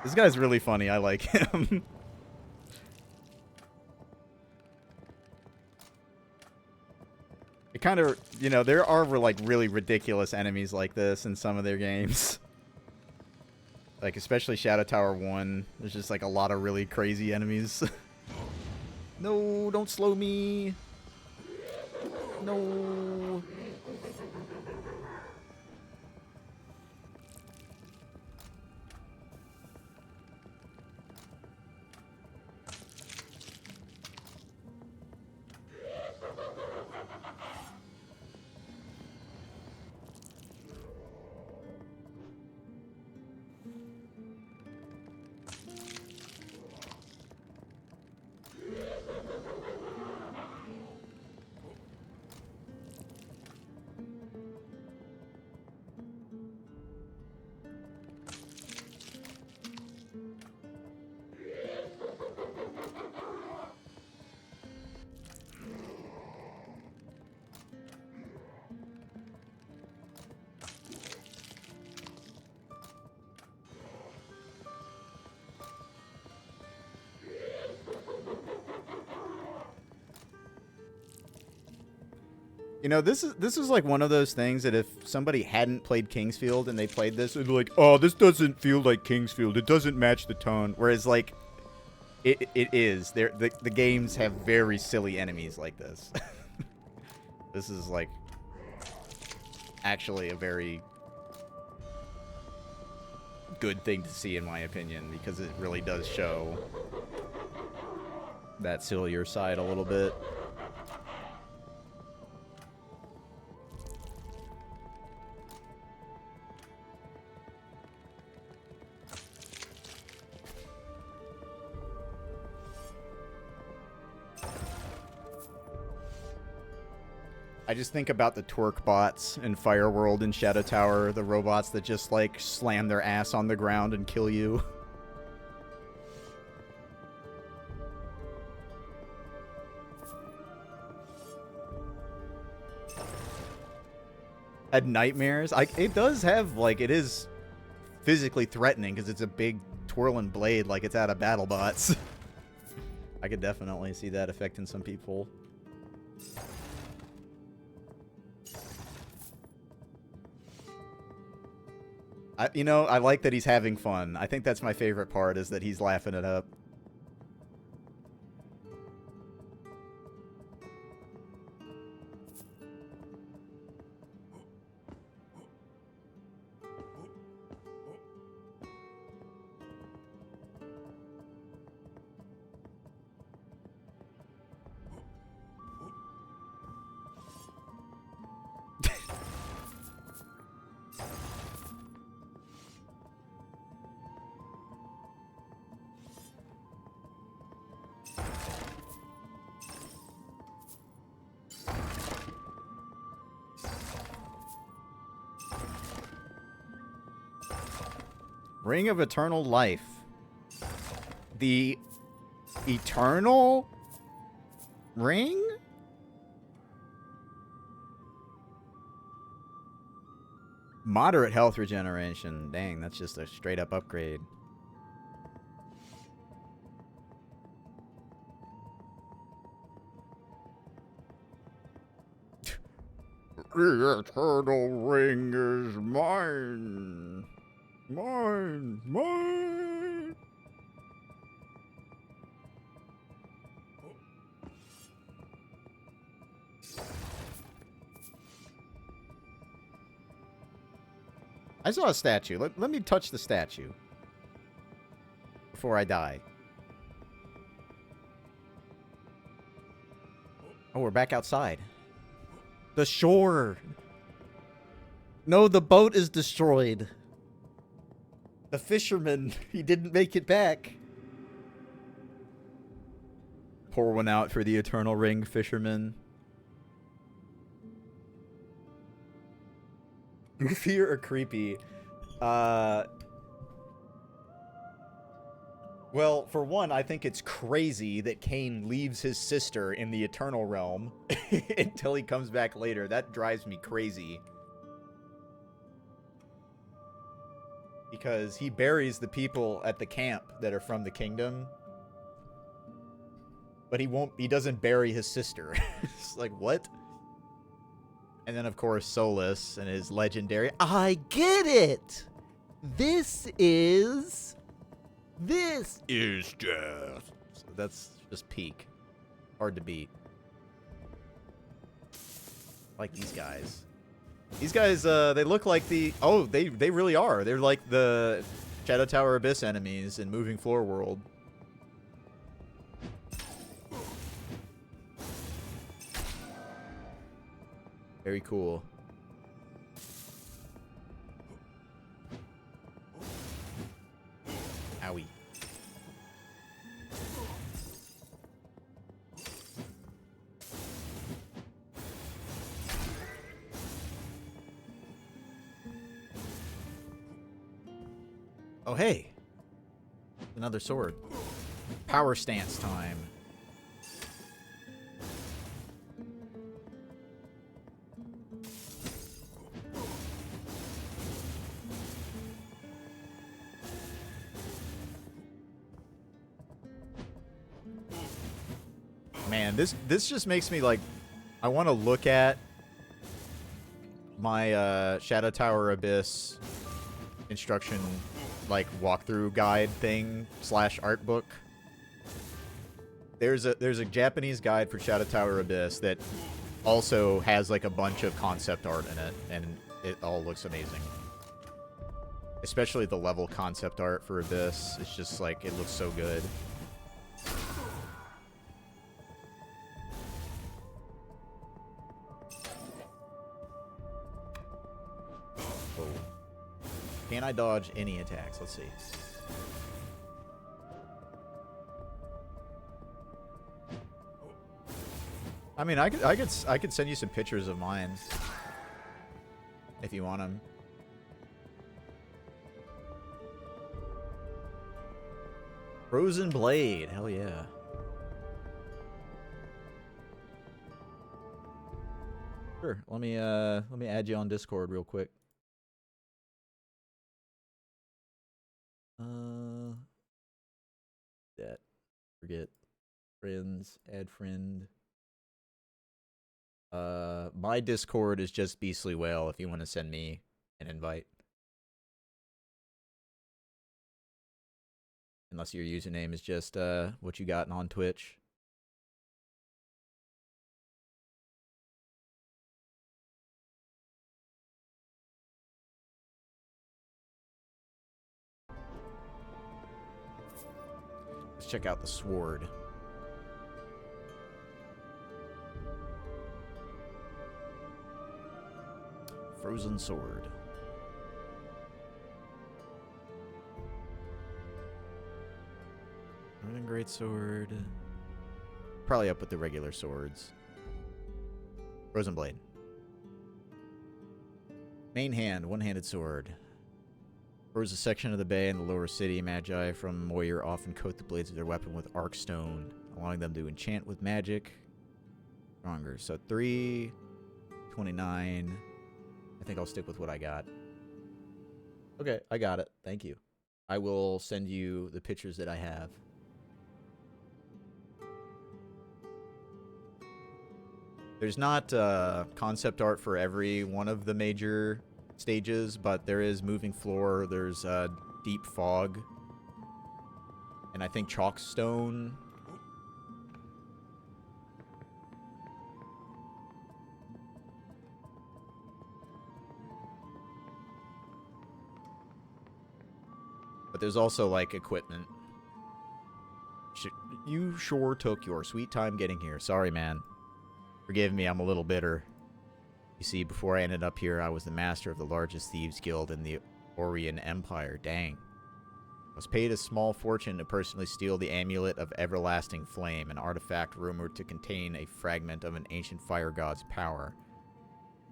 [SPEAKER 1] This guy's really funny. I like him. It kind of, you know, there are like really ridiculous enemies like this in some of their games. Like, especially Shadow Tower 1. There's just like a lot of really crazy enemies. No, don't slow me. No. You know, this is like one of those things that if somebody hadn't played Kingsfield and they played this, they'd be like, oh, this doesn't feel like Kingsfield. It doesn't match the tone. Whereas, like, it is. The games have very silly enemies like this. This is, like, actually a very good thing to see, in my opinion, because it really does show that sillier side a little bit. I just think about the twerk bots in Fireworld and Shadow Tower, the robots that just, like, slam their ass on the ground and kill you. Had nightmares. It does have, like, it is physically threatening because it's a big twirling blade like it's out of BattleBots. I could definitely see that affecting some people. You know, I like that he's having fun. I think that's my favorite part, is that he's laughing it up. Ring of Eternal Life. The Eternal Ring? Moderate health regeneration. Dang, that's just a straight up upgrade. The Eternal Ring is mine. Mine. Mine. I saw a statue. Let me touch the statue before I die. Oh, we're back outside. The shore. No, the boat is destroyed. The fisherman, he didn't make it back. Pour one out for the Eternal Ring, fisherman. Goofy or creepy? Well, for one, I think it's crazy that Cain leaves his sister in the Eternal Realm until he comes back later. That drives me crazy. Because he buries the people at the camp that are from the kingdom. But he doesn't bury his sister. It's like, what? And then, of course, Solus and his legendary, I get it! This is death. So that's just peak. Hard to beat. Like these guys. These guys, they look like the... Oh, they really are. They're like the Shadow Tower Abyss enemies in Moving Floor World. Very cool. Owie. Oh, hey. Another sword. Power stance time. Man, this just makes me like, I want to look at my Shadow Tower Abyss instruction, like, walkthrough guide thing / art book. There's a Japanese guide for Shadow Tower Abyss that also has, like, a bunch of concept art in it, and it all looks amazing. Especially the level concept art for Abyss. It's just, like, it looks so good. Whoa. Can I dodge any attacks? Let's see. I mean, I could send you some pictures of mine if you want them. Frozen Blade, hell yeah. Sure, let me add you on Discord real quick. That forget friends, add friend. My Discord is just Beastly Whale if you want to send me an invite. Unless your username is just what you got on Twitch. Let's check out the sword. Frozen sword. Northern Greatsword. Probably up with the regular swords. Frozen Blade. Main hand, one-handed sword. Froze a section of the bay in the lower city. Magi from Moyer often coat the blades of their weapon with arc stone, allowing them to enchant with magic. Stronger. So 329. I think I'll stick with what I got. Okay, I got it. Thank you. I will send you the pictures that I have. There's not concept art for every one of the major stages, but there is moving floor, there's deep fog, and I think chalkstone. But there's also, like, equipment. You sure took your sweet time getting here. Sorry, man. Forgive me, I'm a little bitter. You see, before I ended up here, I was the master of the largest thieves guild in the Orion Empire. Dang. I was paid a small fortune to personally steal the Amulet of Everlasting Flame, an artifact rumored to contain a fragment of an ancient fire god's power.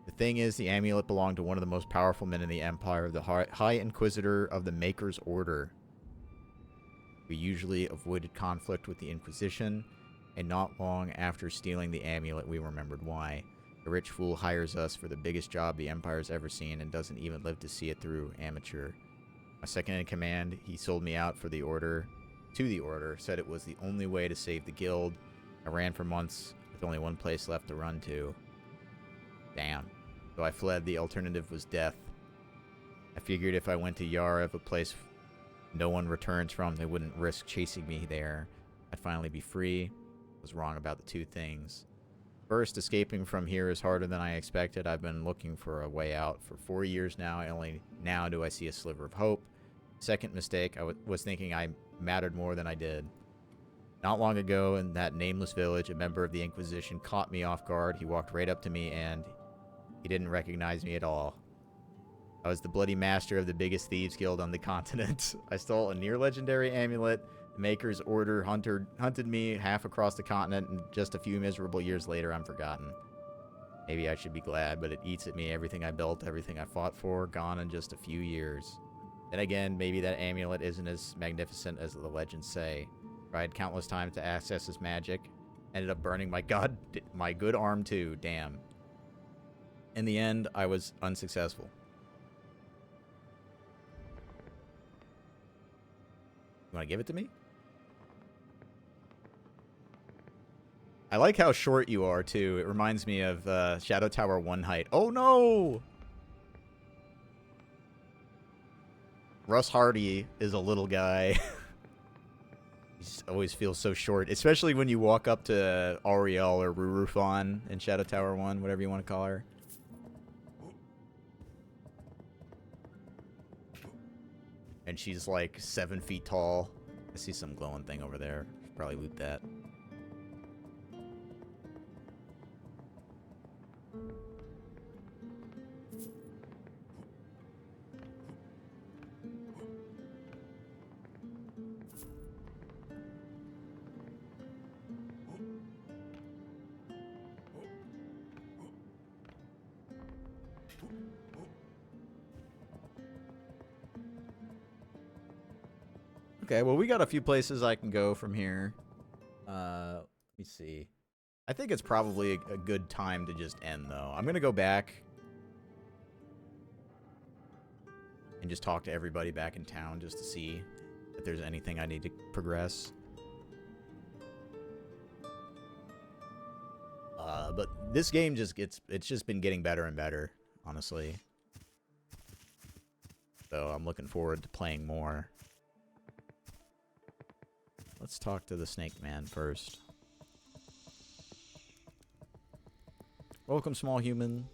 [SPEAKER 1] The thing is, the amulet belonged to one of the most powerful men in the Empire, the High Inquisitor of the Maker's Order. We usually avoided conflict with the Inquisition, and not long after stealing the amulet, we remembered why. A rich fool hires us for the biggest job the Empire's ever seen and doesn't even live to see it through. Amateur. My second-in-command, he sold me out for the Order, said it was the only way to save the guild. I ran for months with only one place left to run to. Damn. So I fled. The alternative was death. I figured if I went to Yariv, a place no one returns from, they wouldn't risk chasing me there. I'd finally be free. I was wrong about the two things. First, escaping from here is harder than I expected. I've been looking for a way out for 4 years now. Only now do I see a sliver of hope. Second mistake, I was thinking I mattered more than I did. Not long ago, in that nameless village, a member of the Inquisition caught me off guard. He walked right up to me, and he didn't recognize me at all. I was the bloody master of the biggest thieves guild on the continent. I stole a near-legendary amulet. The Maker's Order hunted me half across the continent, and just a few miserable years later, I'm forgotten. Maybe I should be glad, but it eats at me. Everything I built, everything I fought for, gone in just a few years. Then again, maybe that amulet isn't as magnificent as the legends say. Tried countless times to access its magic. Ended up burning my good arm too, damn. In the end, I was unsuccessful. You want to give it to me? I like how short you are, too. It reminds me of Shadow Tower 1 height. Oh, no! Russ Hardy is a little guy. He just always feels so short, especially when you walk up to Ariel or Rurufan in Shadow Tower 1, whatever you want to call her. And she's like 7 feet tall. I see some glowing thing over there. Should probably loot that. Okay, well, we got a few places I can go from here. Let me see. I think it's probably a good time to just end, though. I'm going to go back and just talk to everybody back in town just to see if there's anything I need to progress. But this game it's just been getting better and better, honestly. So I'm looking forward to playing more. Let's talk to the Snake Man first. Welcome, small human.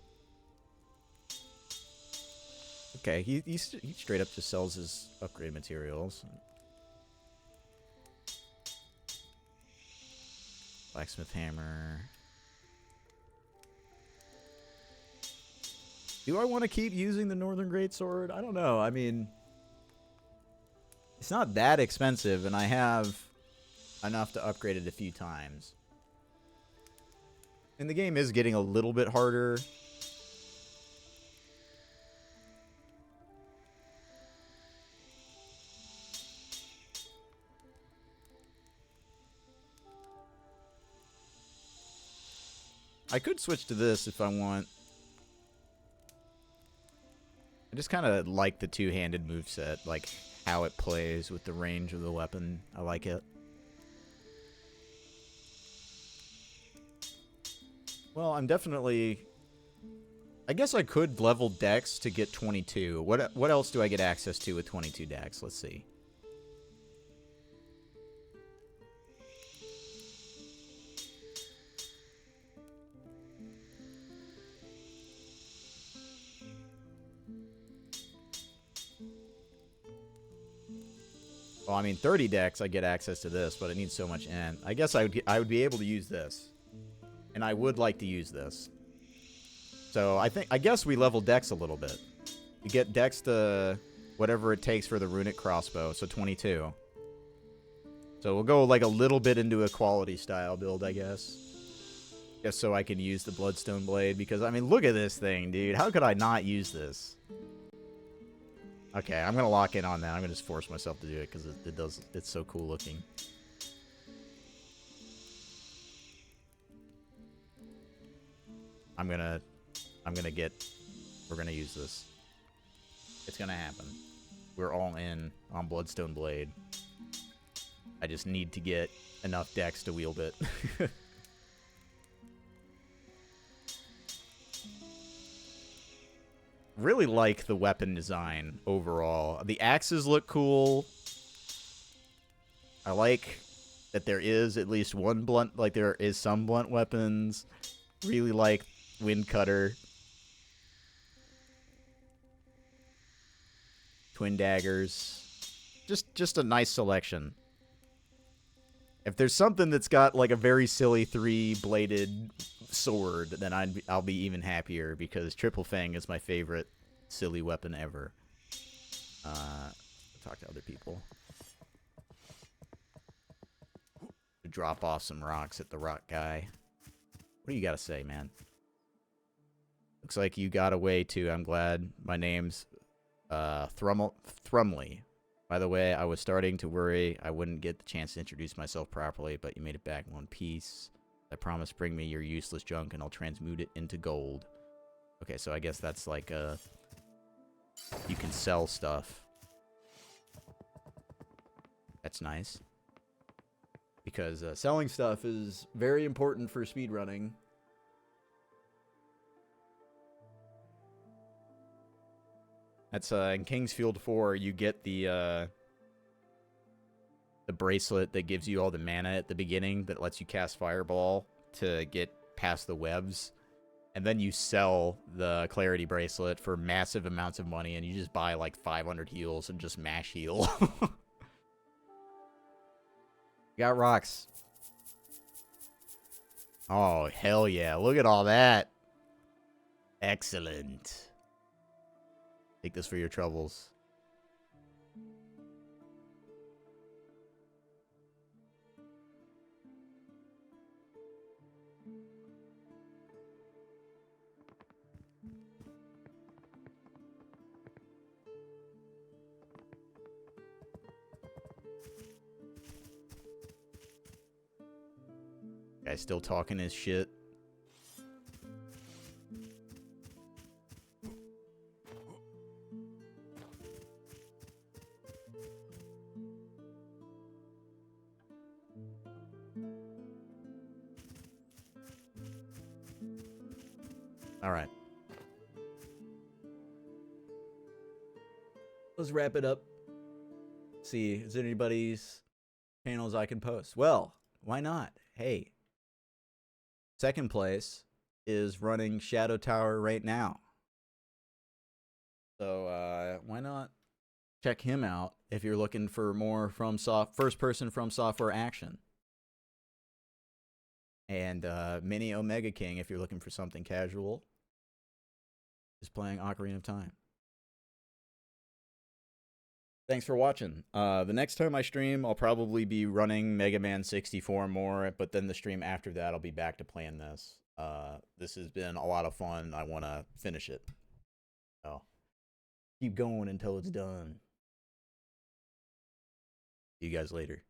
[SPEAKER 1] Okay, he straight up just sells his upgrade materials. Blacksmith hammer. Do I want to keep using the Northern Greatsword? I don't know. I mean, it's not that expensive, and I have enough to upgrade it a few times. And the game is getting a little bit harder. I could switch to this if I want. I just kind of like the two-handed moveset, like how it plays with the range of the weapon. I like it. Well, I'm definitely... I guess I could level Dex to get 22. What else do I get access to with 22 Dex? Let's see. Well, I mean, 30 Dex, I get access to this, but it needs so much N. I guess I would be able to use this. And I would like to use this. So I guess we level Dex a little bit. You get Dex to whatever it takes for the runic crossbow, so 22. So we'll go like a little bit into a quality style build, I guess. Just so I can use the Bloodstone Blade, because, I mean, look at this thing, dude. How could I not use this? Okay, I'm going to lock in on that. I'm going to just force myself to do it, because it's so cool looking. We're gonna use this. It's gonna happen. We're all in on Bloodstone Blade. I just need to get enough Dex to wield it. Really like the weapon design overall. The axes look cool. I like that there is at least one blunt, like there is some blunt weapons. Really like Wind Cutter. Twin daggers. Just a nice selection. If there's something that's got like a very silly 3-bladed sword, then I'll be even happier, because Triple Fang is my favorite silly weapon ever. Talk to other people. Drop off some rocks at the rock guy. What do you gotta say, man? Looks like you got away too. I'm glad. My name's Thrumley. By the way, I was starting to worry I wouldn't get the chance to introduce myself properly, but you made it back in one piece. I promise bring me your useless junk and I'll transmute it into gold. Okay, so I guess that's like you can sell stuff. That's nice. Because selling stuff is very important for speedrunning. That's in King's Field 4, you get the bracelet that gives you all the mana at the beginning that lets you cast Fireball to get past the webs. And then you sell the Clarity Bracelet for massive amounts of money, and you just buy like 500 heals and just mash heal. Got rocks. Oh, hell yeah. Look at all that. Excellent. Take this for your troubles. Guy's still talking his shit. All right. Let's wrap it up. See, is there anybody's channels I can post? Well, why not? Hey. Second place is running Shadow Tower right now. So, why not check him out if you're looking for more first-person From Software action. And Mini Omega King if you're looking for something casual. Is playing Ocarina of Time. Thanks for watching. The next time I stream, I'll probably be running Mega Man 64 more, but then the stream after that, I'll be back to playing this. This has been a lot of fun. I want to finish it. So, keep going until it's done. See you guys later.